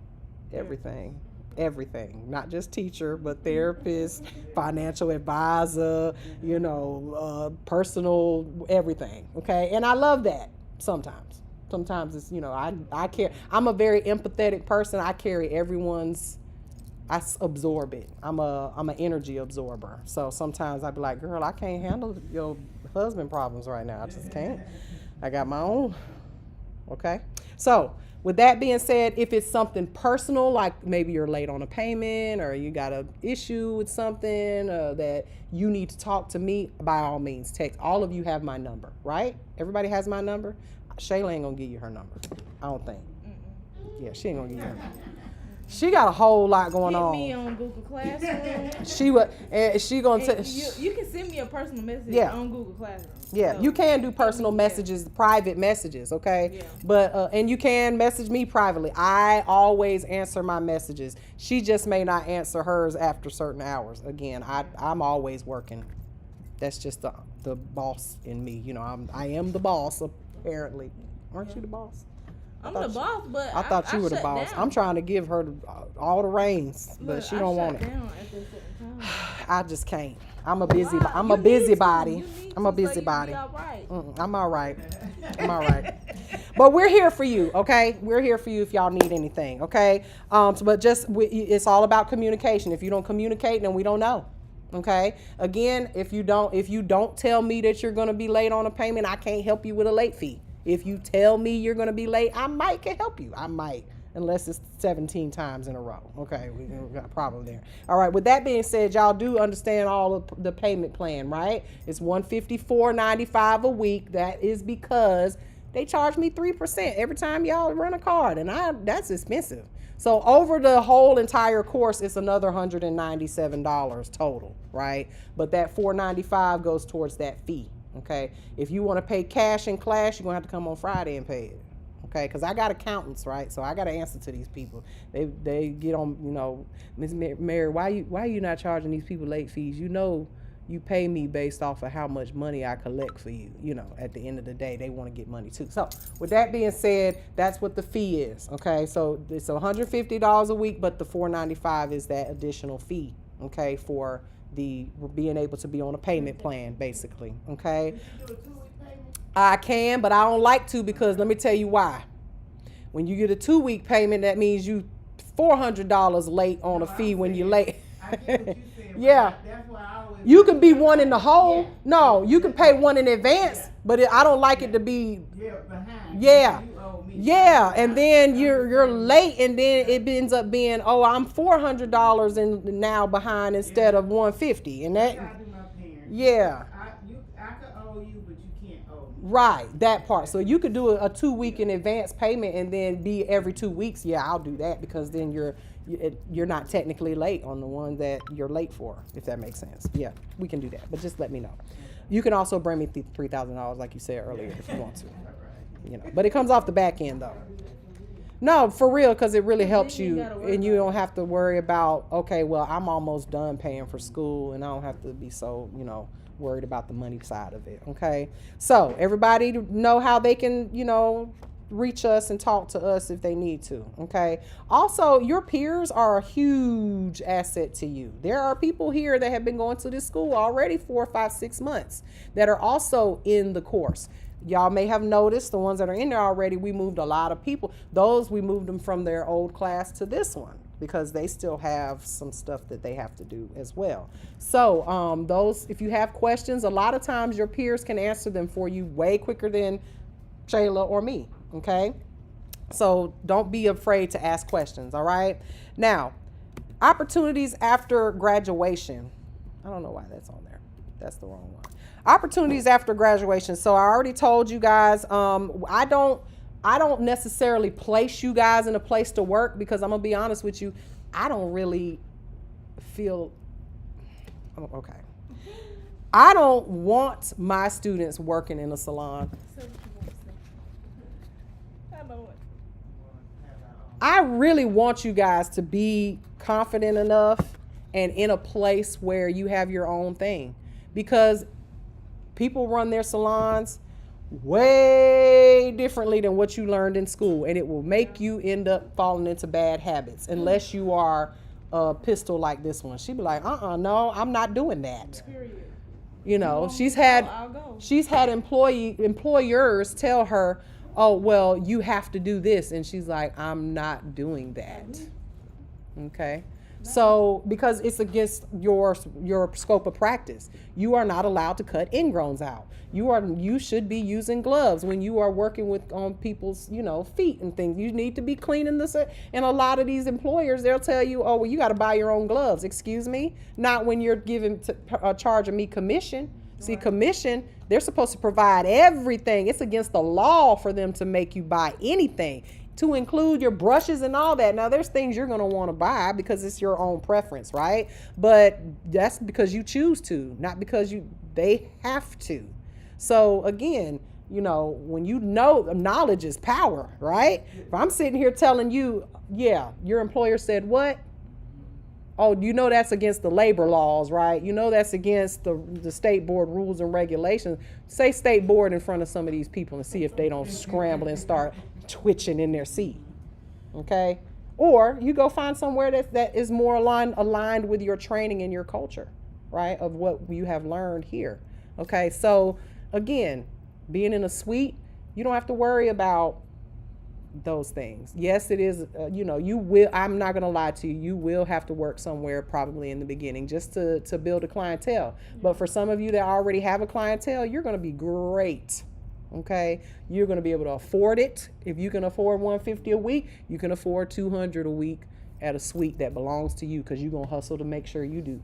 everything. Everything, not just teacher, but therapist, financial advisor, personal everything. Okay, and I love that. Sometimes it's I care. I'm a very empathetic person. I carry everyone's. I absorb it. I'm an energy absorber. So sometimes I be like, girl, I can't handle your husband problems right now. I just can't. I got my own. Okay, so. With that being said, if it's something personal, like maybe you're late on a payment or you got an issue with something that you need to talk to me, by all means, text. All of you have my number, right? Everybody has my number? Shayla ain't going to give you her number. I don't think. Yeah, she ain't going to give you her number. She got a whole lot going on. Hit me on Google Classroom. She gonna you can send me a personal message on Google Classroom. Yeah, so you can do personal messages, private messages, okay? Yeah. But and you can message me privately. I always answer my messages. She just may not answer hers after certain hours. Again, I'm always working. That's just the boss in me. I am the boss apparently. Aren't you the boss? I'm the boss, but I thought you were the boss. Down. I'm trying to give her all the reins, but she don't want it. I just can't. I'm a busy. Wow, I'm a busybody. I'm a busybody. Right. I'm all right. I'm all right. But we're here for you, okay? We're here for you if y'all need anything, okay? But it's all about communication. If you don't communicate, then we don't know. Okay. Again, if you don't tell me that you're going to be late on a payment, I can't help you with a late fee. If you tell me you're going to be late, I might can help you. I might, unless it's 17 times in a row. Okay, we got a problem there. All right, with that being said, y'all do understand all of the payment plan, right? It's $154.95 a week. That is because they charge me 3% every time y'all run a card, and that's expensive. So over the whole entire course, it's another $197 total, right? But that $495 goes towards that fee. Okay, if you want to pay cash in class, you're gonna have to come on Friday and pay it. Okay, because I got accountants, right? So I got to answer to these people. They get on, Ms. Mary, why you not charging these people late fees? You pay me based off of how much money I collect for you. At the end of the day, they want to get money too. So with that being said, that's what the fee is. Okay, so it's $150 a week, but the $495 is that additional fee. Okay, for being able to be on a payment plan, basically. Okay. I can, but I don't like to because let me tell you why. When you get a 2-week payment, that means you $400 late on a fee when you're late. I get what you said. but Yeah. That's why I always. You can be one in the hole. Yeah. No, you can pay one in advance, Yeah. but I don't like it to be. Yeah, behind. Yeah. You owe me. Yeah, and then I'm you're just saying. late, and then it ends up being, oh, I'm $400 in now behind instead of $150, and That's that how I do my parents. yeah. I could owe you, but you can't owe me. Right, that part. So you could do a 2-week in advance payment and then be every 2 weeks. Yeah, I'll do that because then you're not technically late on the one that you're late for, if that makes sense. Yeah, we can do that, but just let me know. You can also bring me $3,000 like you said earlier if you want to. You know, but it comes off the back end though. No, for real, because it really helps you, and you don't have to worry about, okay, well, I'm almost done paying for school, and I don't have to be so, worried about the money side of it. Okay, so everybody know how they can, reach us and talk to us if they need to. Okay, also your peers are a huge asset to you. There are people here that have been going to this school already 4, 5, 6 months that are also in the course. Y'all may have noticed the ones that are in there already, we moved a lot of people. Those, we moved them from their old class to this one because they still have some stuff that they have to do as well. So those, if you have questions, a lot of times your peers can answer them for you way quicker than Shayla or me, okay? So don't be afraid to ask questions, all right? Now, opportunities after graduation. I don't know why that's on there. That's the wrong one. Opportunities after graduation. So I already told you guys, I don't necessarily place you guys in a place to work because I'm gonna be honest with you, I don't really feel okay. I don't want my students working in a salon. I really want you guys to be confident enough and in a place where you have your own thing, because people run their salons way differently than what you learned in school, and it will make you end up falling into bad habits unless you are a pistol like this one. She'd be like, no, I'm not doing that. She's had employers tell her, oh, well, you have to do this, and she's like, I'm not doing that. Okay. So, because it's against your scope of practice, you are not allowed to cut ingrowns out. You should be using gloves when you are working on people's, feet and things. You need to be cleaning this. And a lot of these employers, they'll tell you, oh, well, you got to buy your own gloves. Excuse me? Not when you're charging me commission. See, commission, they're supposed to provide everything. It's against the law for them to make you buy anything, to include your brushes and all that. Now, there's things you're going to want to buy because it's your own preference, right? But that's because you choose to, not because they have to. So again, when knowledge is power, right? If I'm sitting here telling you, yeah, your employer said what? Oh, that's against the labor laws, right? That's against the state board rules and regulations. Say state board in front of some of these people and see if they don't scramble and start twitching in their seat, okay? Or you go find somewhere that is more aligned with your training and your culture, right, of what you have learned here, okay? So again, being in a suite, you don't have to worry about those things. Yes, it is, you will, I'm not going to lie to you, you will have to work somewhere probably in the beginning just to build a clientele. But for some of you that already have a clientele, you're going to be great. Okay, you're going to be able to afford it. If you can afford $150 a week, you can afford $200 a week at a suite that belongs to you, because you're going to hustle to make sure you do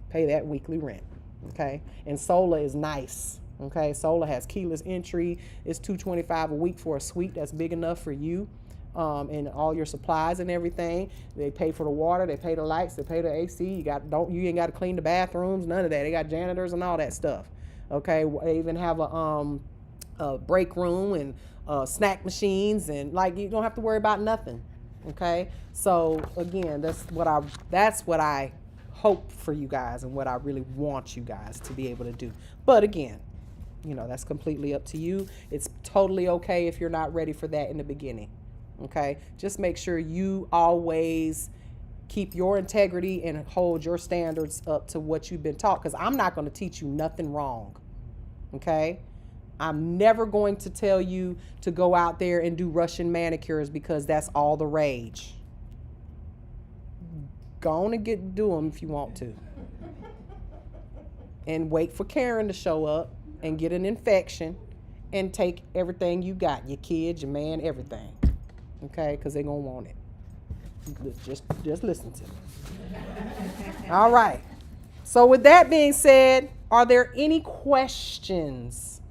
pay that weekly rent. Okay, and Solar is nice. Okay, Solar has keyless entry. It's $225 a week for a suite that's big enough for you, and all your supplies and everything. They pay for the water, they pay the lights, they pay the AC. You ain't got to clean the bathrooms, none of that. They got janitors and all that stuff. Okay, they even have a break room and snack machines, and you don't have to worry about nothing. Okay, so again, that's what I hope for you guys and what I really want you guys to be able to do. But again, that's completely up to you. It's totally okay if you're not ready for that in the beginning. Okay, just make sure you always keep your integrity and hold your standards up to what you've been taught, because I'm not going to teach you nothing wrong. Okay, I'm never going to tell you to go out there and do Russian manicures because that's all the rage. Go on and do them if you want to. And wait for Karen to show up and get an infection and take everything you got, your kids, your man, everything. Okay? Because they're going to want it. Just listen to me. All right. So with that being said, are there any questions?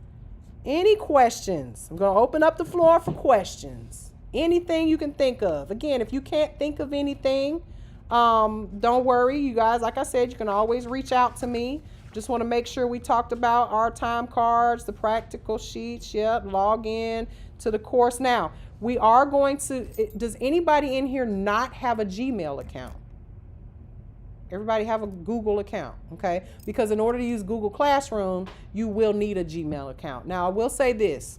Any questions? I'm going to open up the floor for questions. Anything you can think of. Again, if you can't think of anything, don't worry, you guys. Like I said, you can always reach out to me. Just want to make sure we talked about our time cards, the practical sheets. Yep, log in to the course. Now, we are going to, does anybody in here not have a Gmail account? Everybody have a Google account, okay? Because in order to use Google Classroom, you will need a Gmail account. Now, I will say this.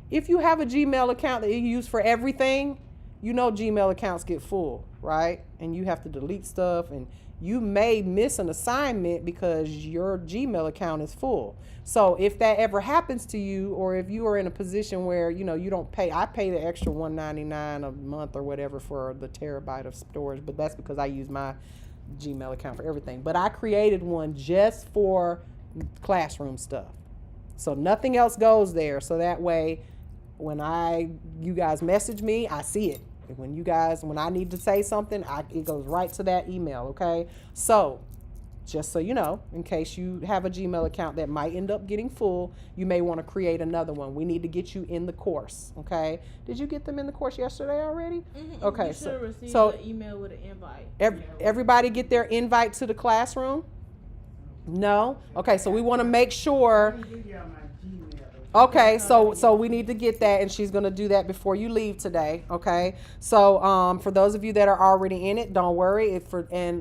If you have a Gmail account that you use for everything, you know Gmail accounts get full, right? And you have to delete stuff, and you may miss an assignment because your Gmail account is full. So if that ever happens to you, or if you are in a position where, you don't pay, I pay the extra $199 a month or whatever for the terabyte of storage, but that's because I use my Gmail account for everything. But I created one just for classroom stuff. So nothing else goes there. So that way, when you guys message me, I see it. And when I need to say something, it goes right to that email, okay? So, just so you know, in case you have a Gmail account that might end up getting full, you may want to create another one. We need to get you in the course, okay? Did you get them in the course yesterday already? Mm-hmm. Okay, you should have received an email with an invite. Everybody get their invite to the classroom? No? Okay, so we want to make sure. Okay, so we need to get that, and she's going to do that before you leave today, okay? So for those of you that are already in it, don't worry. And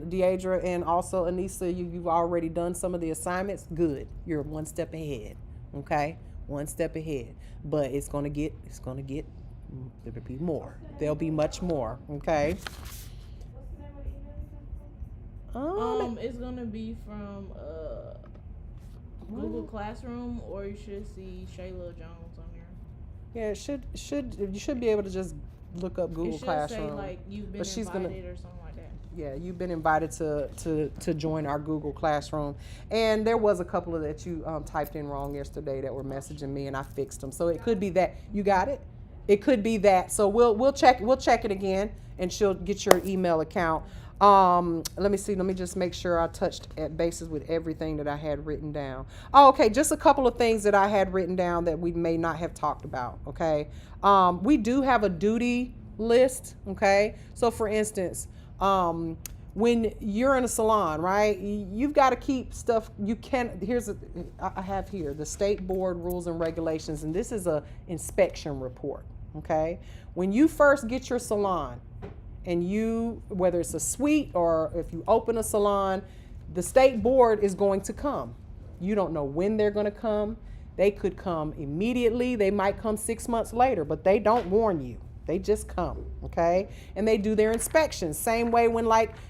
Deidre and also Anissa, you've already done some of the assignments. Good. You're one step ahead, okay? One step ahead. But there'll be more. There'll be much more, okay? It's going to be from Google Classroom, or you should see Shayla Jones on there. Yeah, you should be able to just look up Google Classroom. It should say like you've been invited or something like that. Yeah, you've been invited to join our Google Classroom. And there was a couple of that you typed in wrong yesterday that were messaging me, and I fixed them. So it could be that. You got it? It could be that. So we'll check it again, and she'll get your email account. Let me see. Let me just make sure I touched at bases with everything that I had written down. Oh, okay. Just a couple of things that I had written down that we may not have talked about. Okay. We do have a duty list. Okay. So for instance, when you're in a salon, right, you've got to keep stuff. I have here the state board rules and regulations, and this is a inspection report. Okay. When you first get your salon, and whether it's a suite or if you open a salon, the state board is going to come. You don't know when they're going to come. They could come immediately. They might come 6 months later, but they don't warn you. They just come, okay? And they do their inspections. Same way when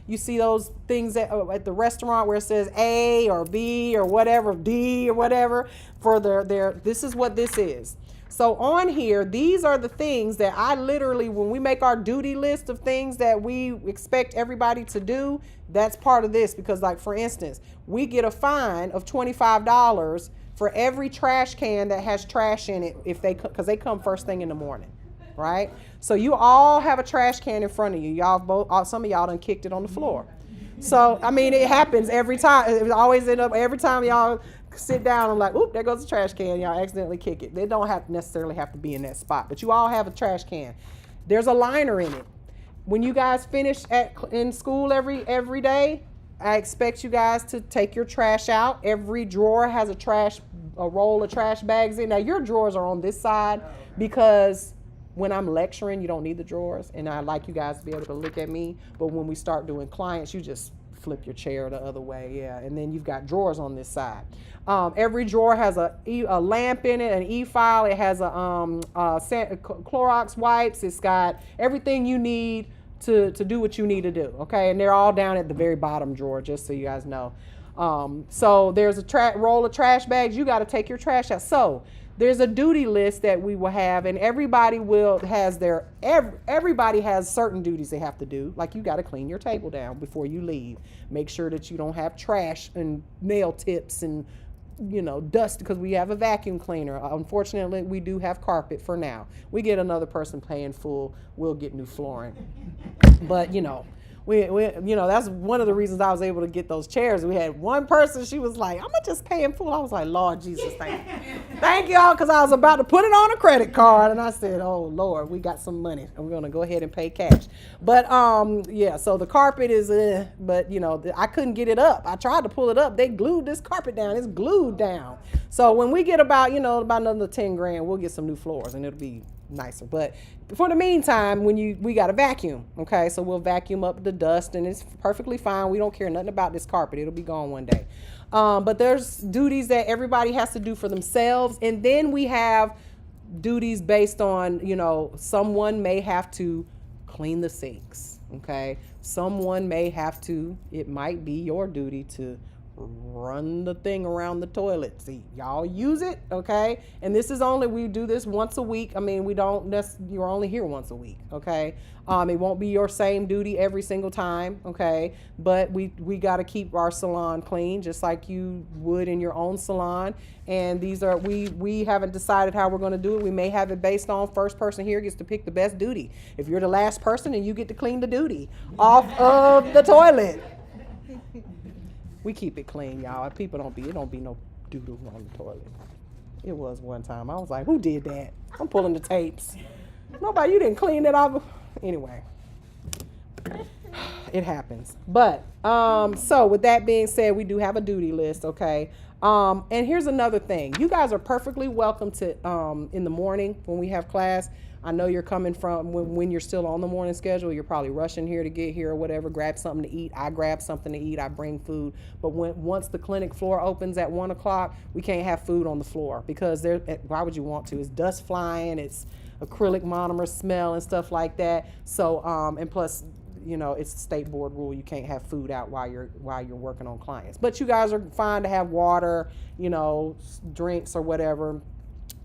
you see those things at the restaurant where it says A or B or whatever, D or whatever, for this is what this is. So on here, these are the things that I literally, when we make our duty list of things that we expect everybody to do, that's part of this. Because for instance, we get a fine of $25 for every trash can that has trash in it because they come first thing in the morning, right? So you all have a trash can in front of you. Some of y'all done kicked it on the floor. So, I mean, it happens every time. It always end up every time y'all sit down, I'm like, oop, there goes the trash can. Y'all accidentally kick it. They don't necessarily have to be in that spot, but you all have a trash can. There's a liner in it. When you guys finish in school every day, I expect you guys to take your trash out. Every drawer has a roll of trash bags in. Now your drawers are on this side because when I'm lecturing, you don't need the drawers, and I like you guys to be able to look at me. But when we start doing clients, you just flip your chair the other way, yeah. And then you've got drawers on this side. Every drawer has a lamp in it, an e-file. It has a Clorox wipes. It's got everything you need to do what you need to do, okay? And they're all down at the very bottom drawer, just so you guys know. So there's a roll of trash bags. You got to take your trash out. So there's a duty list that we will have, and everybody has certain duties they have to do. Like you got to clean your table down before you leave. Make sure that you don't have trash and nail tips and dust, because we have a vacuum cleaner. Unfortunately, we do have carpet for now. We get another person paying full, we'll get new flooring. But we that's one of the reasons I was able to get those chairs. We had one person, she was like, I'm gonna just pay in full. I was like, Lord Jesus, thank y'all, because I was about to put it on a credit card, and I said, oh Lord, we got some money, and we're gonna go ahead and pay cash. But so the carpet is but I couldn't get it up. I tried to pull it up. They glued this carpet down. It's glued down. So when we get about another 10 grand, we'll get some new floors, and it'll be nicer. But for the meantime, we got a vacuum, okay? So we'll vacuum up the dust, and it's perfectly fine. We don't care nothing about this carpet. It'll be gone one day. But there's duties that everybody has to do for themselves, and then we have duties based on, someone may have to clean the sinks, okay? Someone may have to, it might be your duty to run the thing around the toilet seat. Y'all use it, okay? And we do this once a week. I mean, you're only here once a week, okay? It won't be your same duty every single time, okay? But we got to keep our salon clean just like you would in your own salon. And we haven't decided how we're going to do it. We may have it based on first person here gets to pick the best duty. If you're the last person, and you get to clean the duty off of the toilet. We keep it clean, y'all. It don't be no doodle on the toilet. It was one time. I was like, who did that? I'm pulling the tapes. Nobody, you didn't clean it off. Anyway, it happens. But, so with that being said, we do have a duty list, okay? And here's another thing. You guys are perfectly welcome to, in the morning when we have class. I know you're coming from when you're still on the morning schedule, you're probably rushing here to get here or whatever, grab something to eat. I grab something to eat, I bring food. But once the clinic floor opens at 1 o'clock, we can't have food on the floor because why would you want to? It's dust flying, it's acrylic monomer smell and stuff like that. So, and plus, it's a state board rule. You can't have food out while you're working on clients. But you guys are fine to have water, drinks or whatever.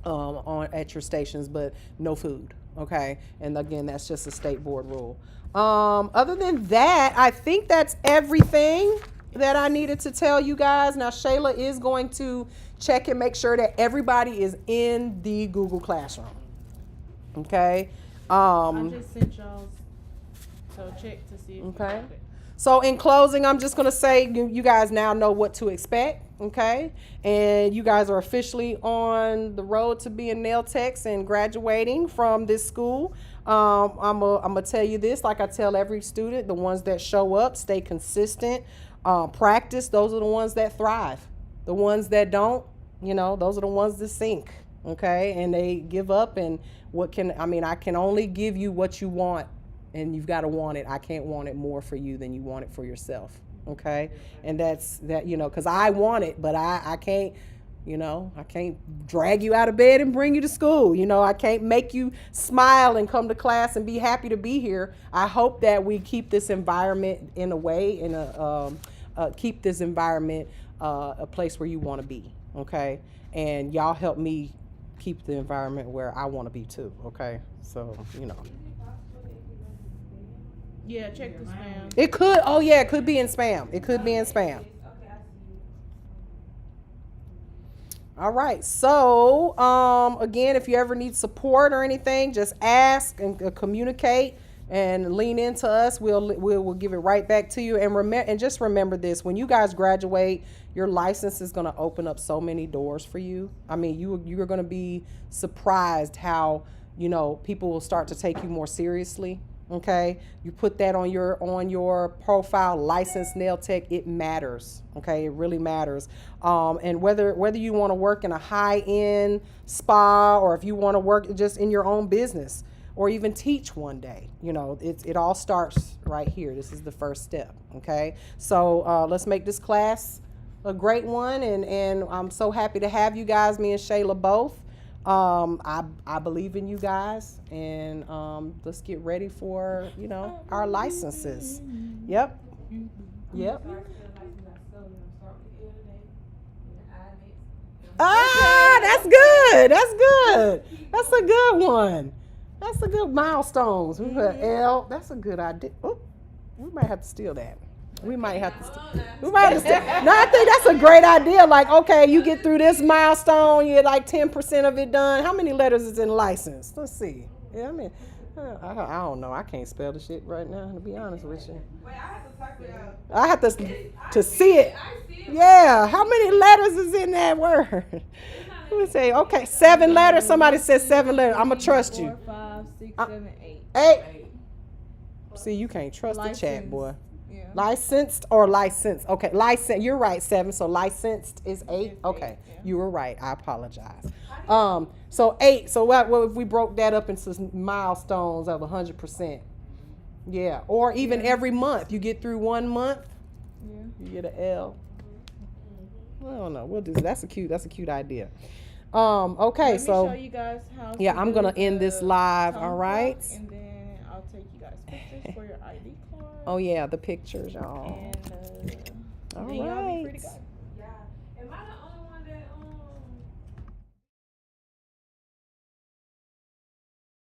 At your stations, but no food, okay? And again, that's just a state board rule. Other than that, I think that's everything that I needed to tell you guys. Now, Shayla is going to check and make sure that everybody is in the Google Classroom, okay? I just sent y'all, so check to see if you got it. So in closing, I'm just going to say you guys now know what to expect, okay? And you guys are officially on the road to being nail techs and graduating from this school. I'm going to tell you this, like I tell every student, the ones that show up, stay consistent, practice, those are the ones that thrive. The ones that don't, those are the ones that sink, okay? And they give up, and I can only give you what you want. And you've got to want it. I can't want it more for you than you want it for yourself. Okay. And that's because I want it, but I can't, I can't drag you out of bed and bring you to school. I can't make you smile and come to class and be happy to be here. I hope that we keep this environment in a way, keep this environment a place where you want to be. Okay. And y'all help me keep the environment where I want to be too. Okay. So, Yeah, check the spam. It could. Oh yeah, it could be in spam. It could be in spam. All right. So again, if you ever need support or anything, just ask and communicate and lean into us. We'll give it right back to you. And just remember this: when you guys graduate, your license is going to open up so many doors for you. I mean, you're going to be surprised how people will start to take you more seriously. Okay, you put that on your profile, licensed nail tech. It matters. Okay, it really matters. And whether you want to work in a high-end spa or if you want to work just in your own business or even teach one day, it all starts right here. This is the first step. Okay, so let's make this class a great one, and I'm so happy to have you guys, me and Shayla both. I believe in you guys, and let's get ready for our licenses. Yep. Ah, that's good. That's good. That's a good one. That's a good milestones. We put L. That's a good idea. Oh, we might have to steal that. We might have to. We might have to steal. No, I think that's a great idea. Like, okay, you get through this milestone, you're like 10% of it done. How many letters is in license? Let's see. Yeah, I mean, I don't know. I can't spell the shit right now, to be honest with you. Wait, I have to talk it out. I have to see it. Yeah, how many letters is in that word? Let me say, okay, 7 letters. Somebody said 7 letters. I'm gonna trust you. 4, 5, 6, 7, 8. 8. See, you can't trust the chat, boy. Yeah. Licensed or licensed? Okay, licensed. You're right, 7. So licensed is 8. Okay, yeah. you were right. I apologize. So 8. So what if we broke that up into milestones of 100%? Yeah, or even every month. You get through 1 month, you get an L. I don't know. We'll do. That's a cute idea. Okay, Let so me show you guys how yeah, to I'm do gonna end this the live. tongue All right. block, and then I'll take you guys pictures for your ID card. Oh yeah, the pictures, y'all. And All then y'all